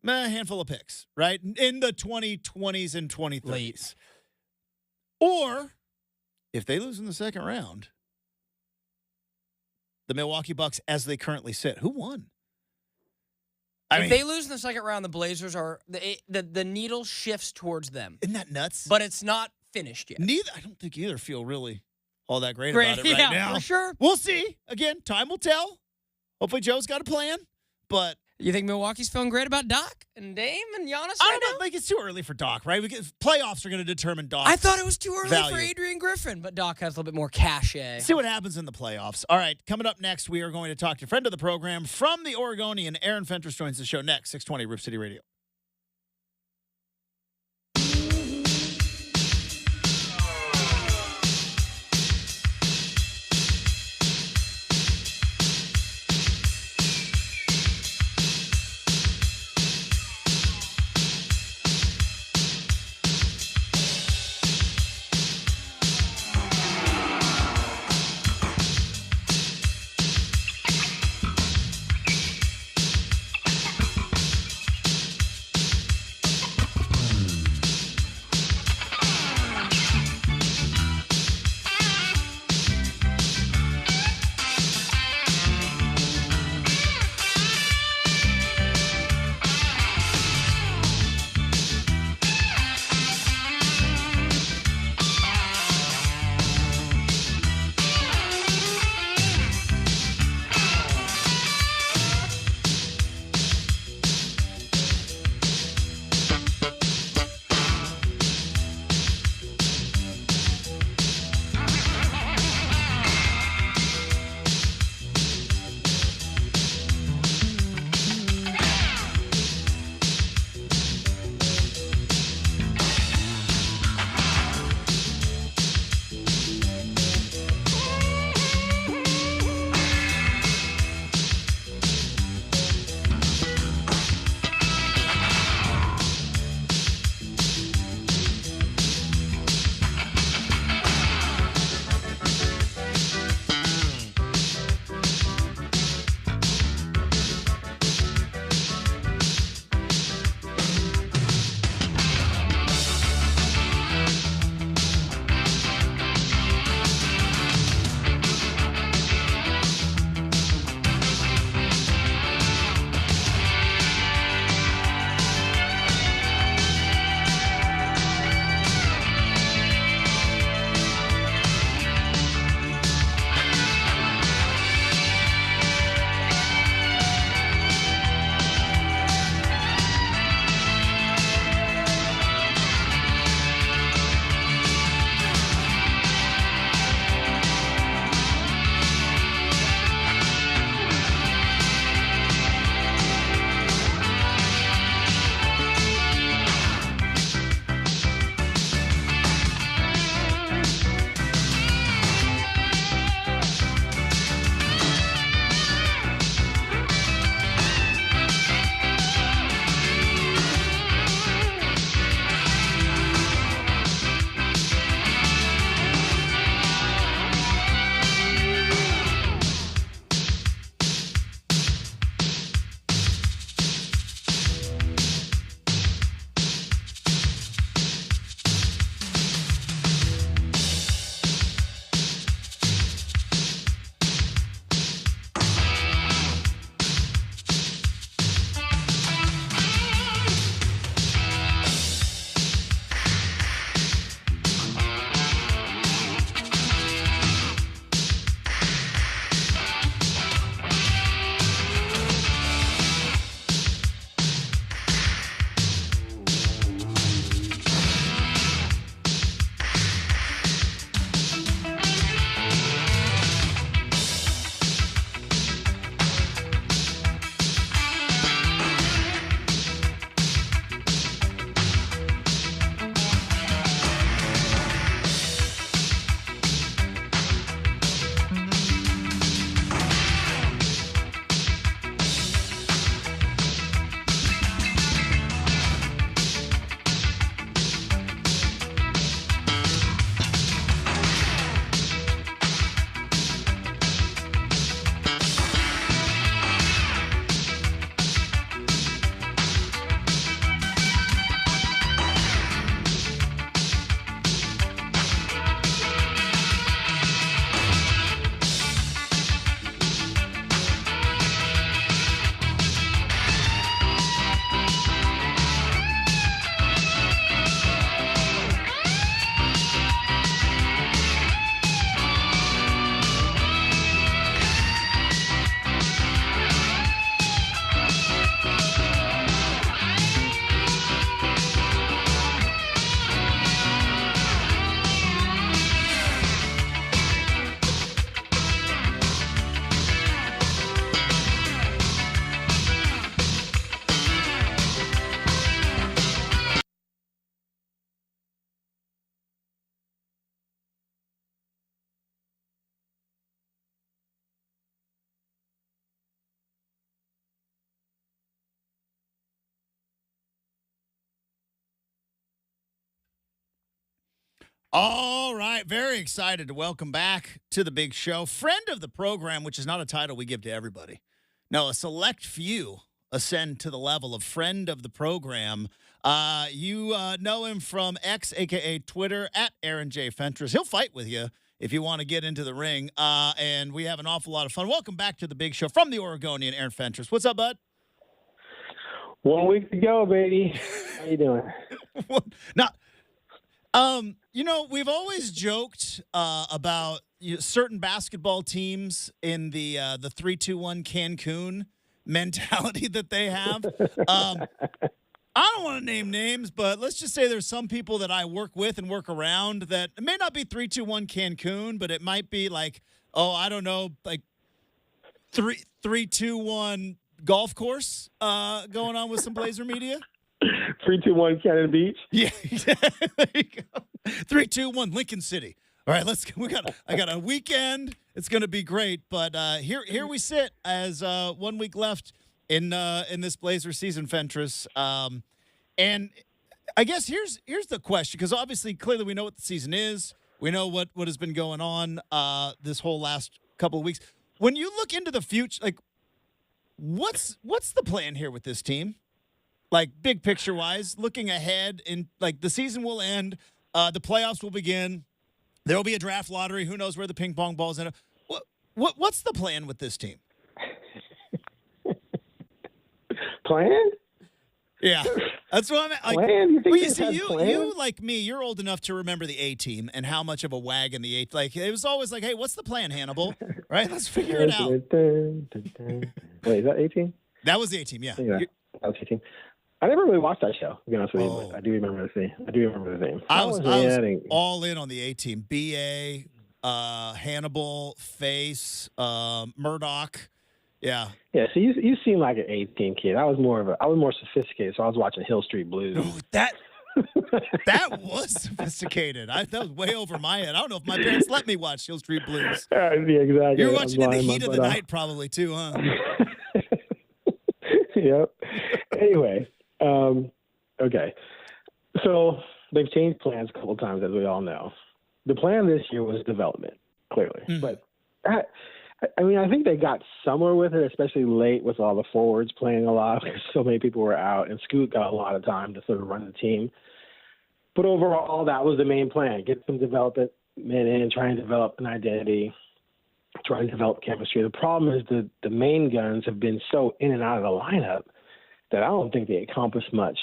a handful of picks, right? In the 2020s and 2030s. Late. Or, if they lose in the second round, the Milwaukee Bucks, as they currently sit, who won? If they lose in the second round, the Blazers are the needle shifts towards them. Isn't that nuts? But it's not finished yet. I don't think either feel really all that great about it right now. For sure. We'll see. Again, time will tell. Hopefully Joe's got a plan. But you think Milwaukee's feeling great about Doc and Dame and Giannis? I don't know. Like, it's too early for Doc, right? Playoffs are going to determine Doc. I thought it was too early value. for Adrian Griffin, but Doc has a little bit more cachet. See what happens in the playoffs. All right, coming up next, we are going to talk to a friend of the program from the Oregonian. Aaron Fentress joins the show next, 620 Rip City Radio. All right. Very excited to welcome back to the big show. Friend of the program, which is not a title we give to everybody. No, a select few ascend to the level of friend of the program. You know him from X, a.k.a. Twitter, at Aaron Fentress. He'll fight with you if you want to get into the ring. And we have an awful lot of fun. Welcome back to the big show from the Oregonian, Aaron Fentress. What's up, bud? 1 week to go, baby. How you doing? Not. We've always joked about certain basketball teams in the 3-2-1 Cancun mentality that they have. I don't want to name names, but let's just say there's some people that I work with and work around that it may not be 3-2-1 Cancun, but it might be like, like 3-2-1 golf course going on with some Blazer media. 3-2-1 Cannon Beach. Yeah, there you go. 3-2-1 Lincoln City. All right, let's. I got a weekend. It's going to be great. But here we sit as 1 week left in this Blazer season, Fentress. And I guess here's the question, because obviously, clearly, we know what the season is. We know what has been going on this whole last couple of weeks. When you look into the future, like, what's the plan here with this team? Like, big picture wise, looking ahead, and like the season will end, the playoffs will begin. There will be a draft lottery. Who knows where the ping pong ball's in? What's the plan with this team? Plan? Yeah, that's what I'm like. Plan? You like me, you're old enough to remember the A team and how much of a wagon the A. Like, it was always like, hey, what's the plan, Hannibal? Right? Let's figure it out. Wait, is that 18? That was the A team. Yeah. That was 18. I never really watched that show, to be honest with you, but I do remember the theme. I was all in on the A team. BA, Hannibal, Face, Murdoch. Yeah. Yeah, so you seem like an 18 kid. I was more sophisticated, so I was watching Hill Street Blues. Ooh, that was sophisticated. That was way over my head. I don't know if my parents let me watch Hill Street Blues. Yeah, exactly. You're watching in the heat of the night probably too, huh? Yep. Anyway. Okay. So they've changed plans a couple of times, as we all know. The plan this year was development, clearly. Mm-hmm. But I think they got somewhere with it, especially late with all the forwards playing a lot because so many people were out, and Scoot got a lot of time to sort of run the team. But overall, that was the main plan: get some development in, try and develop an identity, try and develop chemistry. The problem is the main guns have been so in and out of the lineup that I don't think they accomplished much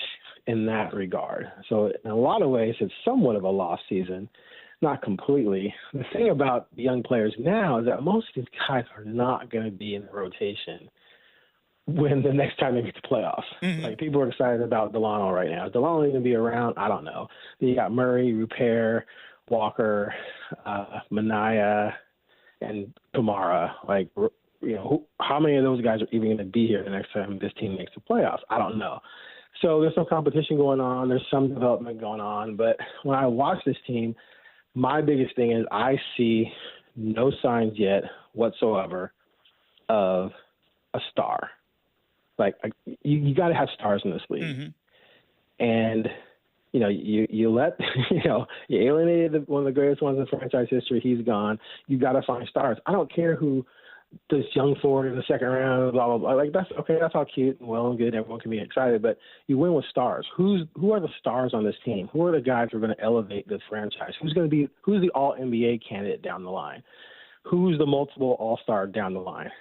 in that regard. So in a lot of ways, it's somewhat of a lost season, not completely. The thing about the young players now is that most of these guys are not going to be in the rotation when the next time they get to playoffs. Mm-hmm. Like, people are excited about Delano right now. Is Delano going to be around? I don't know. Then you got Murray, Rupert, Walker, Minaya, and Kamara. Like, how many of those guys are even going to be here the next time this team makes the playoffs? I don't know. So there's some competition going on. There's some development going on. But when I watch this team, my biggest thing is I see no signs yet whatsoever of a star. Like, you got to have stars in this league. Mm-hmm. And, you let, you alienated one of the greatest ones in franchise history. He's gone. You got to find stars. I don't care who this young forward in the second round, blah, blah, blah. Like, that's okay. That's all cute and well and good. Everyone can be excited, but you win with stars. Who are the stars on this team? Who are the guys who are going to elevate this franchise? Who's the all-NBA candidate down the line? Who's the multiple all-star down the line?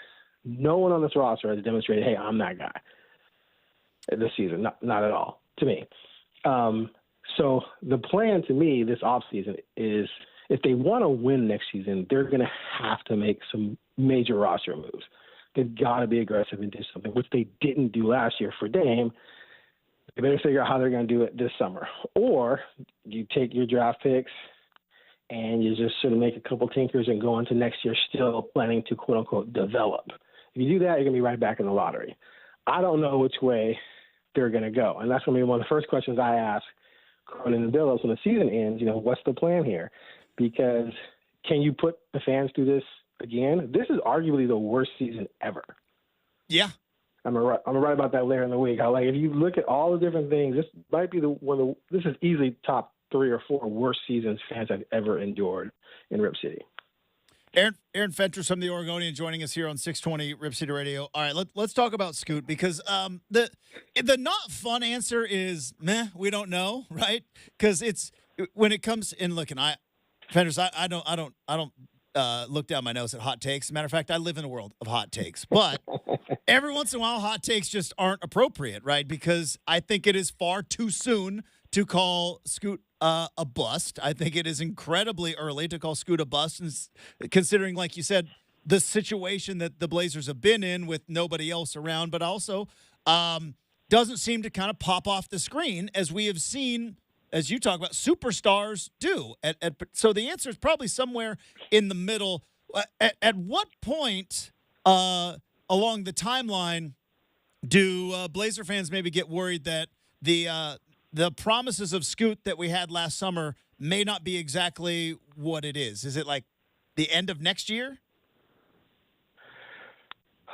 No one on this roster has demonstrated, hey, I'm that guy this season. Not at all, to me. So the plan to me this offseason is, if they want to win next season, they're going to have to make some major roster moves. They've got to be aggressive and do something, which they didn't do last year for Dame. They better figure out how they're going to do it this summer. Or you take your draft picks and you just sort of make a couple tinkers and go into next year still planning to, quote-unquote, develop. If you do that, you're going to be right back in the lottery. I don't know which way they're going to go. And that's going to be one of the first questions I ask Cronin and Billups when the season ends. What's the plan here? Because can you put the fans through this again? This is arguably the worst season ever. Yeah. I'm gonna write about that later in the week. If you look at all the different things, this might be this is easily top 3 or 4 worst seasons fans have ever endured in Rip City. Aaron Fentress from the Oregonian joining us here on 620 Rip City Radio. All right, let's talk about Scoot, because the not fun answer is meh. We don't know, right? Because it's when it comes in looking. Fentress, I don't look down my nose at hot takes. As a matter of fact, I live in a world of hot takes, but every once in a while, hot takes just aren't appropriate, right? Because I think it is far too soon to call Scoot a bust. I think it is incredibly early to call Scoot a bust, and considering, like you said, the situation that the Blazers have been in with nobody else around, but also doesn't seem to kind of pop off the screen as we have seen, as you talk about, superstars do. So the answer is probably somewhere in the middle. At what point along the timeline do Blazer fans maybe get worried that the promises of Scoot that we had last summer may not be exactly what it is? Is it like the end of next year?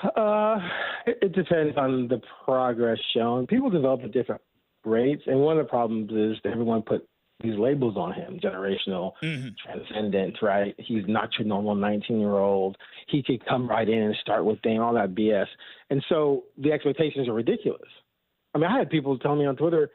It depends on the progress shown. People develop at different rates, and one of the problems is that everyone put these labels on him: generational, transcendent, right? He's not your normal 19-year-old. He could come right in and start with Dame, all that BS. And so the expectations are ridiculous. I mean, I had people tell me on Twitter,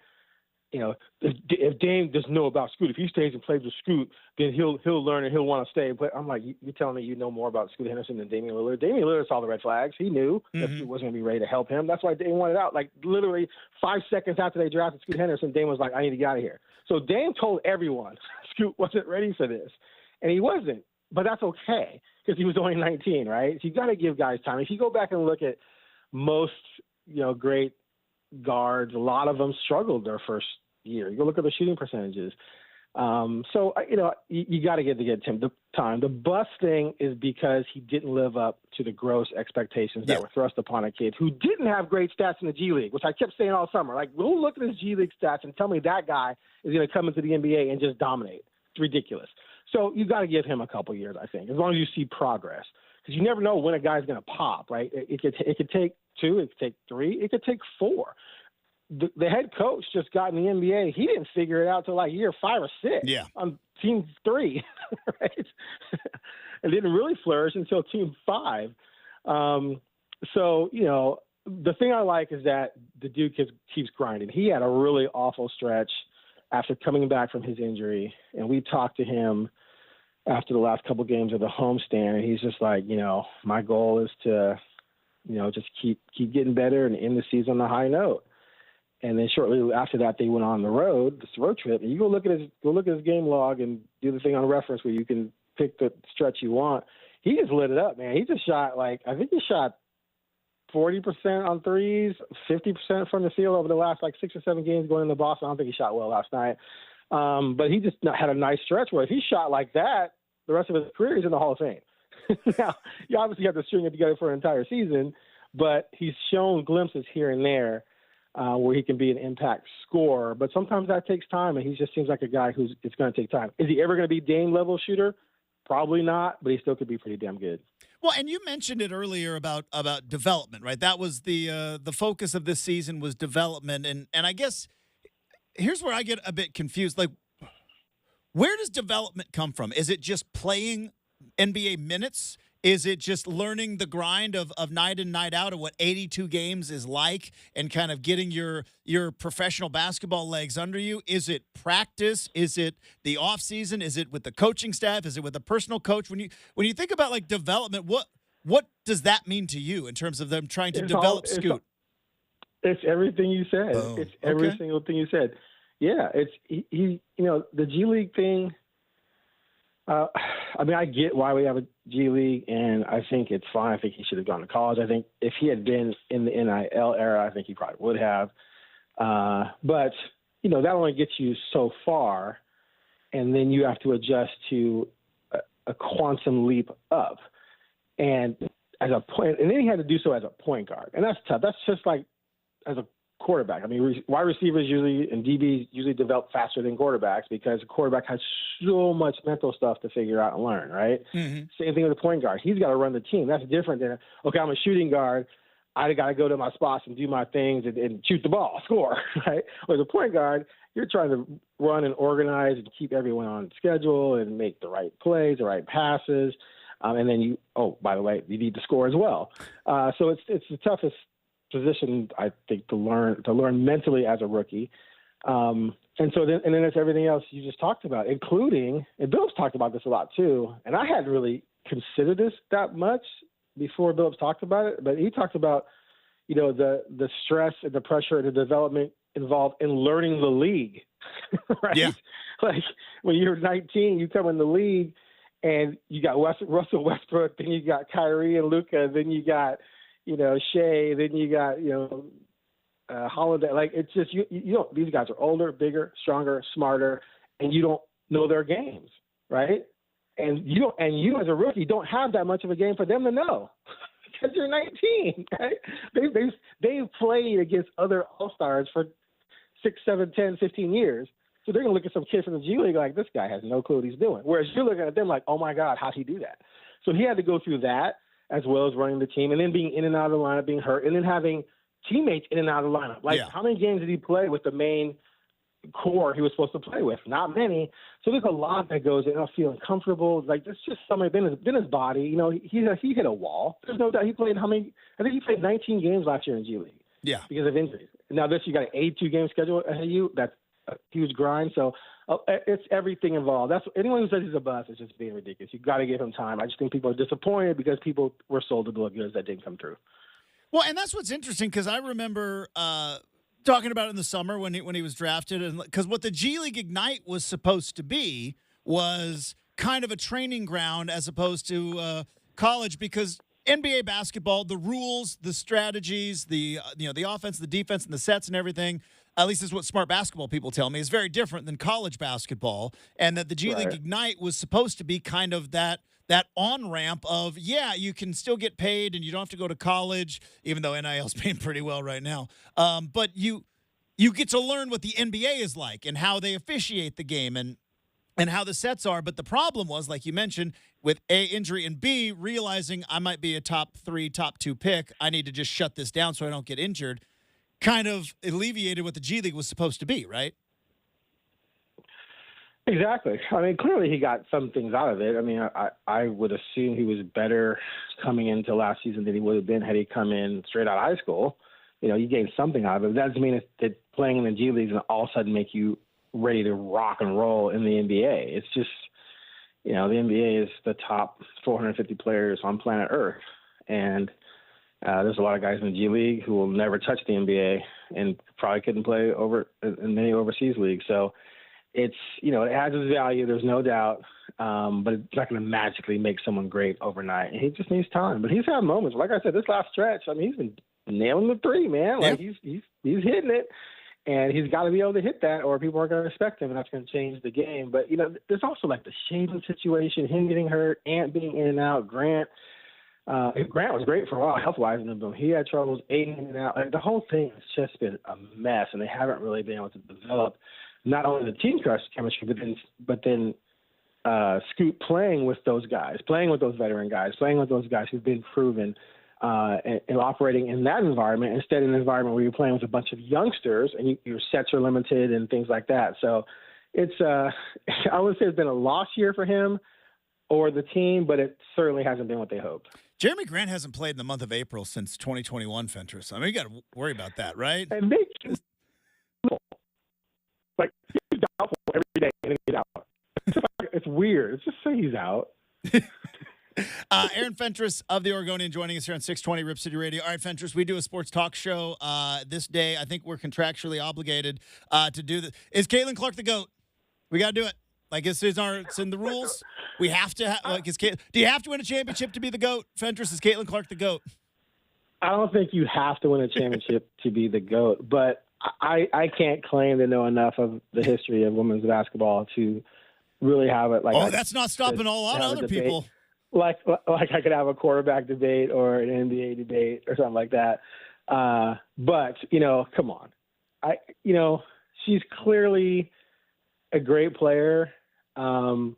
you know, if Dame doesn't know about Scoot, if he stays and plays with Scoot, then he'll learn and he'll want to stay. But I'm like, you're telling me you know more about Scoot Henderson than Damian Lillard? Damian Lillard saw the red flags. He knew that Scoot wasn't going to be ready to help him. That's why Dame wanted out. Like, literally 5 seconds after they drafted Scoot Henderson, Dame was like, I need to get out of here. So Dame told everyone Scoot wasn't ready for this. And he wasn't. But that's okay, because he was only 19, right? So you got to give guys time. If you go back and look at most, great guards, a lot of them struggled their first year. You go look at the shooting percentages. So you got to give him the time. The bust thing is because he didn't live up to the gross expectations that were thrust upon a kid who didn't have great stats in the G League, which I kept saying all summer. Like, go look at his G League stats and tell me that guy is going to come into the NBA and just dominate. It's ridiculous. So you got to give him a couple years, I think, as long as you see progress, because you never know when a guy's going to pop. Right? It could take 2, it could take 3, it could take 4. The head coach just got in the NBA. He didn't figure it out till like year 5 or 6 on team 3, right? And didn't really flourish until team 5. So, the thing I like is that the dude keeps grinding. He had a really awful stretch after coming back from his injury, and we talked to him after the last couple games of the homestand, and he's just like, my goal is to, just keep getting better and end the season on a high note. And then shortly after that, they went on this road trip. And you go look at his game log and do the thing on reference where you can pick the stretch you want. He just lit it up, man. He just shot I think he shot 40% on threes, 50% from the field over the last 6 or 7 games going into Boston. I don't think he shot well last night. But he just had a nice stretch where if he shot like that, the rest of his career, he's in the Hall of Fame. Now, you obviously have to string it together for an entire season, but he's shown glimpses here and there where he can be an impact scorer. But sometimes that takes time, and he just seems like a guy it's going to take time. Is he ever going to be Dame-level shooter? Probably not, but he still could be pretty damn good. Well, and you mentioned it earlier about development, right? That was the focus of this season was development. And I guess here's where I get a bit confused. Like, where does development come from? Is it just playing NBA minutes? Is it just learning the grind of night in, night out of what 82 games is like and kind of getting your professional basketball legs under you? Is it practice? Is it the offseason? Is it with the coaching staff? Is it with a personal coach? When you think about development, what does that mean to you in terms of them trying to develop Scoot? It's everything you said. Boom. It's every single thing you said. Yeah, it's he the G League thing. I get why we have a G League, and I think it's fine. I think he should have gone to college. I think if he had been in the NIL era, I think he probably would have. But, that only gets you so far, and then you have to adjust to a quantum leap up. And as a point, and then he had to do so as a point guard, and that's tough. That's just like as a quarterback. Wide receivers and DBs usually develop faster than quarterbacks because a quarterback has so much mental stuff to figure out and learn, right? Mm-hmm. Same thing with the point guard. He's got to run the team. That's different than, okay, I'm a shooting guard. I got to go to my spots and do my things and shoot the ball, score, right? With a point guard, you're trying to run and organize and keep everyone on schedule and make the right plays, the right passes. And then by the way, you need to score as well. So it's the toughest position, I think, to learn mentally as a rookie. And then it's everything else you just talked about, including, and Bill's talked about this a lot too, and I hadn't really considered this that much before Billups talked about it, but he talked about, the stress and the pressure and the development involved in learning the league, right? Yeah. Like when you're 19, you come in the league and you got Russell Westbrook, then you got Kyrie and Luka, then you got, Shea, then you got, Holiday. Like it's just, these guys are older, bigger, stronger, smarter, and you don't know their games, right? And you as a rookie don't have that much of a game for them to know because you're 19, right? They've played against other All-Stars for 6, 7, 10, 15 years. So they're going to look at some kid from the G League like, this guy has no clue what he's doing. Whereas you're looking at them like, oh my God, how'd he do that? So he had to go through that as well as running the team and then being in and out of the lineup, being hurt, and then having teammates in and out of the lineup. Like how many games did he play with the main core he was supposed to play with? Not many. So there's a lot that goes in. Feeling comfortable. Like it's just something. Then his body. He hit a wall. There's no doubt. He played I think he played 19 games last year in G League. Yeah, because of injuries. Now you got an 82-game schedule ahead of you. That's a huge grind. So it's everything involved. That's anyone who says he's a bust is just being ridiculous. You got to give him time. I just think people are disappointed because people were sold to the goods that didn't come through. Well, and that's what's interesting because I remember talking about it in the summer when he was drafted, and because what the G League Ignite was supposed to be was kind of a training ground as opposed to college, because NBA basketball, the rules, the strategies, the offense, the defense, and the sets and everything, at least is what smart basketball people tell me, is very different than college basketball, and that the G League Ignite was supposed to be kind of that on-ramp of, you can still get paid and you don't have to go to college, even though NIL's paying pretty well right now. But you get to learn what the NBA is like and how they officiate the game and how the sets are. But the problem was, like you mentioned, with A, injury, and B, realizing I might be a top 3, top 2 pick, I need to just shut this down so I don't get injured, kind of alleviated what the G League was supposed to be, right? Exactly. I mean, clearly he got some things out of it. I mean, I would assume he was better coming into last season than he would have been had he come in straight out of high school. You gained something out of it. That doesn't mean that playing in the G League is going to all of a sudden make you ready to rock and roll in the NBA. It's just, the NBA is the top 450 players on planet Earth. And there's a lot of guys in the G League who will never touch the NBA and probably couldn't play in many overseas leagues. So it's, it has its value. There's no doubt. But it's not going to magically make someone great overnight. And he just needs time. But he's had moments. Like I said, this last stretch, I mean, he's been nailing the three, man. Like he's hitting it. And he's got to be able to hit that, or people aren't going to respect him, and that's going to change the game. But, there's also like the Shaden situation, him getting hurt, Ant being in and out, Grant. Grant was great for a while health-wise, and he had troubles Aiden in and out. Like, the whole thing has just been a mess, and they haven't really been able to develop not only the team chemistry, but then Scoot playing with those guys, playing with those veteran guys, playing with those guys who've been proven, and operating in that environment instead of an environment where you're playing with a bunch of youngsters and your sets are limited and things like that. So it's I would say it's been a lost year for him or the team, but it certainly hasn't been what they hoped. Jeremy Grant hasn't played in the month of April since 2021, Fentress. I mean, you got to worry about that, right? And like he's doubtful every day and he's out. It's weird. It's just say he's out. Aaron Fentress of the Oregonian joining us here on 620 Rip City Radio. All right, Fentress, we do a sports talk show this day. I think we're contractually obligated to do this. Is Caitlin Clark the GOAT? We got to do it. Like, it's in the rules. We have to. Do you have to win a championship to be the GOAT? Fentress, is Caitlin Clark the GOAT? I don't think you have to win a championship to be the GOAT, but I can't claim to know enough of the history of women's basketball to really have it. That's not stopping a lot of other people. Like I could have a quarterback debate or an NBA debate or something like that. But, come on. She's clearly a great player. A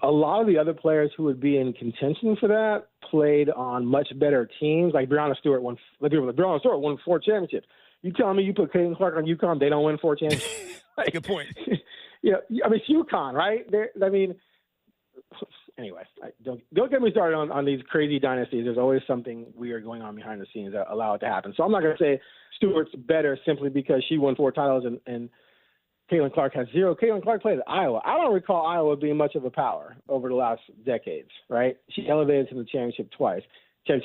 lot of the other players who would be in contention for that played on much better teams. Like Breonna Stewart won 4 championships. You telling me you put Caitlin Clark on UConn, they don't win 4 championships? Like, Good point. You know, I mean, it's UConn, right? Anyway, don't get me started on these crazy dynasties. There's always something weird going on behind the scenes that allow it to happen. So I'm not going to say Stewart's better simply because she won 4 titles and Caitlin Clark has 0. Caitlin Clark played at Iowa. I don't recall Iowa being much of a power over the last decades, right? She elevated to the championship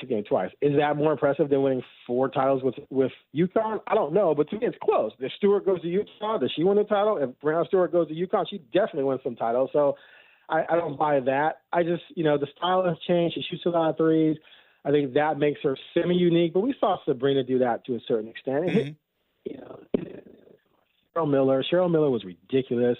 game twice. Is that more impressive than winning 4 titles with UConn? I don't know, but to me it's close. If Stewart goes to UConn, does she win the title? If Brown Stewart goes to UConn, she definitely wins some titles. So I don't buy that. I just, the style has changed. She shoots a lot of threes. I think that makes her semi-unique, but we saw Sabrina do that to a certain extent. Mm-hmm. Cheryl Miller was ridiculous.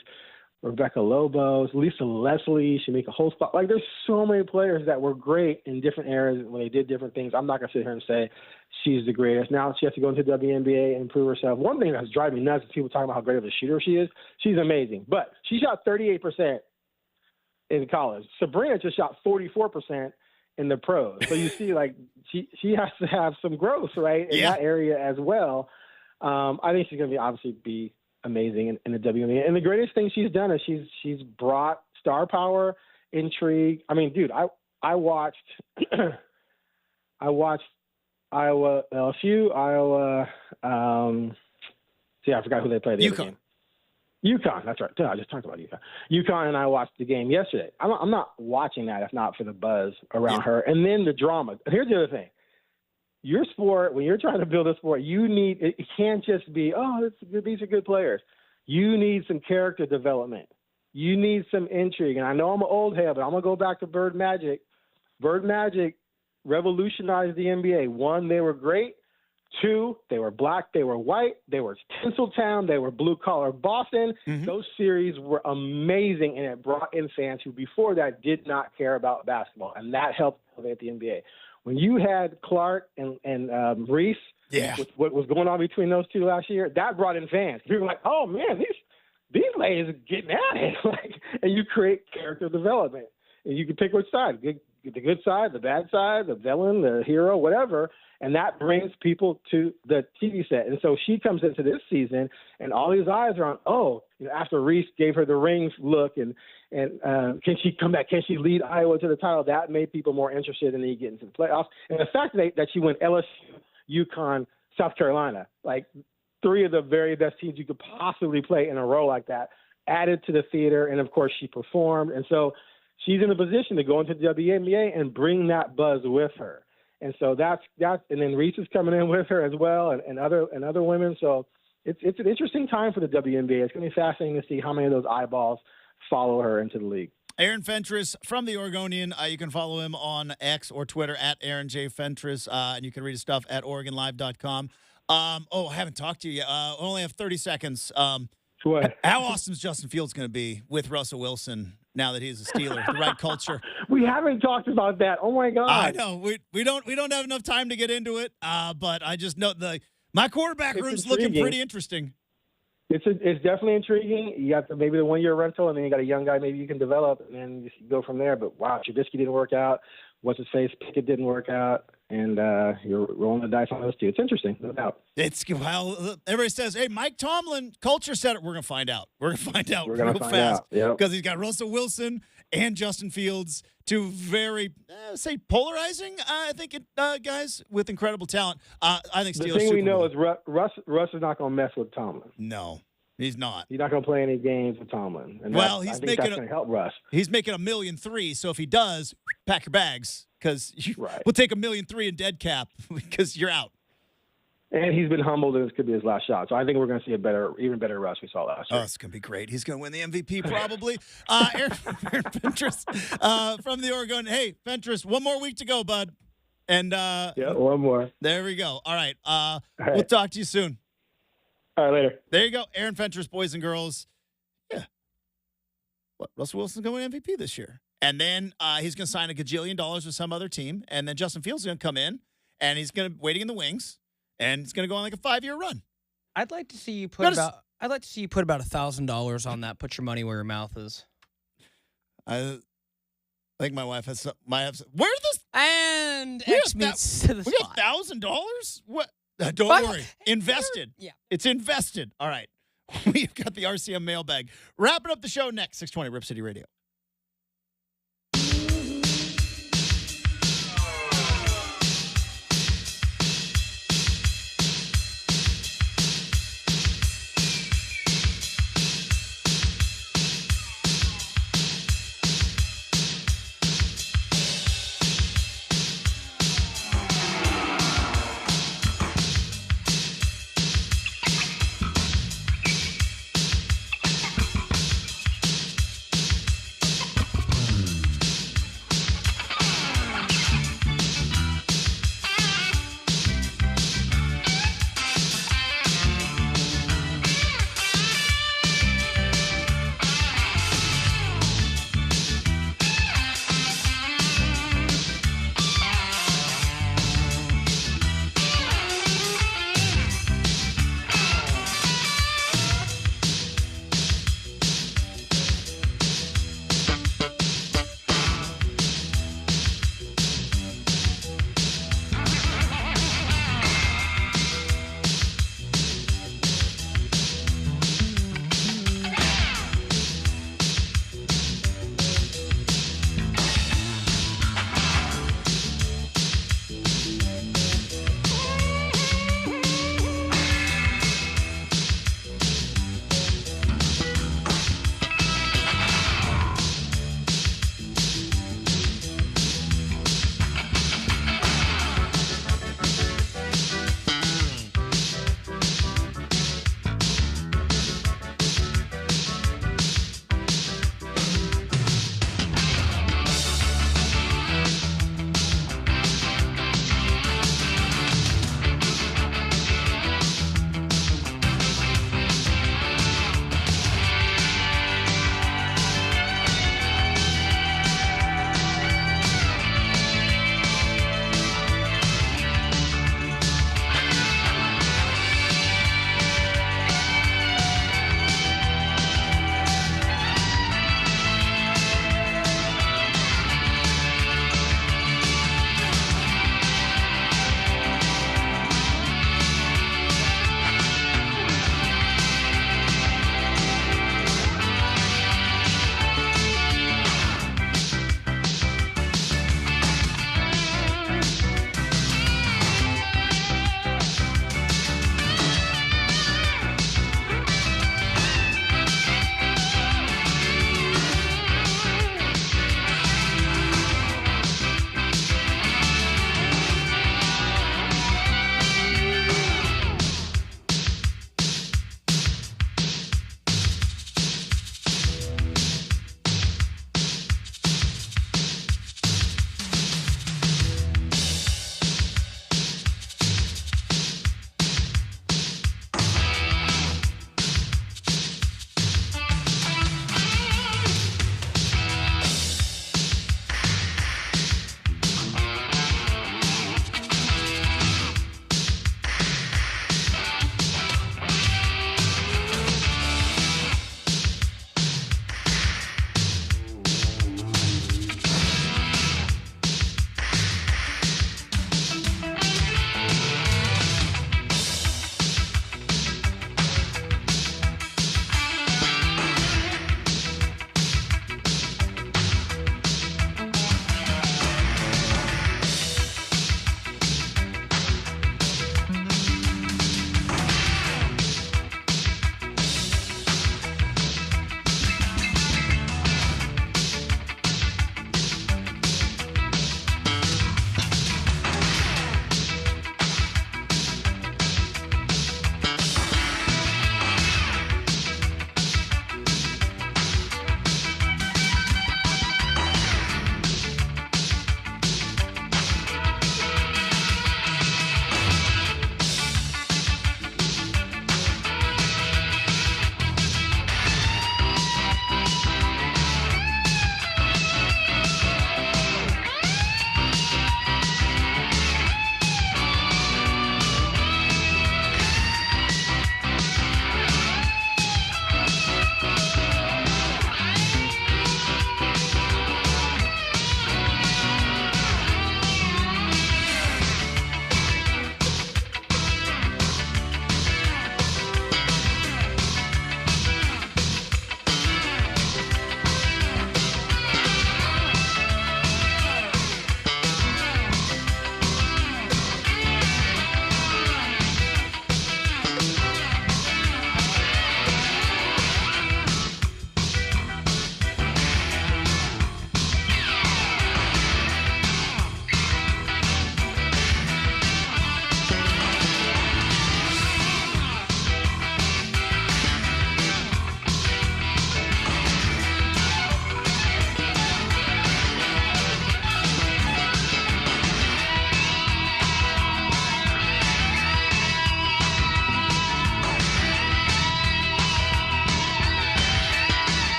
Rebecca Lobos, Lisa Leslie, Shamika Holzbach. Like, there's so many players that were great in different eras when they did different things. I'm not going to sit here and say she's the greatest. Now she has to go into WNBA and prove herself. One thing that's driving me nuts is people talking about how great of a shooter she is. She's amazing. But she shot 38% in college. Sabrina just shot 44% in the pros. So you see, like, she has to have some growth, right, in that area as well. I think she's going to obviously be amazing in the WNBA. And the greatest thing she's done is she's brought star power, intrigue. I mean, dude, I watched Iowa LSU, Iowa. I forgot who they played. UConn, that's right. I just talked about UConn. UConn and I watched the game yesterday. I'm not watching that if not for the buzz around her. And then the drama. Here's the other thing. Your sport, when you're trying to build a sport, it can't just be, these are good players. You need some character development. You need some intrigue. And I know I'm an old head, but I'm going to go back to Bird Magic. Bird Magic revolutionized the NBA. 1, they were great. 2, they were black, they were white, they were Tinseltown, they were blue-collar Boston. Mm-hmm. Those series were amazing, and it brought in fans who before that did not care about basketball, and that helped elevate the NBA. When you had Clark and Reese, with what was going on between those two last year, that brought in fans. People were like, oh, man, these ladies are getting at it. And you create character development. And you can pick which side, the good side, the bad side, the villain, the hero, whatever. And that brings people to the TV set. And so she comes into this season, and all these eyes are on, after Reese gave her the rings look, and can she come back? Can she lead Iowa to the title? That made people more interested in getting to the playoffs. And the fact that she went LSU, UConn, South Carolina, like 3 of the very best teams you could possibly play in a row like that, added to the theater. And, of course, she performed. And so she's in a position to go into the WNBA and bring that buzz with her. And so that's and then Reese is coming in with her as well, and other women. So it's an interesting time for the WNBA. It's going to be fascinating to see how many of those eyeballs follow her into the league. Aaron Fentress from the Oregonian. You can follow him on X or Twitter at Aaron J. Fentress, and you can read his stuff at OregonLive.com. I haven't talked to you yet. I only have 30 seconds. What? How awesome is Justin Fields going to be with Russell Wilson now that he's a Steeler? The right culture. We haven't talked about that. Oh my God! I know we don't have enough time to get into it. But I just know my quarterback room's looking pretty interesting. It's definitely intriguing. You got maybe the 1-year rental, and then you got a young guy maybe you can develop, and then you go from there. But wow, Trubisky didn't work out. What's his face? Pickett didn't work out. And you're rolling the dice on those two. It's interesting, no doubt. Everybody says, hey, Mike Tomlin, culture setter. We're going to find out. We're going to find out real fast. Because he's got Russell Wilson and Justin Fields, 2 very, polarizing, I think, guys with incredible talent. I think Steelers. The thing we know is Russ is not going to mess with Tomlin. No, he's not. He's not going to play any games with Tomlin. And I think that's going to help Russ. He's making $1.3 million. So if he does, pack your bags. Because we'll take $1.3 million in dead cap because you're out. And he's been humbled, and this could be his last shot. So I think we're going to see even better Russ we saw last year. Oh, it's going to be great. He's going to win the MVP probably. Aaron Fentress from the Oregon. Hey, Fentress, 1 more week to go, bud. And 1 more. There we go. All right. We'll talk to you soon. All right, later. There you go. Aaron Fentress, boys and girls. Yeah. Russell Wilson's going to win MVP this year. And then he's going to sign $1 gajillion with some other team. And then Justin Fields is going to come in, and he's going to waiting in the wings, and it's going to go on like a 5-year run. I'd like to see you put about $1,000 on that. Put your money where your mouth is. I think my wife has some. Where's this? And X meets to the spot. We got $1,000? What? Don't worry. Invested. Yeah. It's invested. All right. We've got the RCM mailbag. Wrapping up the show next, 620 Rip City Radio.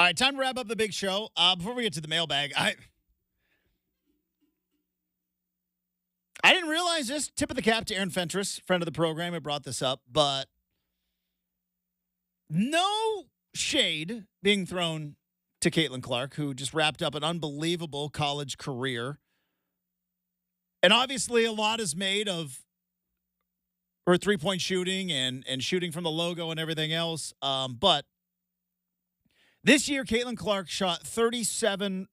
All right, time to wrap up the big show. Before we get to the mailbag, I didn't realize this. Tip of the cap to Aaron Fentress, friend of the program, who brought this up, but no shade being thrown to Caitlin Clark, who just wrapped up an unbelievable college career. And obviously a lot is made of her three-point shooting and shooting from the logo and everything else. But this year, Caitlin Clark shot 37%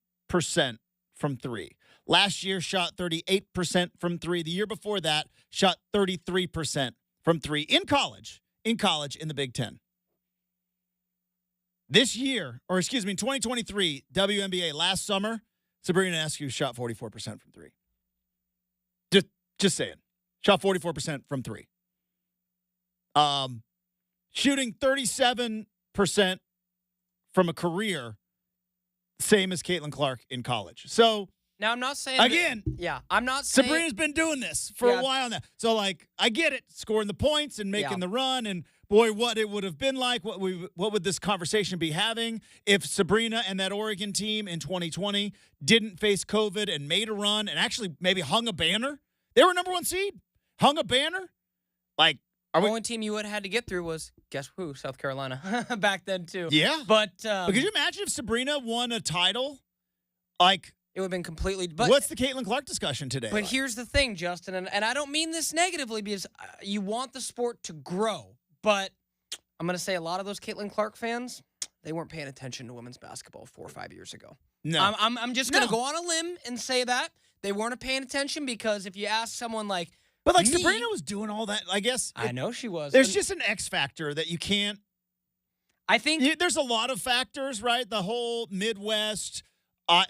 from three. Last year, shot 38% from three. The year before that, shot 33% from three in college in the Big Ten. This year, or excuse me, 2023 WNBA last summer, Sabrina Eskew shot 44% from three. Just saying. Shot 44% from three. Shooting 37% from a career, same as Caitlin Clark in college. So now I'm not saying again, I'm not saying Sabrina's been doing this for a while now. So like I get it, scoring the points and making the run, and boy, what it would have been like, what would this conversation be having if Sabrina and that Oregon team in 2020 didn't face COVID and made a run and actually maybe hung a banner? They were number one seed. Hung a banner? Like, the only team you would have had to get through was, guess who? South Carolina. Back then, too. Yeah. But could you imagine if Sabrina won a title? Like, it would have been completely. But what's the Caitlin Clark discussion today? But here's the thing, Justin, and I don't mean this negatively because you want the sport to grow. But I'm going to say a lot of those Caitlin Clark fans, they weren't paying attention to women's basketball 4 or 5 years ago. No. I'm just going to go on a limb and say that. They weren't paying attention because if you ask someone like, but like me, Sabrina was doing all that, I guess. I know she was. There's just an X factor that you can't. I think there's a lot of factors, right? The whole Midwest,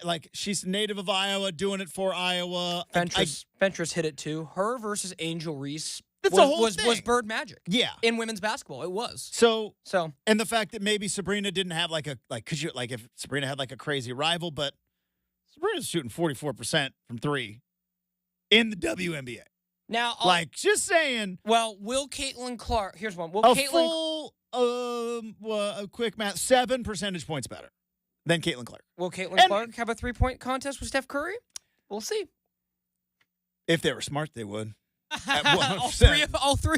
like she's native of Iowa, doing it for Iowa. Fentress hit it too. Her versus Angel Reese was bird magic. Yeah, in women's basketball, it was. So, and the fact that maybe Sabrina didn't have if Sabrina had like a crazy rival, but Sabrina's shooting 44% from three in the WNBA. Now, just saying. Well, will Caitlin Clark? Here's one. Will Caitlin a quick math, 7 percentage points better than Caitlin Clark. Will Caitlin Clark have a 3-point contest with Steph Curry? We'll see. If they were smart, they would. all three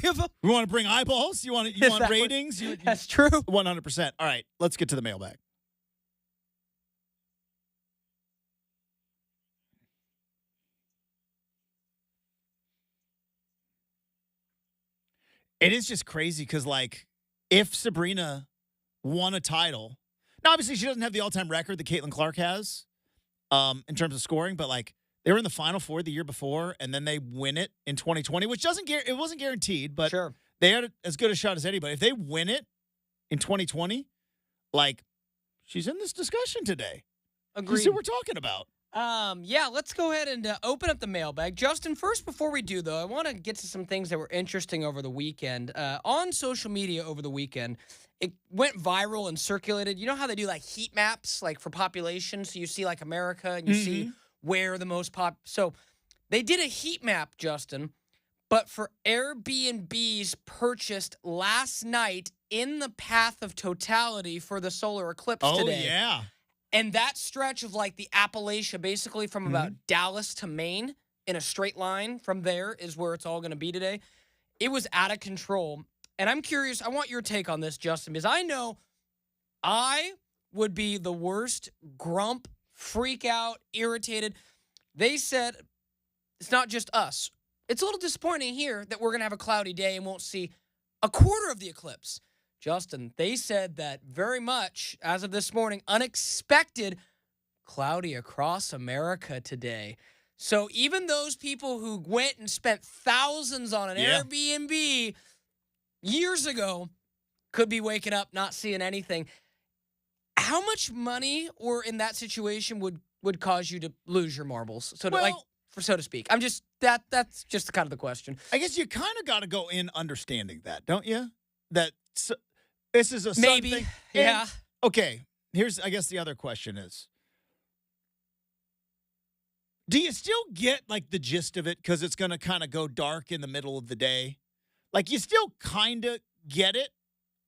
of them. You want to bring eyeballs? You want ratings? That's true. 100%. All right, let's get to the mailbag. It is just crazy because, like, if Sabrina won a title, now obviously she doesn't have the all-time record that Caitlin Clark has in terms of scoring, but like they were in the Final Four the year before, and then they win it in 2020, which it wasn't guaranteed, but sure, they had as good a shot as anybody. If they win it in 2020, like she's in this discussion today. Agreed. That's what we're talking about. Let's go ahead and open up the mailbag. Justin, first, before we do, though, I want to get to some things that were interesting over the weekend. On social media over the weekend, it went viral and circulated. You know how they do, like, heat maps, like, for population? So you see, like, America, and you see where the most So they did a heat map, Justin, but for Airbnbs purchased last night in the path of totality for the solar eclipse today. Oh, yeah. And that stretch of like the Appalachia, basically from about Dallas to Maine in a straight line from there is where it's all going to be today. It was out of control. And I'm curious, I want your take on this, Justin, because I know I would be the worst grump, freak out, irritated. They said it's not just us. It's a little disappointing here that we're going to have a cloudy day and won't see a quarter of the eclipse. Justin, they said that very much, as of this morning, unexpected, cloudy across America today. So even those people who went and spent thousands on an Airbnb years ago could be waking up not seeing anything. How much money, or in that situation, would cause you to lose your marbles, so to speak? I'm just that's just kind of the question. I guess you kind of got to go in understanding that, don't you? That. This is a maybe, thing. Yeah. Okay, here's, I guess the other question is, do you still get, like, the gist of it because it's going to kind of go dark in the middle of the day? Like, you still kind of get it,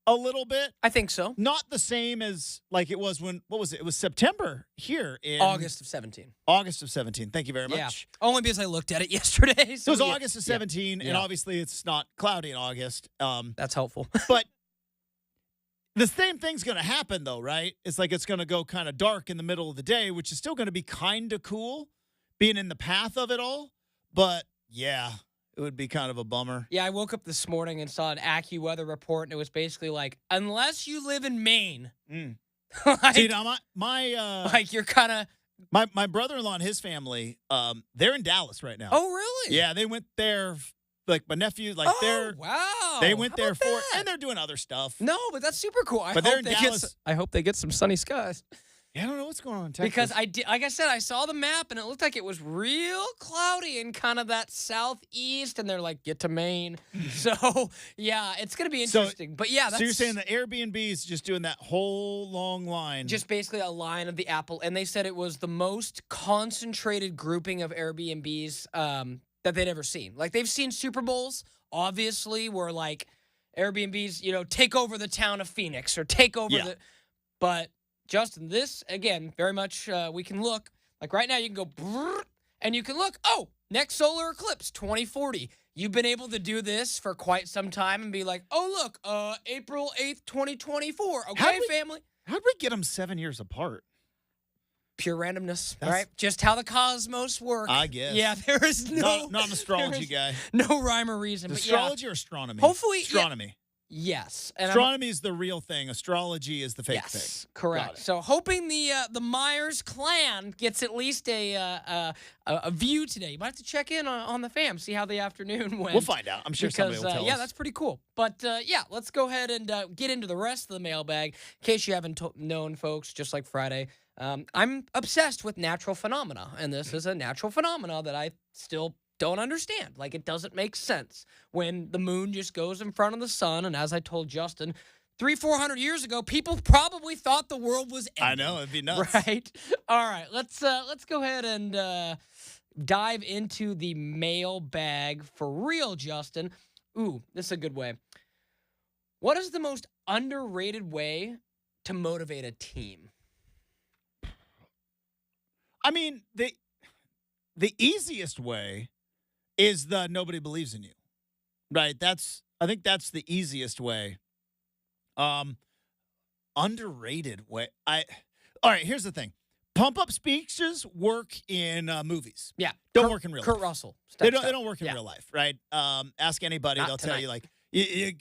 a little bit. I think so. Not the same as like it was when, what was it? It was September here in August of 17. August of 17. Thank you very much. Yeah. Only because I looked at it yesterday. So it was yeah. August of 17, and Yeah. obviously it's not cloudy in August. That's helpful. But the same thing's going to happen, though, right? It's like it's going to go kind of dark in the middle of the day, which is still going to be kind of cool being in the path of it all. But, yeah, it would be kind of a bummer. Yeah, I woke up this morning and saw an AccuWeather report, and it was basically like, unless you live in Maine, like, See, now my like you're kind of. my brother-in-law and his family, they're in Dallas right now. Oh, really? Yeah, they went there, like my nephew, like they're wow. they went How there about for, that? and they're doing other stuff. No, but that's super cool. But they're in Dallas. I hope they get some sunny skies. Yeah, I don't know what's going on in Texas. Because like I said, I saw the map and it looked like it was real cloudy in kind of that southeast, and they're like, get to Maine. So yeah, it's gonna be interesting. But yeah, that's, so you're saying the Airbnb is just doing that whole long line, just basically a line of the Apple, and they said it was the most concentrated grouping of Airbnbs that they'd ever seen. Like they've seen Super Bowls, obviously, where like Airbnbs, take over the town of Phoenix or take over but Justin, this, again, very much we can look. Like right now, you can go, brrr, and you can look, next solar eclipse, 2040. You've been able to do this for quite some time and be like, look, April 8th, 2024. Okay, family? How'd we get them 7 years apart? Pure randomness, right? Just how the cosmos work. I guess. Yeah, there is not an astrology guy. No rhyme or reason. But Astrology or astronomy? Hopefully. Astronomy. Yes. And astronomy is the real thing. Astrology is the fake thing. Yes, correct. So hoping the Myers clan gets at least a view today. You might have to check in on the fam, see how the afternoon went. We'll find out. I'm sure somebody will tell us. Yeah, that's pretty cool. But let's go ahead and get into the rest of the mailbag. In case you haven't known, folks, just like Friday, I'm obsessed with natural phenomena, and this is a natural phenomena that I still don't understand. Like, it doesn't make sense when the moon just goes in front of the sun. And as I told Justin, 300-400 years ago, people probably thought the world was ending. I know, it'd be nuts. Right? All right, let's go ahead and dive into the mailbag for real, Justin. Ooh, this is a good way. What is the most underrated way to motivate a team? I mean, the easiest way is the nobody believes in you, right? I think that's the easiest way. Underrated way. All right, here's the thing. Pump-up speeches work in movies. Yeah. Don't work in real life. Kurt Russell. They don't work in real life, right? Ask anybody. They'll tell you, like,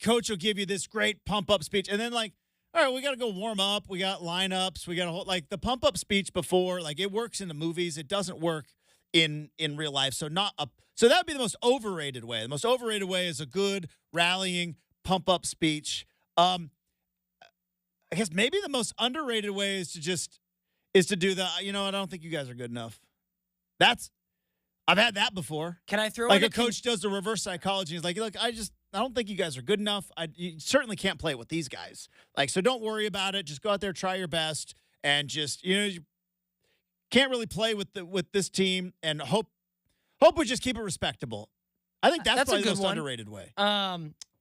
coach will give you this great pump-up speech. And then, like, all right, we got to go warm up. We got lineups. We got to hold, like, the pump-up speech before, like, it works in the movies. It doesn't work in real life. So that would be the most overrated way. The most overrated way is a good rallying pump-up speech. I guess maybe the most underrated way is to do the, I don't think you guys are good enough. I've had that before. Can I throw like a coach does the reverse psychology? He's like, look, I don't think you guys are good enough. You certainly can't play with these guys. Like, so don't worry about it. Just go out there, try your best, and just, you can't really play with this team, and hope we just keep it respectable. I think that's probably the most underrated way.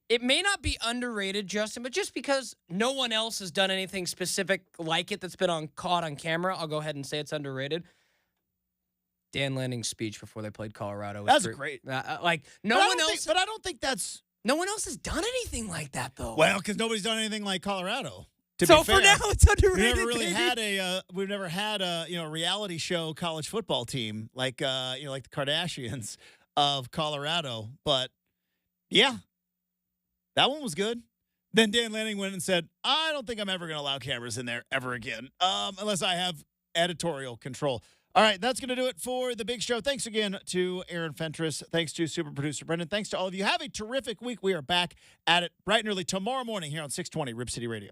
It may not be underrated, Justin, but just because no one else has done anything specific like it that's been caught on camera, I'll go ahead and say it's underrated. Dan Lanning's speech before they played Colorado. That's great. Like, no one else. But I don't think that's. No one else has done anything like that, though. Well, because nobody's done anything like Colorado. So for now, it's underrated. We've never had a reality show college football team like like the Kardashians of Colorado. But yeah, that one was good. Then Dan Lanning went and said, I don't think I'm ever going to allow cameras in there ever again, unless I have editorial control. All right, that's going to do it for the big show. Thanks again to Aaron Fentress. Thanks to super producer Brenden. Thanks to all of you. Have a terrific week. We are back at it bright and early tomorrow morning here on 620 Rip City Radio.